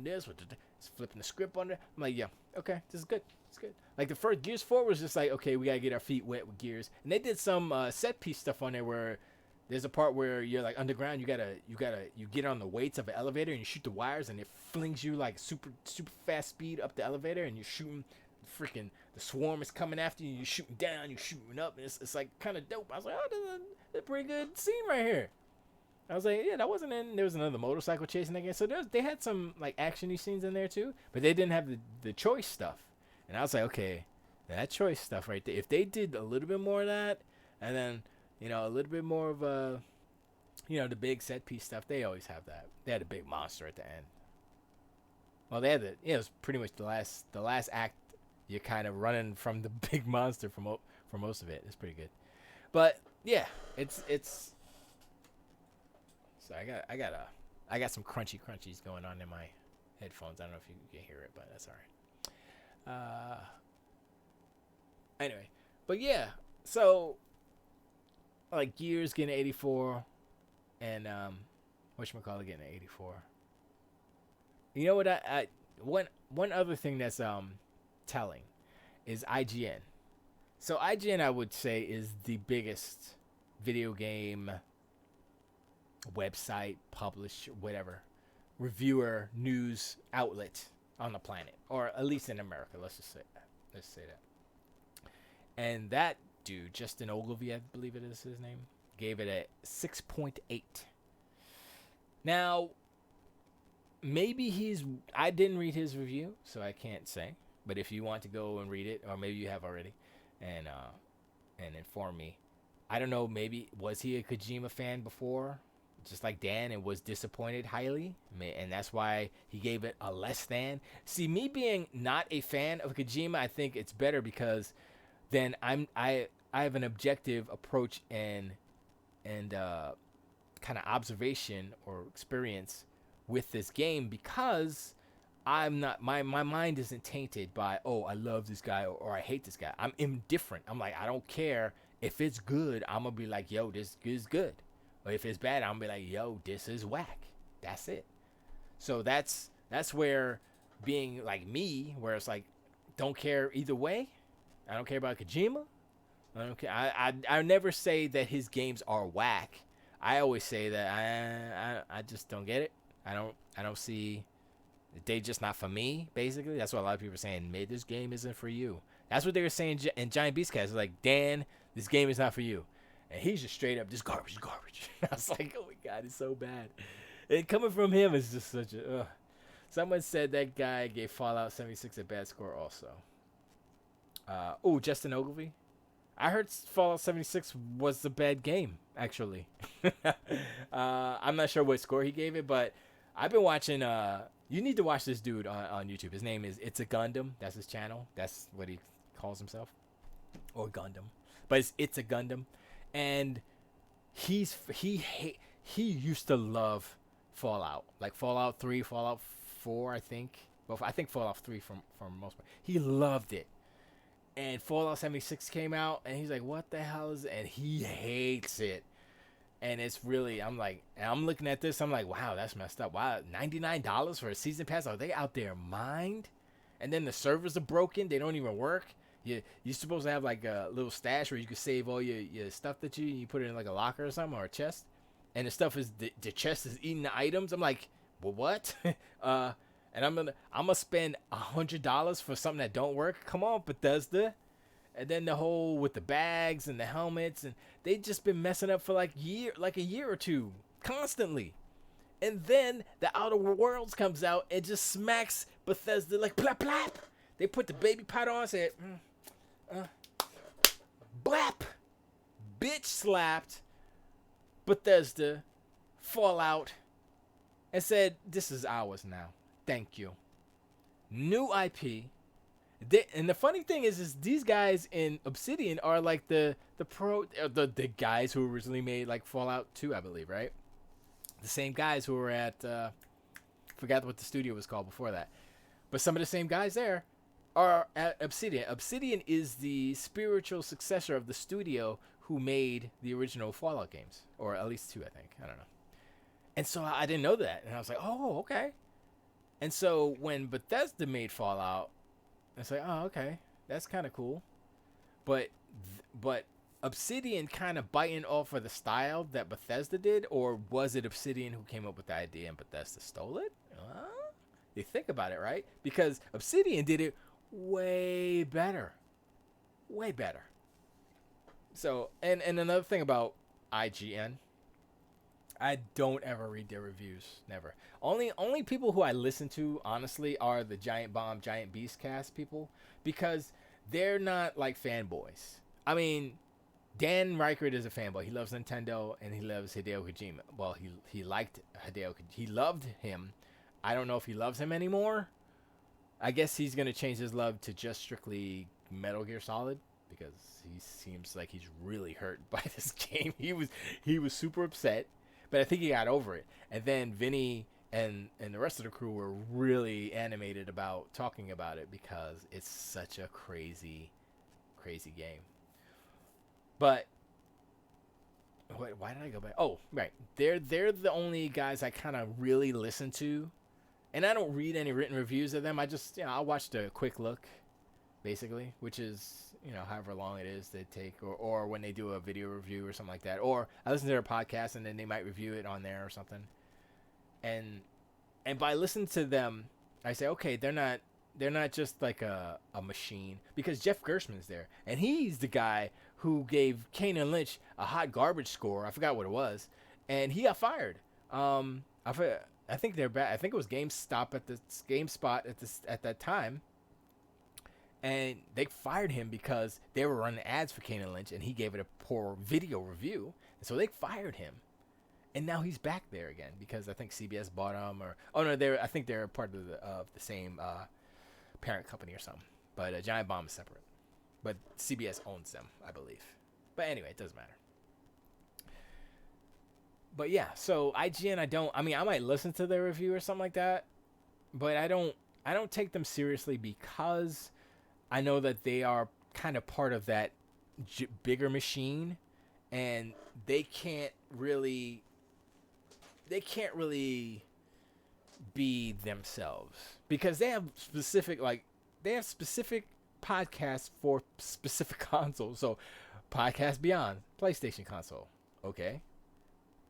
This, it's flipping the script on there. I'm like, yeah, okay, this is good. It's good. Like the first Gears 4 was just like, okay, we gotta get our feet wet with Gears, and they did some set piece stuff on there where there's a part where you're like underground. You get on the weights of an elevator and you shoot the wires, and it flings you like super fast speed up the elevator, and you're shooting. Freaking the swarm is coming after you. You're shooting down, you're shooting up, and it's like kind of dope. I was like, oh, this is a pretty good scene right here. I was like, yeah, that wasn't in. There was another motorcycle chasing again. So they had some like actiony scenes in there too, but they didn't have the choice stuff. And I was like, okay, that choice stuff right there. If they did a little bit more of that, and then a little bit more of the big set piece stuff. They always have that. They had a big monster at the end. Well, they had it was pretty much the last act. You're kind of running from the big monster for most of it. It's pretty good, but yeah, it's. So I got some crunchies going on in my headphones. I don't know if you can hear it, but that's all right. Anyway, but yeah, so like Gears getting 84, and whatchamacallit getting 84. You know what? I one other thing that's telling is IGN. So IGN, I would say, is the biggest video game website, publisher, whatever, reviewer, news outlet on the planet, or at least in America. Let's say that. And that dude, Justin Ogilvy, I believe it is his name, gave it a 6.8. Now, maybe I didn't read his review, so I can't say. But if you want to go and read it, or maybe you have already, and inform me, I don't know. Maybe was he a Kojima fan before, just like Dan, and was disappointed highly, and that's why he gave it a less than. See, me being not a fan of Kojima, I think it's better because then I have an objective approach and kind of observation or experience with this game, because I'm not, my mind isn't tainted by, oh, I love this guy or I hate this guy. I'm indifferent. I'm like, I don't care if it's good. I'm gonna be like, yo, this is good. Or if it's bad, I'm gonna be like, yo, this is whack. That's it. So that's where being like me, where it's like, don't care either way. I don't care about Kojima. I don't care. I never say that his games are whack. I always say that I just don't get it. I don't see. They just not for me. Basically, that's what a lot of people are saying. Mate, this game isn't for you. That's what they were saying in Giant Beast Cast. Like, Dan, this game is not for you, and he's just straight up, just garbage, garbage. I was like, oh my god, it's so bad. And coming from him is just such a. Someone said that guy gave Fallout 76 a bad score also. Justin Ogilvy. I heard Fallout 76 was a bad game, actually. I'm not sure what score he gave it, but I've been watching. You need to watch this dude on YouTube. His name is It's a Gundam. That's his channel. That's what he calls himself. Or Gundam. But it's a Gundam. And he used to love Fallout. Like Fallout 3, Fallout 4, I think. Well, I think Fallout 3 for most part. He loved it. And Fallout 76 came out, and he's like, what the hell is it? And he hates it. And it's really, I'm looking at this, I'm like, wow, that's messed up. Wow, $99 for a season pass? Are they out their mind? And then the servers are broken. They don't even work. You're supposed to have like a little stash where you can save all your stuff that you put it in like a locker or something, or a chest. And the stuff is, the chest is eating the items. I'm like, well, what? And I'm gonna spend $100 for something that don't work. Come on, Bethesda. And then the whole with the bags and the helmets, and they just been messing up for like a year or two, constantly. And then the Outer Worlds comes out and just smacks Bethesda like blap blap. They put the baby powder on, said blap, bitch slapped Bethesda, Fallout, and said, "This is ours now. Thank you." New IP. And the funny thing is these guys in Obsidian are like the guys who originally made like Fallout 2, I believe, right? The same guys who were at forgot what the studio was called before that, but some of the same guys there are at Obsidian. Obsidian is the spiritual successor of the studio who made the original Fallout games, or at least 2, I think. I don't know. And so I didn't know that, and I was like, oh, okay. And so when Bethesda made Fallout, it's like, oh, okay, that's kind of cool. But Obsidian kind of biting off of the style that Bethesda did, or was it Obsidian who came up with the idea and Bethesda stole it? You think about it, right? Because Obsidian did it way better. Way better. So, and another thing about IGN, I don't ever read their reviews. Never. Only people who I listen to, honestly, are the Giant Bomb, Giant Beast Cast people, because they're not like fanboys. I mean, Dan Reichert is a fanboy. He loves Nintendo and he loves Hideo Kojima. Well, he liked Hideo. He loved him. I don't know if he loves him anymore. I guess he's gonna change his love to just strictly Metal Gear Solid, because he seems like he's really hurt by this game. He was super upset, but I think he got over it. And then Vinny and the rest of the crew were really animated about talking about it, because it's such a crazy game. But why did I go back? Oh, right. They're the only guys I kind of really listen to. And I don't read any written reviews of them. I just, I'll watch the quick look, basically, which is, however long it is they take, or when they do a video review or something like that. Or I listen to their podcast and then they might review it on there or something. And by listening to them, I say, okay, they're not just like a machine, because Jeff Gershman's there, and he's the guy who gave Kane and Lynch a hot garbage score. I forgot what it was, and he got fired. I think they're bad. I think it was GameSpot at that time, and they fired him because they were running ads for Kane and Lynch, and he gave it a poor video review, and so they fired him. And now he's back there again because I think CBS bought him, I think they're part of the same parent company or something. But Giant Bomb is separate, but CBS owns them, I believe. But anyway, it doesn't matter. But yeah, so IGN, I might listen to their review or something like that, but I don't take them seriously, because I know that they are kind of part of that bigger machine, and they can't really be themselves, because they have specific podcasts for specific consoles. So Podcast Beyond, PlayStation console, okay.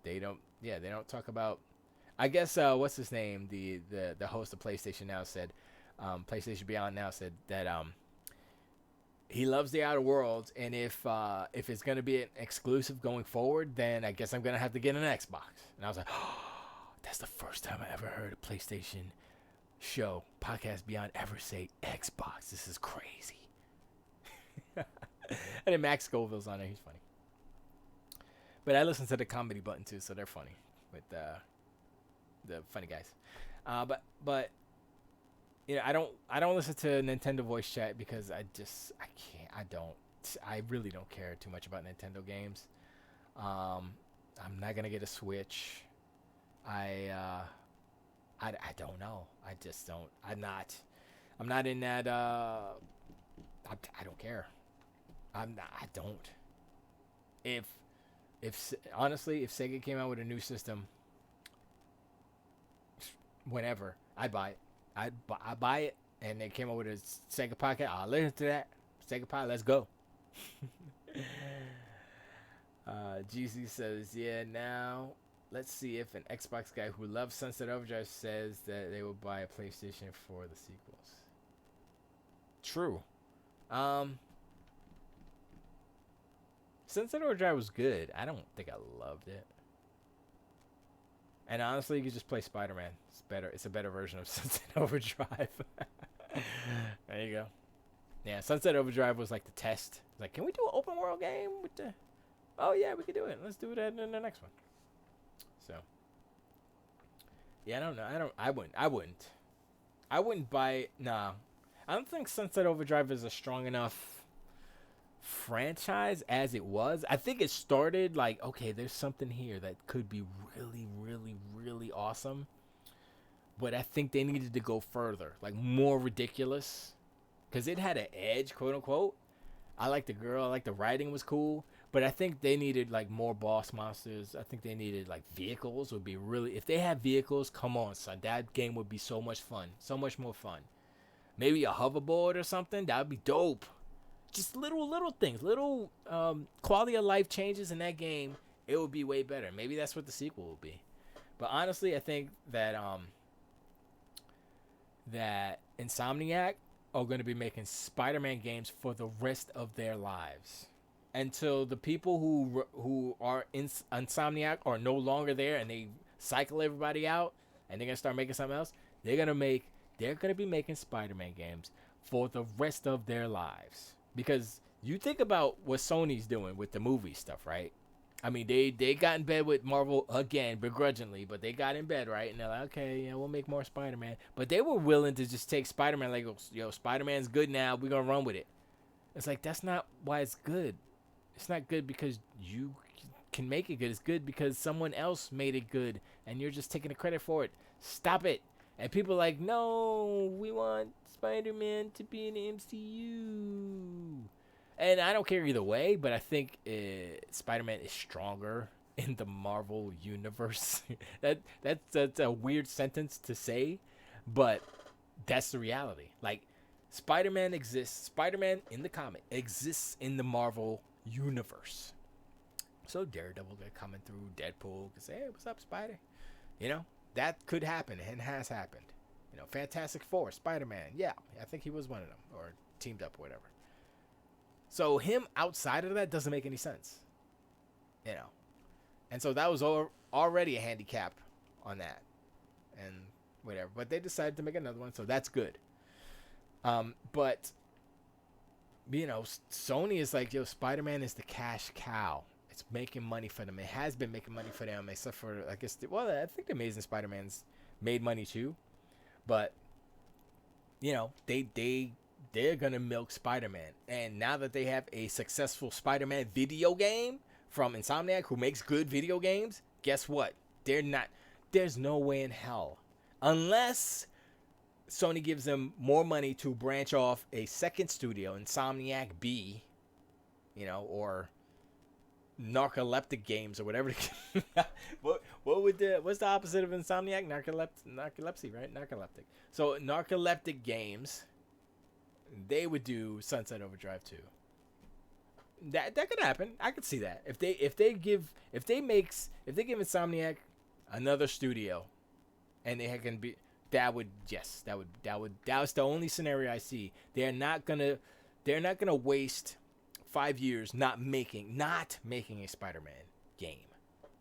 They don't. Yeah, they don't talk about. I guess what's his name? The host of PlayStation Now said, PlayStation Beyond Now said that he loves the Outer Worlds, and if it's gonna be an exclusive going forward, then I guess I'm gonna have to get an Xbox. And I was like, oh, that's the first time I ever heard a PlayStation show podcast Beyond ever say Xbox. This is crazy. And then Max Scoville's on there. He's funny. But I listen to the Comedy Button too, so they're funny with the funny guys. But you know, I don't listen to Nintendo voice chat because I really don't care too much about Nintendo games. I'm not gonna get a Switch. I don't know. I just don't. I'm not in that. I don't care. I don't. If honestly, if Sega came out with a new system, whenever, I'd buy it. I buy it, and they came out with a Sega Pocket. I'll listen to that. Sega Pocket, let's go. GC says, yeah, now let's see if an Xbox guy who loves Sunset Overdrive says that they will buy a PlayStation for the sequels. True. Sunset Overdrive was good. I don't think I loved it. And honestly, you could just play Spider-Man. It's better. It's a better version of Sunset Overdrive. There you go. Yeah, Sunset Overdrive was like the test. Like, can we do an open world game with the? Oh yeah, we could do it. Let's do it in the next one. So. Yeah, I don't know. I wouldn't buy it. Nah. I don't think Sunset Overdrive is a strong enough franchise as it was. I think it started like, okay, there's something here that could be really, really, really awesome. But I think they needed to go further, like more ridiculous. Because it had an edge, quote unquote. I like the girl, I like the writing was cool. But I think they needed like more boss monsters. I think they needed like vehicles would be really, if they had vehicles, come on, son. That game would be so much fun. So much more fun. Maybe a hoverboard or something. That would be dope. Just little things, little quality of life changes in that game. It would be way better. Maybe that's what the sequel will be. But honestly, I think that that Insomniac are going to be making Spider-Man games for the rest of their lives until the people who are in Insomniac are no longer there and they cycle everybody out and they're gonna start making something else. They're gonna be making Spider-Man games for the rest of their lives. Because you think about what Sony's doing with the movie stuff, right? I mean, they got in bed with Marvel again, begrudgingly, but they got in bed, right? And they're like, okay, yeah, we'll make more Spider-Man. But they were willing to just take Spider-Man, like, yo, Spider-Man's good now. We're going to run with it. It's like, that's not why it's good. It's not good because you can make it good. It's good because someone else made it good, and you're just taking the credit for it. Stop it. And people are like, no, we want Spider-Man to be in the MCU. And I don't care either way, but I think Spider-Man is stronger in the Marvel universe. That's a weird sentence to say, but that's the reality. Like, Spider-Man exists. Spider-Man in the comic exists in the Marvel universe. So Daredevil coming through, Deadpool could say, hey, what's up, Spider? You know, that could happen and has happened. You know, Fantastic Four, Spider-Man. Yeah, I think he was one of them, or teamed up or whatever. So him outside of that doesn't make any sense. You know. And so that was already a handicap on that. And whatever. But they decided to make another one, so that's good. But, you know, Sony is like, yo, Spider-Man is the cash cow. It's making money for them. It has been making money for them, except for, I guess, I think the Amazing Spider-Man's made money too. But, you know, they're going to milk Spider-Man. And now that they have a successful Spider-Man video game from Insomniac, who makes good video games, guess what? There's no way in hell. Unless Sony gives them more money to branch off a second studio, Insomniac B, you know, or Narcoleptic Games or whatever. What's the opposite of Insomniac? Narcolepsy, right? Narcoleptic. So Narcoleptic Games, they would do Sunset Overdrive 2. That could happen. I could see that if they give Insomniac another studio, and they can be that's the only scenario I see. They're not gonna waste 5 years not making a Spider-Man game.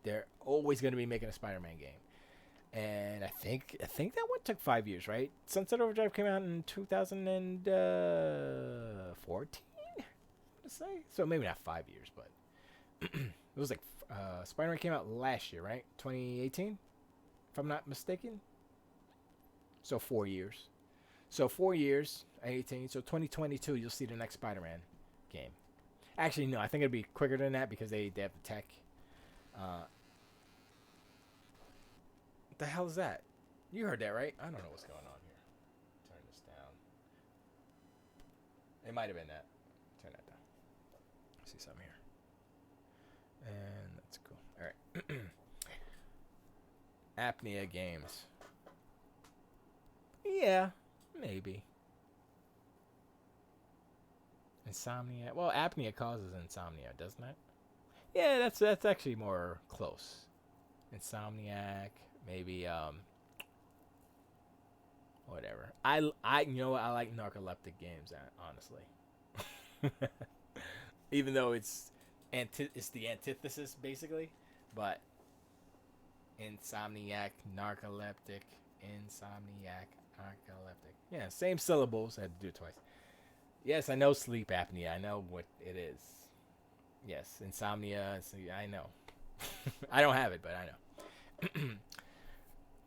They're always gonna be making a Spider-Man game. And I think that one took 5 years, right? Sunset Overdrive came out in 2014. To say so, maybe not 5 years, but it was like Spider-Man came out last year, right? 2018, if I'm not mistaken. So 4 years. So 4 years, 18. So 2022, you'll see the next Spider-Man game. Actually, no, I think it'd be quicker than that because they have the tech. What the hell is that? You heard that, right? I don't know what's going on here. Turn this down. It might have been that. Turn that down. See something here. And that's cool. All right. Apnea games. Yeah, maybe. Insomnia. Well, apnea causes insomnia, doesn't it? Yeah, that's actually more close. Insomniac, maybe whatever. I you know what, I like narcoleptic games, honestly. Even though it's the antithesis basically, but Insomniac, narcoleptic, yeah, same syllables. I had to do it twice. Yes, I know sleep apnea. I know what it is. Yes, insomnia. I know. I don't have it, but I know.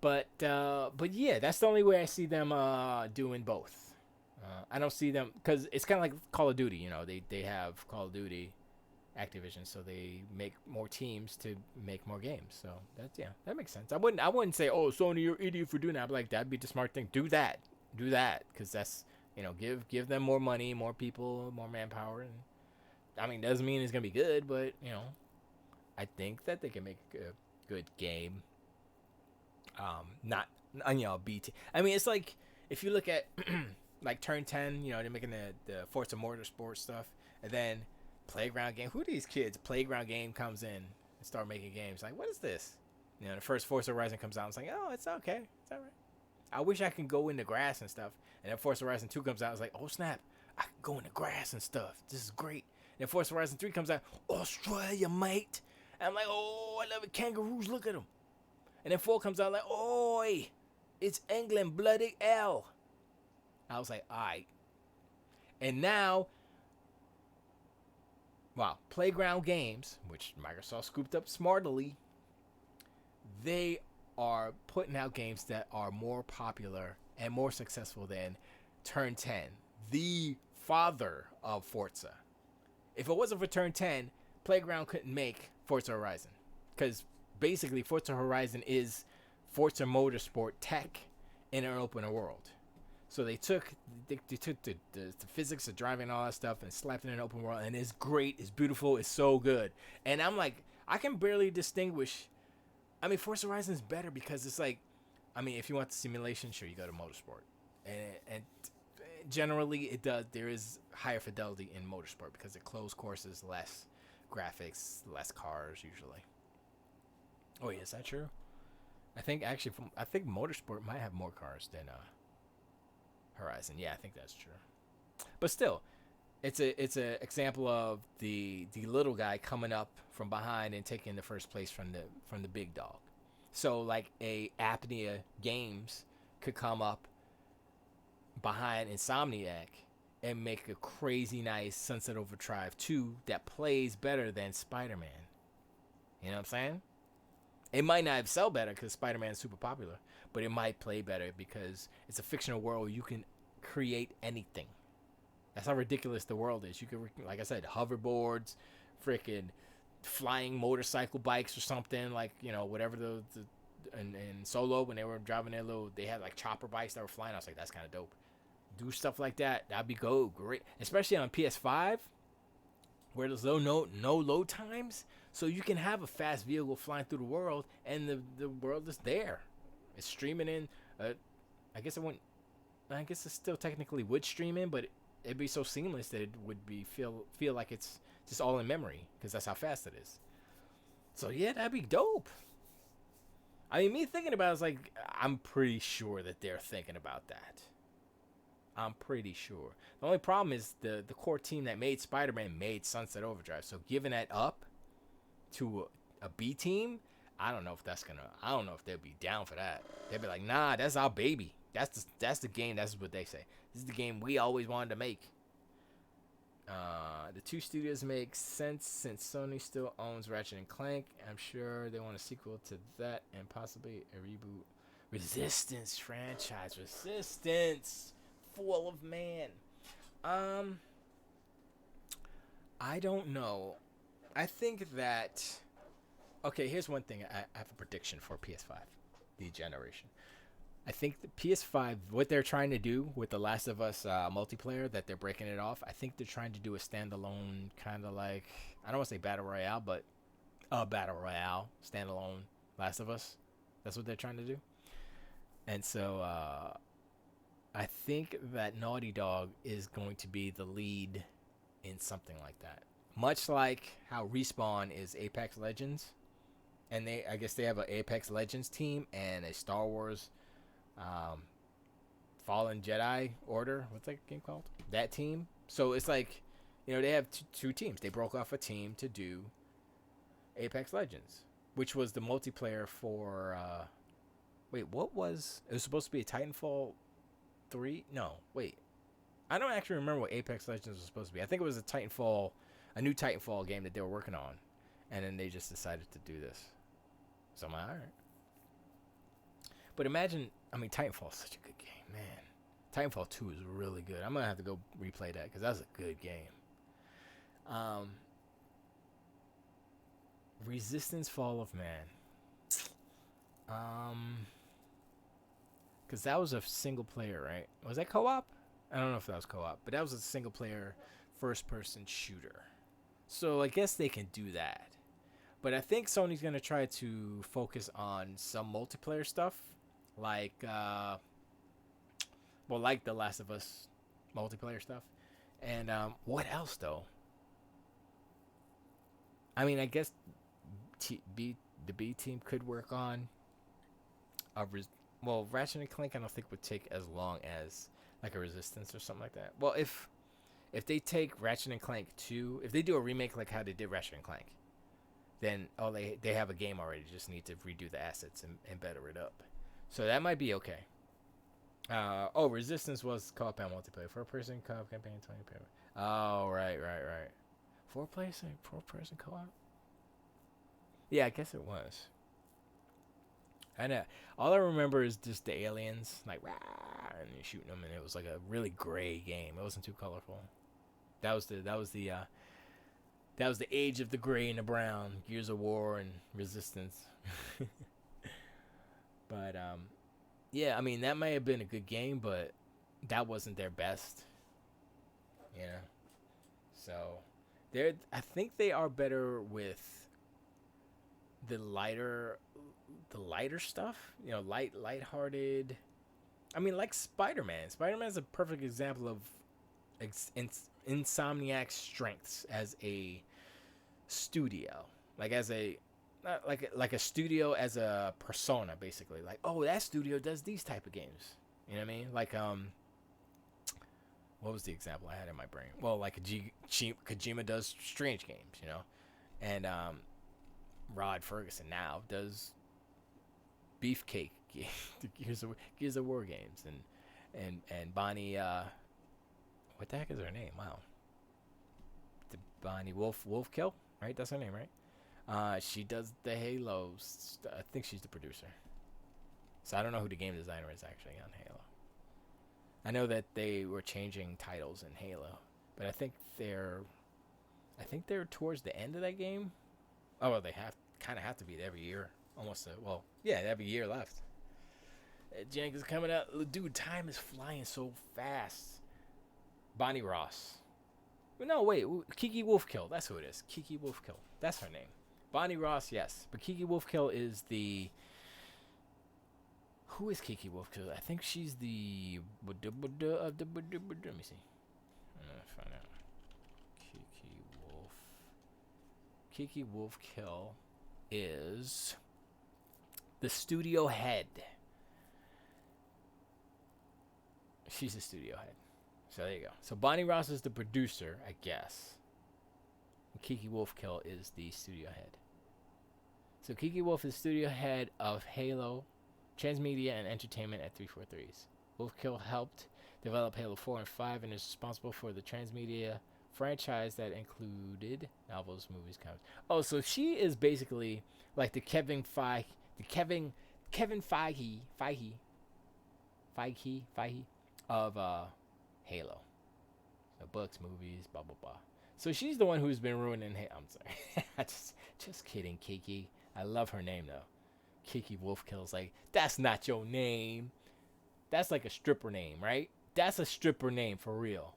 But yeah, that's the only way I see them doing both. I don't see them because it's kind of like Call of Duty. You know, they have Call of Duty, Activision, so they make more teams to make more games. So that makes sense. I wouldn't say, oh, Sony, you're an idiot for doing that. I'd be like, that'd be the smart thing. Do that, because that's, give them more money, more people, more manpower, and I mean, doesn't mean it's gonna be good, but I think that they can make a good game. Not BT. I mean, it's like if you look at like Turn 10, they're making the Forza Motorsport stuff, and then Playground game. Who are these kids? Playground game comes in and start making games. Like, what is this? The first Forza Horizon comes out. It's like, oh, it's okay, it's all right. I wish I could go in the grass and stuff. And then Forza Horizon 2 comes out. It's like, oh snap, I can go in the grass and stuff. This is great. And then Forza Horizon 3 comes out. Australia, mate. And I'm like, oh, I love it. Kangaroos, look at them. And then 4 comes out like, oi, it's England, bloody hell. I was like, all right. And now, wow, Playground Games, which Microsoft scooped up smartly, they are putting out games that are more popular and more successful than Turn 10, the father of Forza. If it wasn't for Turn 10, Playground couldn't make Forza Horizon. Because basically, Forza Horizon is Forza Motorsport tech in an open world. So they took the physics of driving and all that stuff and slapped it in an open world, and it's great, it's beautiful, it's so good. And I'm like, I can barely distinguish. I mean, Forza Horizon is better because it's like, I mean, if you want the simulation, sure, you go to Motorsport, and generally it does. There is higher fidelity in Motorsport because it closed courses, less graphics, less cars usually. Oh yeah, is that true? I think Motorsport might have more cars than Horizon. Yeah, I think that's true. But still, it's a example of the little guy coming up from behind and taking the first place from the big dog. So like a Apnea Games could come up behind Insomniac and make a crazy nice Sunset Overdrive 2 that plays better than Spider-Man. You know what I'm saying? It might not sell better because Spider-Man is super popular, but it might play better because it's a fictional world where you can create anything. That's how ridiculous the world is. You can, like I said, hoverboards, freaking flying motorcycle bikes or something, like, whatever and Solo, when they were driving they had like chopper bikes that were flying. I was like, that's kind of dope. Do stuff like that. That'd be great. Especially on PS5, where there's no load times. So you can have a fast vehicle flying through the world, and the world is there. It's streaming in. I guess it still technically would stream in, but it'd be so seamless that it would feel like it's just all in memory because that's how fast it is. So yeah, that'd be dope. I mean, me thinking about it's like I'm pretty sure that they're thinking about that. I'm pretty sure. The only problem is the core team that made Spider-Man made Sunset Overdrive. So giving that up to a B team, I don't know if that's gonna. I don't know if they'll be down for that. They'll be like, nah, that's our baby. That's the game. That's what they say. This is the game we always wanted to make. The two studios make sense since Sony still owns Ratchet and Clank. I'm sure they want a sequel to that and possibly a reboot. Resistance franchise. Resistance. Fall of Man. I don't know. I think that. Okay, here's one thing. I have a prediction for PS5, the generation. I think the PS5, what they're trying to do with the Last of Us multiplayer, that they're breaking it off. I think they're trying to do a standalone kind of like, I don't want to say battle royale, but a battle royale standalone Last of Us. That's what they're trying to do. And so I think that Naughty Dog is going to be the lead in something like that. Much like how Respawn is Apex Legends, and I guess they have an Apex Legends team and a Star Wars Fallen Jedi Order. What's that game called? That team. So it's like, they have two teams. They broke off a team to do Apex Legends, which was the multiplayer for. Wait, what was? It was supposed to be a Titanfall 3. No, wait. I don't actually remember what Apex Legends was supposed to be. I think it was a new Titanfall game that they were working on, and then they just decided to do this. So I'm like, all right. But imagine, Titanfall is such a good game, man. Titanfall 2 is really good. I'm going to have to go replay that because that's a good game. Resistance Fall of Man. Because that was a single player, right? Was that co-op? I don't know if that was co-op, but that was a single player first-person shooter. So I guess they can do that. But I think Sony's going to try to focus on some multiplayer stuff. Like the Last of Us multiplayer stuff. And what else, though? I guess the B team could work on Ratchet and Clank I don't think would take as long as like a Resistance or something like that. Well, if they take Ratchet and Clank 2, if they do a remake like how they did Ratchet and Clank, then they have a game already. Just need to redo the assets and better it up. So that might be okay. Resistance was co-op and multiplayer. 4-person co-op campaign, 20 player. Oh, right. 4-person co-op? Yeah, I guess it was. I know. All I remember is just the aliens, like, rah, and you're shooting them, and it was like a really gray game. It wasn't too colorful. That was the age of the gray and the brown, Gears of War and Resistance. But yeah, that may have been a good game, but that wasn't their best. So I think they are better with the lighter stuff. Lighthearted. Like Spider-Man. Spider-Man's a perfect example of Insomniac's strengths as a studio, like a studio as a persona, basically. Like, oh, that studio does these type of games. You know what I mean? Like, what was the example I had in my brain? Well, like Kojima does Strange games, and Rod Ferguson now does Beefcake Gears of War games, and Bonnie, what the heck is her name? Wow, the Bonnie Wolfkill, right? That's her name, right? She does the Halo. I think she's the producer. So I don't know who the game designer is actually on Halo. I know that they were changing titles in Halo, but I think they're towards the end of that game. Oh, well, they have to be every year, almost. Every year left. Jenkins coming out, dude. Time is flying so fast. Bonnie Ross. No, wait, Kiki Wolfkill. That's who it is. Kiki Wolfkill. That's her name. Bonnie Ross, yes, but Kiki Wolfkill is the. Who is Kiki Wolfkill? I think she's the. Let me see. I'm gonna find out. Kiki Wolf. Kiki Wolfkill is the studio head. She's the studio head. So there you go. So Bonnie Ross is the producer, I guess. And Kiki Wolfkill is the studio head. So Kiki Wolf is studio head of Halo, Transmedia, and Entertainment at 343's. Wolfkill helped develop Halo 4 and 5 and is responsible for the Transmedia franchise that included novels, movies, comics. Oh, so she is basically like the Kevin Feige of Halo. So books, movies, blah blah blah. So she's the one who's been ruining. I'm sorry, just kidding, Kiki. I love her name though. Kiki Wolfkill's like, that's not your name. That's like a stripper name, right? That's a stripper name for real.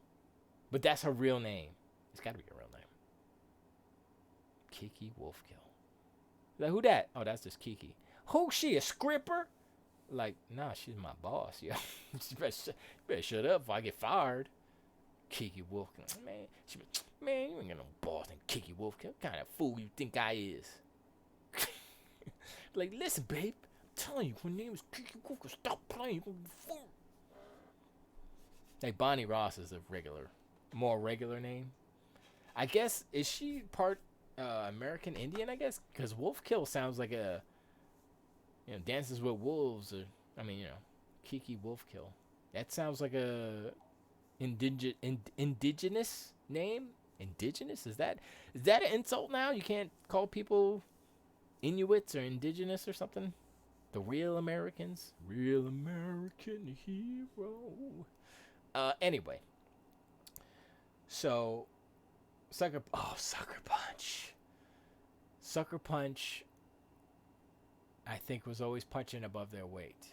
But that's her real name. It's got to be her real name. Kiki Wolfkill. Like, who that? Oh, that's just Kiki. Who she? A scripper? Like, nah, she's my boss, yo. You better shut up before I get fired. Kiki Wolfkill. Man, you ain't got no boss named Kiki Wolfkill. What kind of fool you think I is? Like, listen, babe. I'm telling you, her name is Kiki Wolfkill. Stop playing. You're gonna be fool. Like, Bonnie Ross is a more regular name. I guess, is she part American Indian, I guess? Because Wolfkill sounds like a, Dances with Wolves, or, Kiki Wolfkill. That sounds like a indigenous name? Indigenous? Is that an insult now? You can't call people Inuits or indigenous or something? The real Americans? Real American hero. Anyway. So, Sucker Punch. Sucker Punch, I think, was always punching above their weight.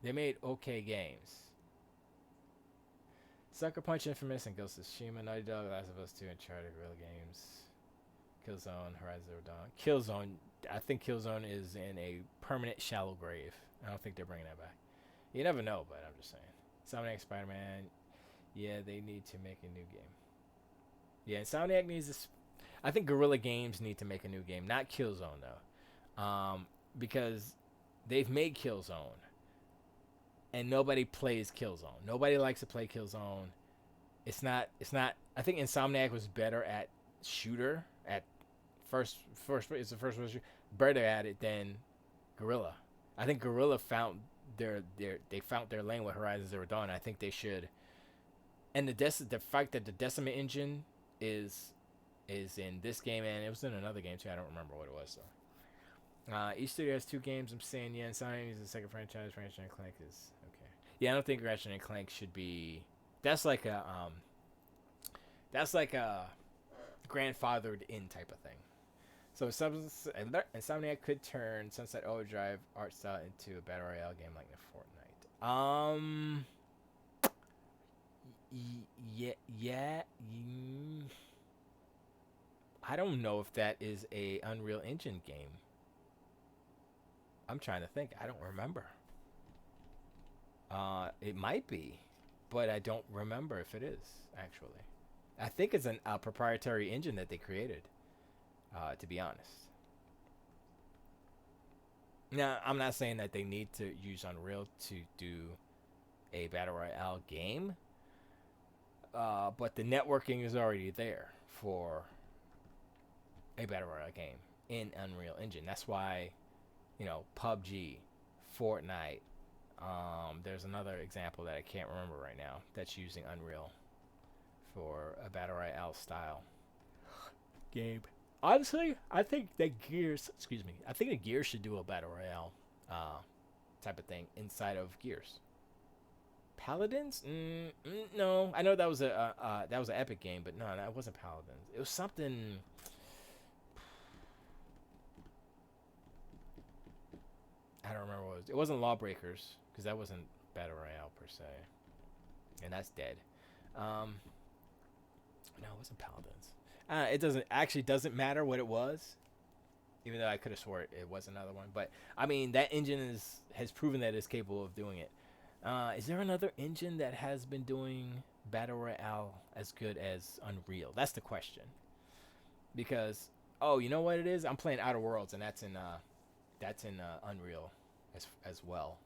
They made okay games. Sucker Punch, Infamous, and Ghost of Tsushima, Naughty Dog, Last of Us 2, Uncharted, Guerrilla Games, Killzone, Horizon Zero Dawn. Killzone, I think Killzone is in a permanent shallow grave. I don't think they're bringing that back. You never know, but I'm just saying. Insomniac, Spider-Man, yeah, they need to make a new game. Yeah, Insomniac needs this. I think Guerrilla Games need to make a new game, not Killzone though, because they've made Killzone, and nobody plays Killzone. Nobody likes to play Killzone. It's not. I think Insomniac was better at shooter at first. It's the first shooter, better at it than Guerrilla. I think Guerrilla found their lane with Horizon Zero Dawn. I think they should. And the fact that the Decima engine is in this game, and it was in another game too. I don't remember what it was though. Each studio has 2 games. I'm saying, yeah, Insomniac is the second franchise. Ratchet and Clank is okay. Yeah, I don't think Ratchet and Clank should be. That's like a grandfathered in type of thing. So Insomniac could turn Sunset Overdrive art style into a battle royale game like the Fortnite. Yeah. I don't know if that is a Unreal Engine game. I'm trying to think. I don't remember. It might be, but I don't remember if it is, actually. I think it's a proprietary engine that they created, to be honest. Now, I'm not saying that they need to use Unreal to do a Battle Royale game, but the networking is already there for a Battle Royale game in Unreal Engine. That's why, PUBG, Fortnite, there's another example that I can't remember right now that's using Unreal for a Battle Royale style game. Honestly, I think that Gears should do a Battle Royale type of thing inside of Gears. Paladins? No, I know that was an Epic game, but no, that wasn't Paladins. It was something. I don't remember what it was. It wasn't Lawbreakers, because that wasn't Battle Royale per se, and that's dead. No, it wasn't Paladins. It doesn't matter what it was, even though I could have swore it was another one. But I mean, that engine has proven that it's capable of doing it. Is there another engine that has been doing Battle Royale as good as Unreal? That's the question. because oh, you know what it is? I'm playing Outer Worlds, and that's in Unreal as well.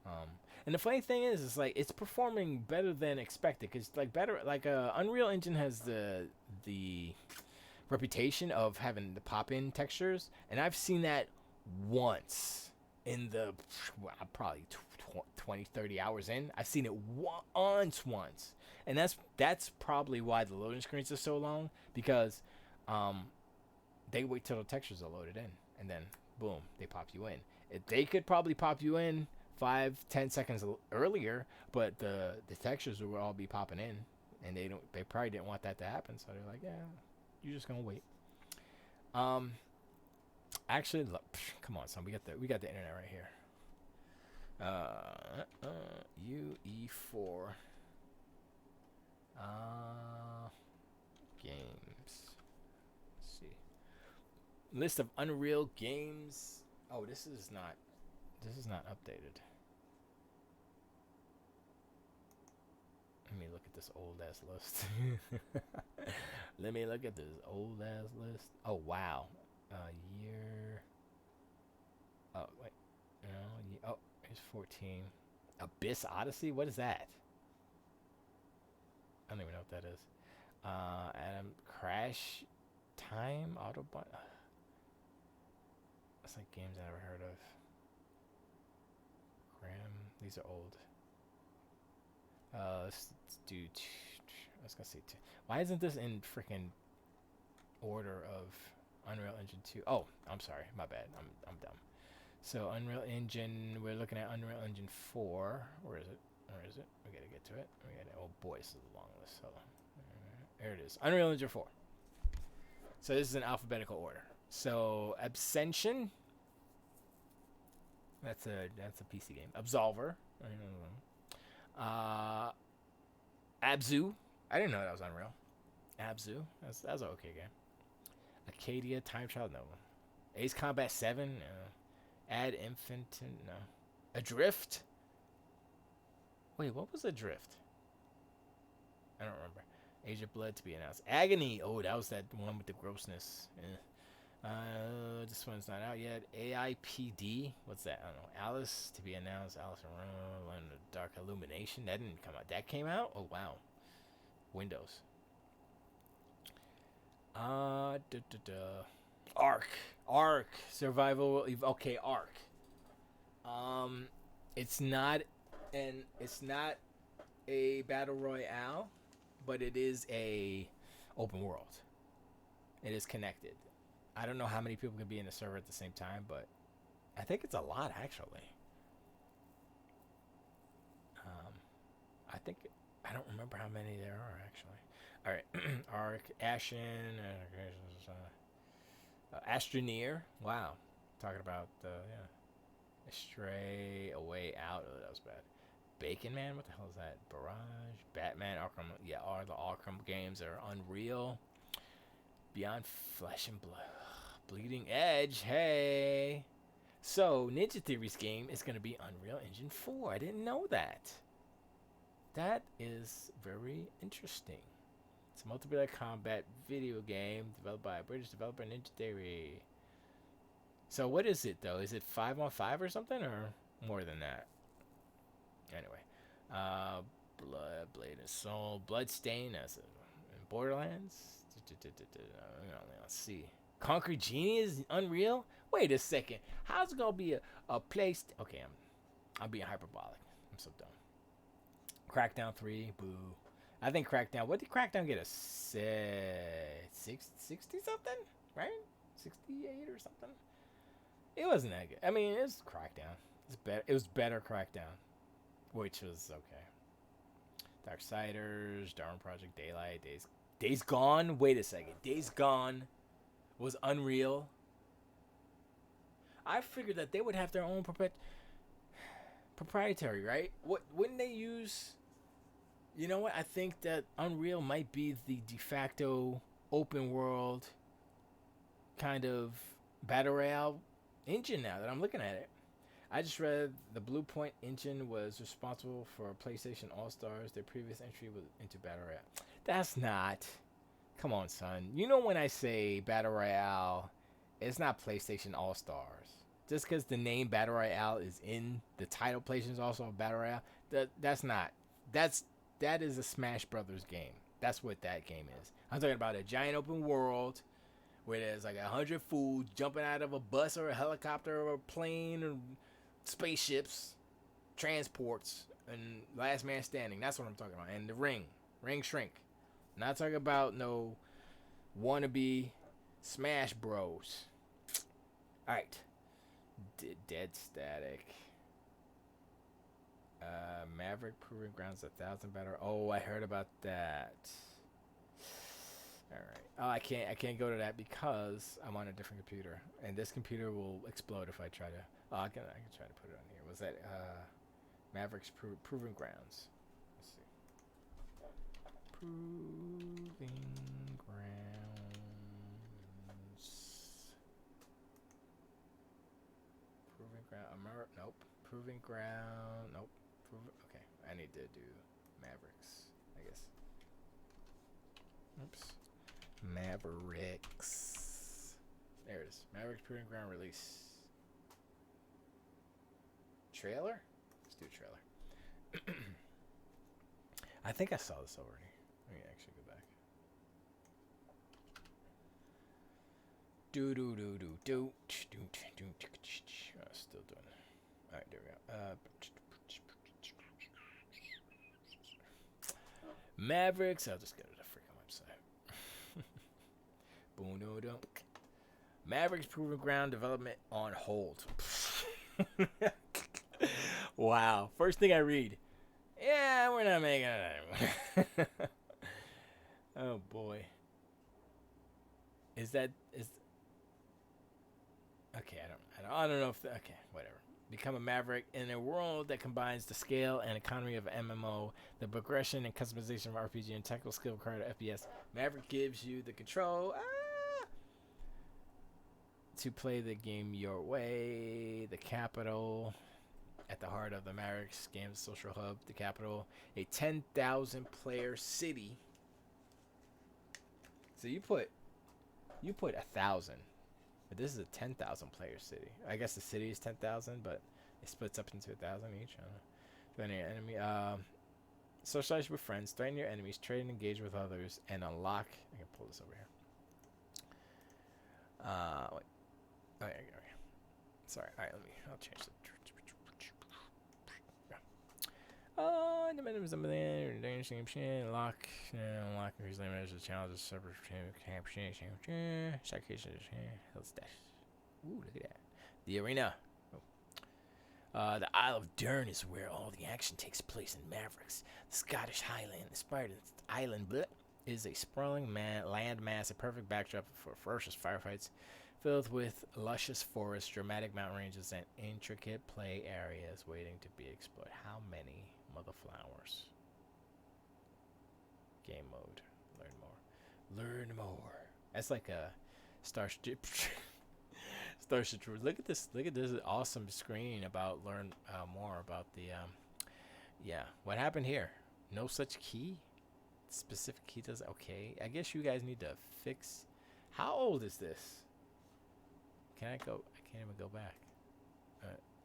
Um, and the funny thing is like it's performing better than expected. Cause like better like Unreal Engine has the reputation of having the pop-in textures, and I've seen that once in the probably 20 30 hours in. I've seen it once, and that's probably why the loading screens are so long because um, they wait till the textures are loaded in, and then boom, they pop you in. They could probably pop you in 5 10 seconds earlier, but the textures would all be popping in, and they probably didn't want that to happen, so they're like, yeah, you're just gonna wait. Um, actually, look, come on, son, we got the internet right here. UE4 games. Let's see. List of Unreal games. Oh, this is not updated. Let me look at this old ass list. Let me look at this old ass list. Oh wow. Year. Oh wait. No. Oh, here's 14. Abyss Odyssey. What is that? I don't even know what that is. Adam Crash Time Autobahn. It's like games I never heard of. Graham. These are old. Let's do. I was gonna say two. Why isn't this in freaking order of Unreal Engine 2? Oh, I'm sorry. My bad. I'm dumb. So Unreal Engine. We're looking at Unreal Engine 4. Where is it? Where is it? We gotta get to it. Oh boy, this is a long list. So there it is. Unreal Engine 4. So this is in alphabetical order. So Ascension. That's a PC game. Absolver. Abzu. I didn't know that was Unreal. Abzu. That's an okay game. Acadia Time Trial. No. Ace Combat 7. No. Ad Infinitum. No. Adrift. Wait, what was Adrift? I don't remember. Age of Blood to be announced. Agony. Oh, that was that one with the grossness. This one's not out yet. AIPD. What's that? I don't know. Alice to be announced. Alice in the Dark Illumination. That didn't come out. That came out? Oh, wow. Windows. Ark. Ark. Survival. Okay, Ark. It's not a battle royale, but it is a open world. It is connected. I don't know how many people can be in the server at the same time, but I think it's a lot actually. I don't remember how many there are actually. All right, Ark, Ashen, Astroneer. Wow, talking about Stray, A Way Out. Oh, that was bad. Bacon Man, what the hell is that? Barrage, Batman, Arkham. Yeah, all the Arkham games are Unreal. Beyond Flesh and Blood, Bleeding Edge. Hey, so Ninja Theory's game is gonna be Unreal Engine 4. I didn't know that. That is very interesting. It's a multiplayer combat video game developed by a British developer, Ninja Theory. So what is it though? Is it 5-on-5 or something, or more than that? Anyway, Blood, Blade and Soul, Bloodstain as in Borderlands. Let's see. Concrete Genie is Unreal. Wait a second. How's it gonna be a place? Okay, I'm being hyperbolic. I'm so dumb. Crackdown 3, boo. I think Crackdown. What did Crackdown get? A 60 something, right? 68 or something. It wasn't that good. I mean, it was Crackdown. It's better. It was better Crackdown, which was okay. Darksiders, Darwin Project, Daylight, Days Gone. Wait a second. Days Gone was Unreal. I figured that they would have their own proprietary, right? Wouldn't they use? You know what? I think that Unreal might be the de facto open world kind of battle royale engine now that I'm looking at it. I just read the Blue Point engine was responsible for PlayStation All Stars. Their previous entry was into battle royale. Come on, son. You know when I say Battle Royale, it's not PlayStation All Stars. Just because the name Battle Royale is in the title, PlayStation also Battle Royale. That's not. That's that is a Smash Brothers game. That's what that game is. I'm talking about a giant open world where there's like 100 fools jumping out of a bus or a helicopter or a plane or spaceships, transports, and last man standing. That's what I'm talking about. And the ring shrink. Not talking about no wannabe Smash Bros. Alright. Dead Static. Maverick Proving Grounds 1,000 battle. Oh, I heard about that. Alright. Oh, I can't go to that because I'm on a different computer. And this computer will explode if I try to. Oh, I can try to put it on here. Was that Maverick's Proving Grounds? Let's see. Proving Grounds. Proving Ground. Nope. Proving Ground. Nope. Okay. I need to do Mavericks, I guess. Oops. Mavericks. There it is. Mavericks Proving Ground release. Trailer? Let's do a trailer. I think I saw this already. Let me actually go back. Still doing it. Alright, there we go. Mavericks. I'll just go to the freaking website. Boom, do do. Mavericks Proving Ground development on hold. Wow. First thing I read. Yeah, we're not making it anymore. Oh boy. Is okay? I don't know if okay, whatever. Become a Maverick in a world that combines the scale and economy of MMO, the progression and customization of RPG, and technical skill required of FPS. Maverick gives you the control to play the game your way. The capital. At the heart of the Mavericks Games Social Hub, the capital, a 10,000 player city. So you put 1,000, but this is a 10,000 player city. I guess the city is 10,000, but it splits up into 1,000 each. I don't know. Threaten your enemy. Socialize with friends, threaten your enemies, trade and engage with others, and unlock. I can pull this over here. Wait. Okay. Sorry. All right. I'll change it. The minimum something unlock increase limits of challenges separate citation health stash. Ooh, look at that. The arena. The Isle of Durn is where all the action takes place in Mavericks. The Scottish Highland inspired island is a sprawling land mass, a perfect backdrop for ferocious firefights filled with luscious forests, dramatic mountain ranges, and intricate play areas waiting to be explored. How many mother flowers? Game mode. Learn more. That's like a Starship Troopers. Look at this awesome screen about learn more about the what happened here? No such key? Specific key does okay. I guess you guys need to fix. How old is this? Can I go? I can't even go back.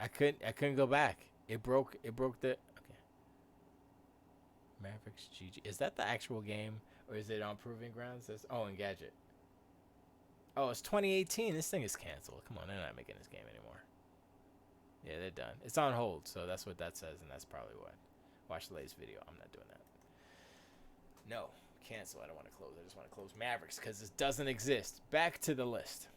I couldn't go back. It broke the okay. Mavericks GG. Is that the actual game or is it on Proving Grounds? Engadget. Oh, it's 2018. This thing is canceled. Come on, they're not making this game anymore. Yeah, they're done. It's on hold, so that's what that says, and that's probably what. Watch the latest video. I'm not doing that. No, cancel. I don't want to close. I just want to close Mavericks because this doesn't exist. Back to the list.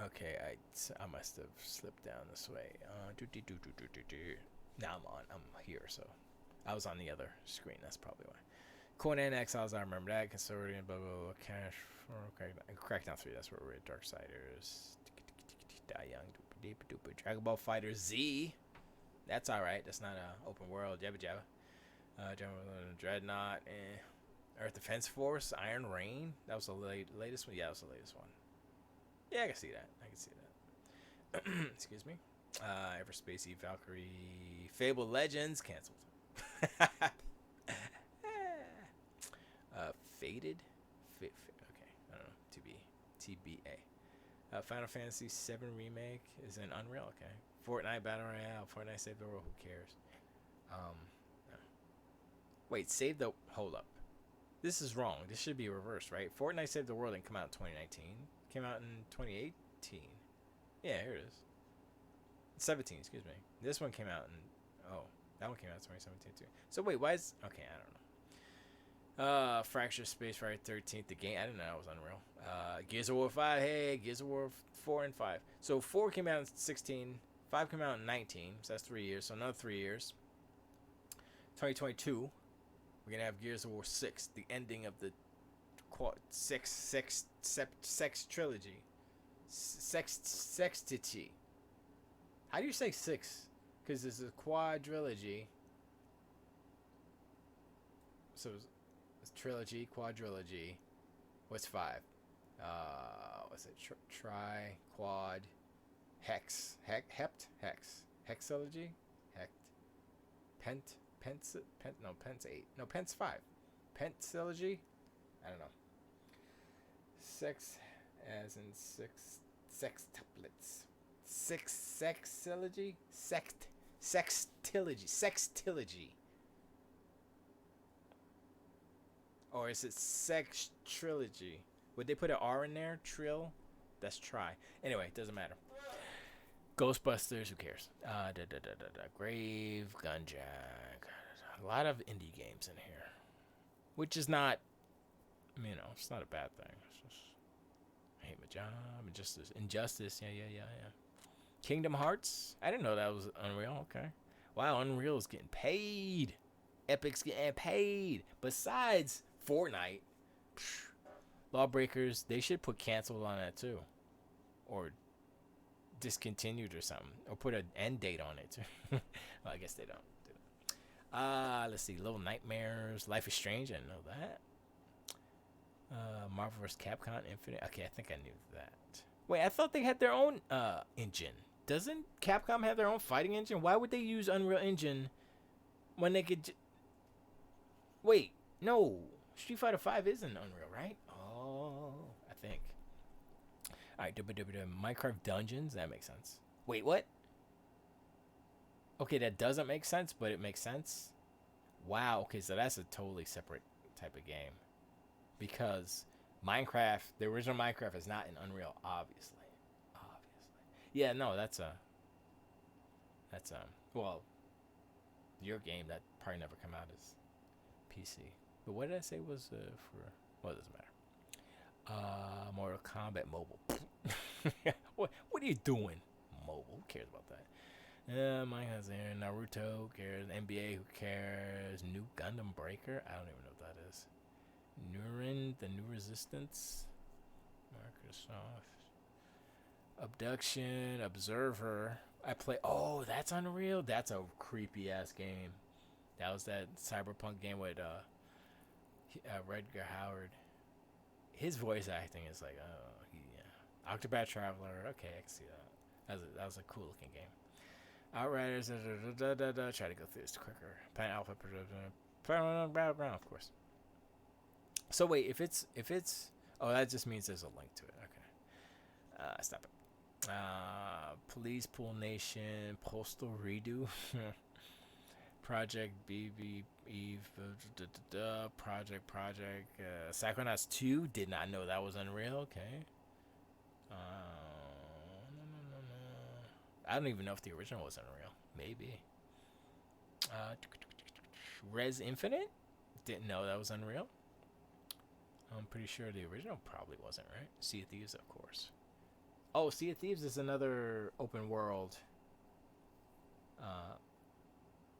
Okay, I must have slipped down this way. Now I'm here, so I was on the other screen. That's probably why. Conan Exiles, I remember that. Consortium, blah blah blah. Cash, Crackdown 3. That's where we're at. Darksiders, Die Young, Dragon Ball Fighter Z. That's all right. That's not a open world. Jabba Jabba. Dreadnought. Earth Defense Force. Iron Rain. That was the latest one. Yeah, that was the latest one. Yeah, I can see that. Excuse me. Everspace Valkyrie Fable Legends canceled. Faded. Okay, I don't know. TBA. Final Fantasy VII remake is in Unreal. Okay. Fortnite Battle Royale. Fortnite Save the World. Who cares? Um. Wait. Save the. Hold up. This is wrong. This should be reversed, right? Fortnite Save the World didn't come out in 2019. It came out in 2018. Yeah, here it is. 17. Excuse me. This one came out in. Oh, that one came out in 2017 too. So wait, why is? Okay, I don't know. Fracture Space Rider 13th. The game. I didn't know that was Unreal. Gears of War 5. Hey, Gears of War 4 and 5. So 4 came out in 16. 5 came out in 19. So that's 3 years. So another 3 years. 2022. We're gonna have Gears of War 6, the ending of the sex trilogy, sextity. How do you say 6? Because it's a quadrilogy. So it's trilogy, quadrilogy. What's 5? What's it? Quad, hex, hex, hexology, pent. Pent's 8. No, pent's 5. Pentsilogy? I don't know. Sex as in sextuplets. Sexology? Sextilogy. Or is it sex trilogy? Would they put an R in there? Trill? That's try. Anyway, it doesn't matter. Ghostbusters, who cares? Grave, Gunjack. A lot of indie games in here. Which is not, it's not a bad thing. It's just, I hate my job. Injustice. Yeah. Kingdom Hearts. I didn't know that was Unreal. Okay. Wow, Unreal is getting paid. Epic's getting paid. Besides Fortnite. Lawbreakers, they should put canceled on that too. Or discontinued or something, or put an end date on it. Well, I guess they don't do it. Let's see. Little Nightmares, Life is Strange. I didn't know that. Marvel vs. Capcom Infinite. Okay, I think I knew that. Wait, I thought they had their own engine. Doesn't Capcom have their own fighting engine? Why would they use Unreal Engine when they could? Wait, no. Street Fighter 5 isn't Unreal, right? Oh, I think. Alright, Minecraft Dungeons, that makes sense. Wait, what? Okay, that doesn't make sense, but it makes sense. Wow, okay, so that's a totally separate type of game. Because Minecraft, the original Minecraft is not in Unreal, obviously. Yeah, no, that's well, your game that probably never come out as PC. But what did I say was for, well, it doesn't matter. Mortal Kombat Mobile. What are you doing? Mobile. Who cares about that? Mine has there. Naruto. Who cares? NBA. Who cares? New Gundam Breaker. I don't even know what that is. Nurin. The New Resistance. Microsoft. Abduction. Observer. I play. Oh, that's Unreal. That's a creepy ass game. That was that cyberpunk game with Rutger Hauer. His voice acting is like, yeah. Octopath Traveler. Okay, I can see that. That was a cool looking game. Outriders. Try to go through this quicker. Planet Alpha. Battleground, of course. So wait, if it's, oh, that just means there's a link to it. Okay. Stop it. Police Pool Nation. Postal Redo. Project BB Eve, Project Psychonauts 2. Did not know that was Unreal. Okay. No. I don't even know if the original was Unreal. Maybe. Res Infinite. Didn't know that was Unreal. I'm pretty sure the original probably wasn't, right? Sea of Thieves, of course. Oh, Sea of Thieves is another open world.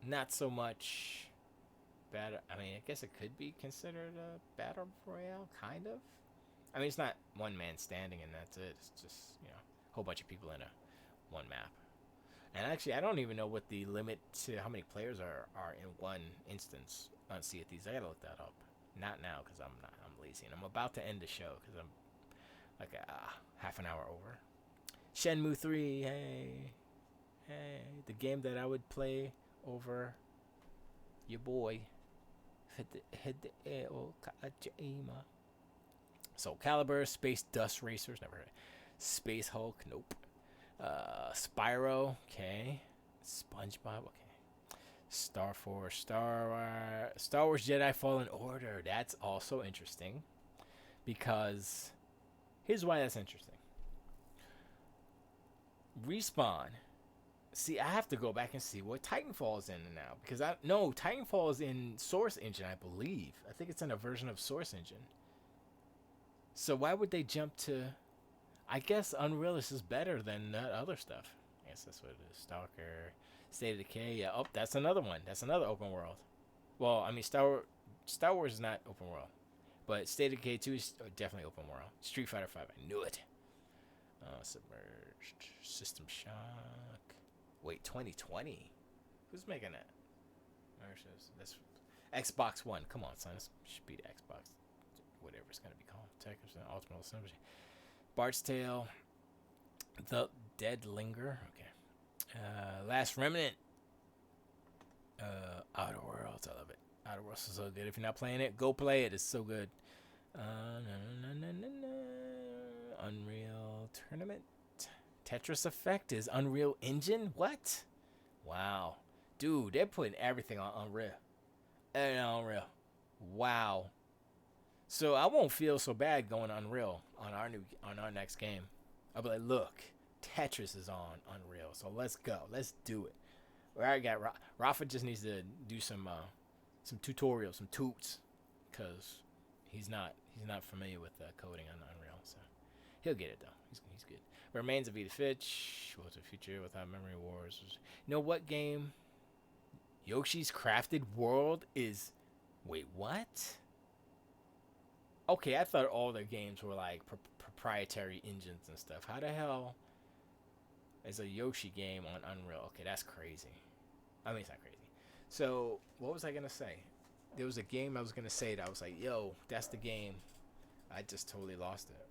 Not so much battle. I mean, I guess it could be considered a battle royale, kind of. I mean, it's not one man standing and that's it. It's just, a whole bunch of people in one map. And actually, I don't even know what the limit to how many players are in one instance on Sea of Thieves. I gotta look that up. Not now, because I'm lazy. And I'm about to end the show, because I'm like half an hour over. Shenmue 3, hey. The game that I would play over your boy Hideo Kojima. Soul Calibur, Space Dust Racers, never heard. Space Hulk, nope. Spyro, okay. SpongeBob, okay. Star Wars Jedi Fallen Order. That's also interesting because here's why that's interesting. Respawn. See, I have to go back and see what Titanfall is in now because I no Titanfall is in Source Engine, I believe. I think it's in a version of Source Engine. So why would they jump to? I guess Unreal is just better than that other stuff. I guess that's what it is. Stalker, State of Decay. Yeah. Oh, that's another one. That's another open world. Well, I mean, Star Wars is not open world, but State of Decay 2 is definitely open world. Street Fighter 5. I knew it. Submerged. System Shock. Wait, 2020. Who's making that? That's Xbox One. Come on, son. This should be the Xbox. Whatever it's gonna be called. Tekken, Ultimate Assembly. Bart's Tale. The Dead Linger. Okay. Last Remnant. Outer Worlds. I love it. Outer Worlds is so good. If you're not playing it, go play it. It's so good. Unreal Tournament. Tetris Effect is Unreal Engine? What? Wow. Dude, they're putting everything on Unreal. Unreal. Wow. So I won't feel so bad going Unreal on our next game. I'll be like, look, Tetris is on Unreal, so let's go. Let's do it. We already got Rafa just needs to do some tutorials, some toots, because he's not familiar with coding on Unreal, so he'll get it though. He's good. Remains of Edith Finch. What's the future without Memory Wars? You know what game? Yoshi's Crafted World is. Wait, what? Okay, I thought all their games were like proprietary engines and stuff. How the hell is a Yoshi game on Unreal? Okay, that's crazy. I mean, it's not crazy. So, what was I going to say? There was a game I was going to say that I was like, yo, that's the game. I just totally lost it.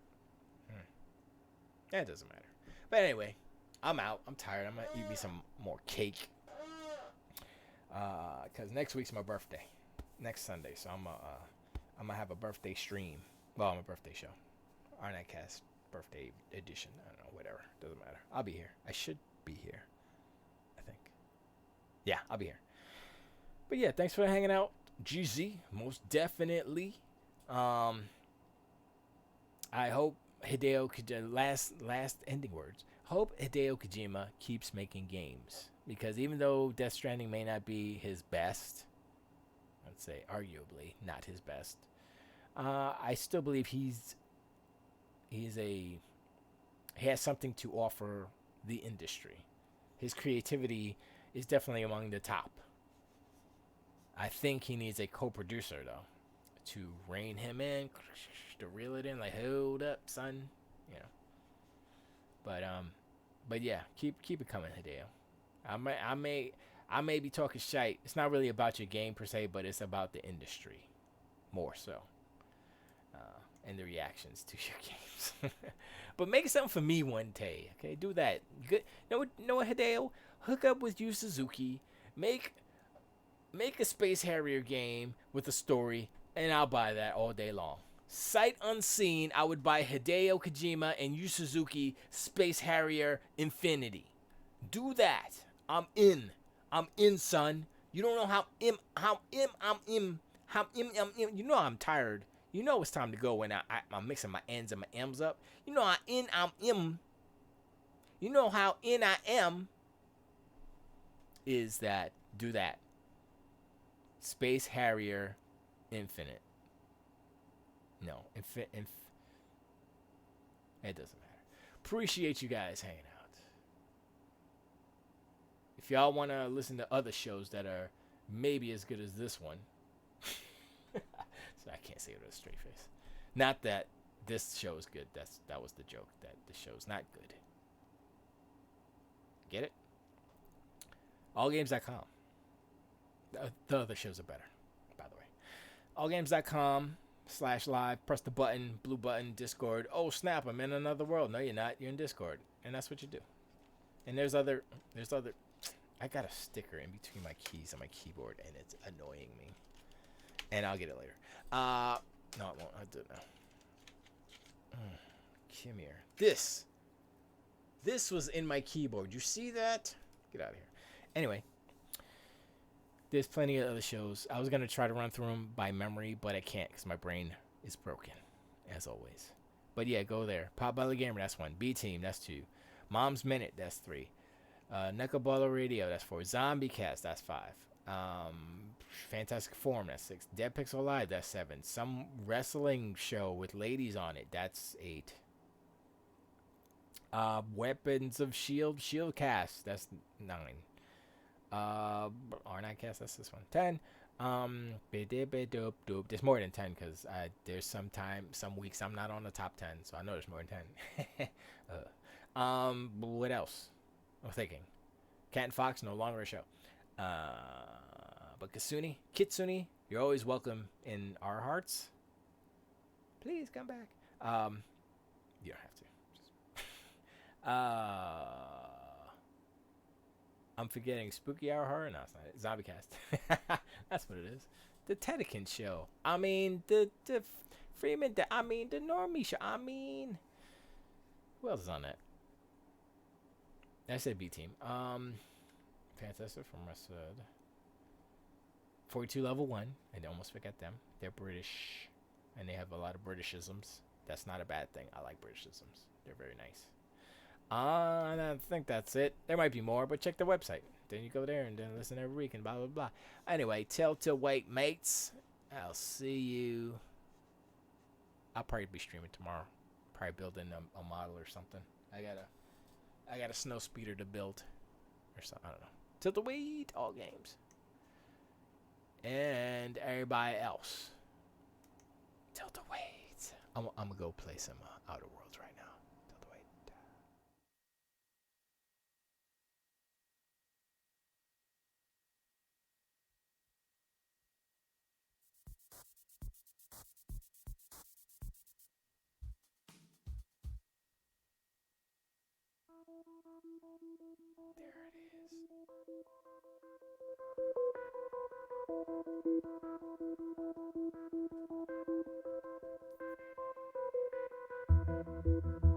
That doesn't matter. But anyway, I'm out. I'm tired. I'm going to eat me some more cake. Because next week's my birthday. Next Sunday. So I'm going to have a birthday stream. Well, my birthday show. R9cast birthday edition. I don't know. Whatever. Doesn't matter. I'll be here. I should be here. I think. Yeah, I'll be here. But yeah, thanks for hanging out. GZ. Most definitely. I hope Hideo Kojima, last ending words. Hope Hideo Kojima keeps making games, because even though Death Stranding may not be his best, I'd say arguably not his best, I still believe he has something to offer the industry. His creativity is definitely among the top. I think he needs a co-producer though to rein him in, to reel it in, like, hold up, son, you know. But yeah, keep it coming, Hideo. I may be talking shite. It's not really about your game per se, but it's about the industry more so, and the reactions to your games. But make something for me one day, okay? Do that. Good. Know what, Hideo? Hook up with Yu Suzuki. Make a Space Harrier game with a story, and I'll buy that all day long. Sight unseen, I would buy Hideo Kojima and Yu Suzuki Space Harrier Infinity. Do that. I'm in. I'm in, son. You don't know how I'm in. You know I'm tired. You know it's time to go when I'm mixing my N's and my M's up. You know how in I'm in. You know how in I am is that. Do that. Space Harrier Infinite. No, it doesn't matter. Appreciate you guys hanging out. If y'all want to listen to other shows that are maybe as good as this one, so I can't say it with a straight face. Not that this show is good. That was the joke. That the show's not good. Get it? Allgames.com. The other shows are better, by the way. Allgames.com/live. Press the button, blue button, Discord. Oh snap! I'm in another world. No, you're not. You're in Discord, and that's what you do. And there's other. I got a sticker in between my keys on my keyboard, and it's annoying me. And I'll get it later. No, it won't. I'll do it now. Come here. This was in my keyboard. You see that? Get out of here. Anyway, there's plenty of other shows. I was gonna try to run through them by memory, but I can't because my brain is broken, as always. But yeah, go there. Pop Belly Gamer, that's one. B Team, that's two. Mom's Minute, that's three. Knuckleballer Radio, that's four. Zombie Cast, that's five. Fantastic Forum, that's six. Dead Pixel Live, that's seven. Some wrestling show with ladies on it, that's eight. Weapons of Shield Cast, that's nine. R9cast, that's this one. 10. There's more than 10 because there's some weeks I'm not on the top 10, so I know there's more than 10. What else? I'm thinking. Cat and Fox, no longer a show. But Kitsune, you're always welcome in our hearts. Please come back. You don't have to. I'm forgetting Spooky Hour Horror. No, it's not it. Zombie Cast. That's what it is. The Tedekin Show. I mean, the Freeman. The Normie Show. I mean, who else is on that? I said B Team. Fantastic from Westwood. 42 Level 1. I almost forget them. They're British, and they have a lot of Britishisms. That's not a bad thing. I like Britishisms. They're very nice. And I think that's it. There might be more, but check the website. Then you go there and then listen every week and blah, blah, blah. Anyway, tell to wait, mates. I'll see you. I'll probably be streaming tomorrow. Probably building a model or something. I got a snow speeder to build. Or something. I don't know. Till the wait, all games. And everybody else. Till the wait. I'm going to go play some Outer Worlds right now. Till the wait. There it is.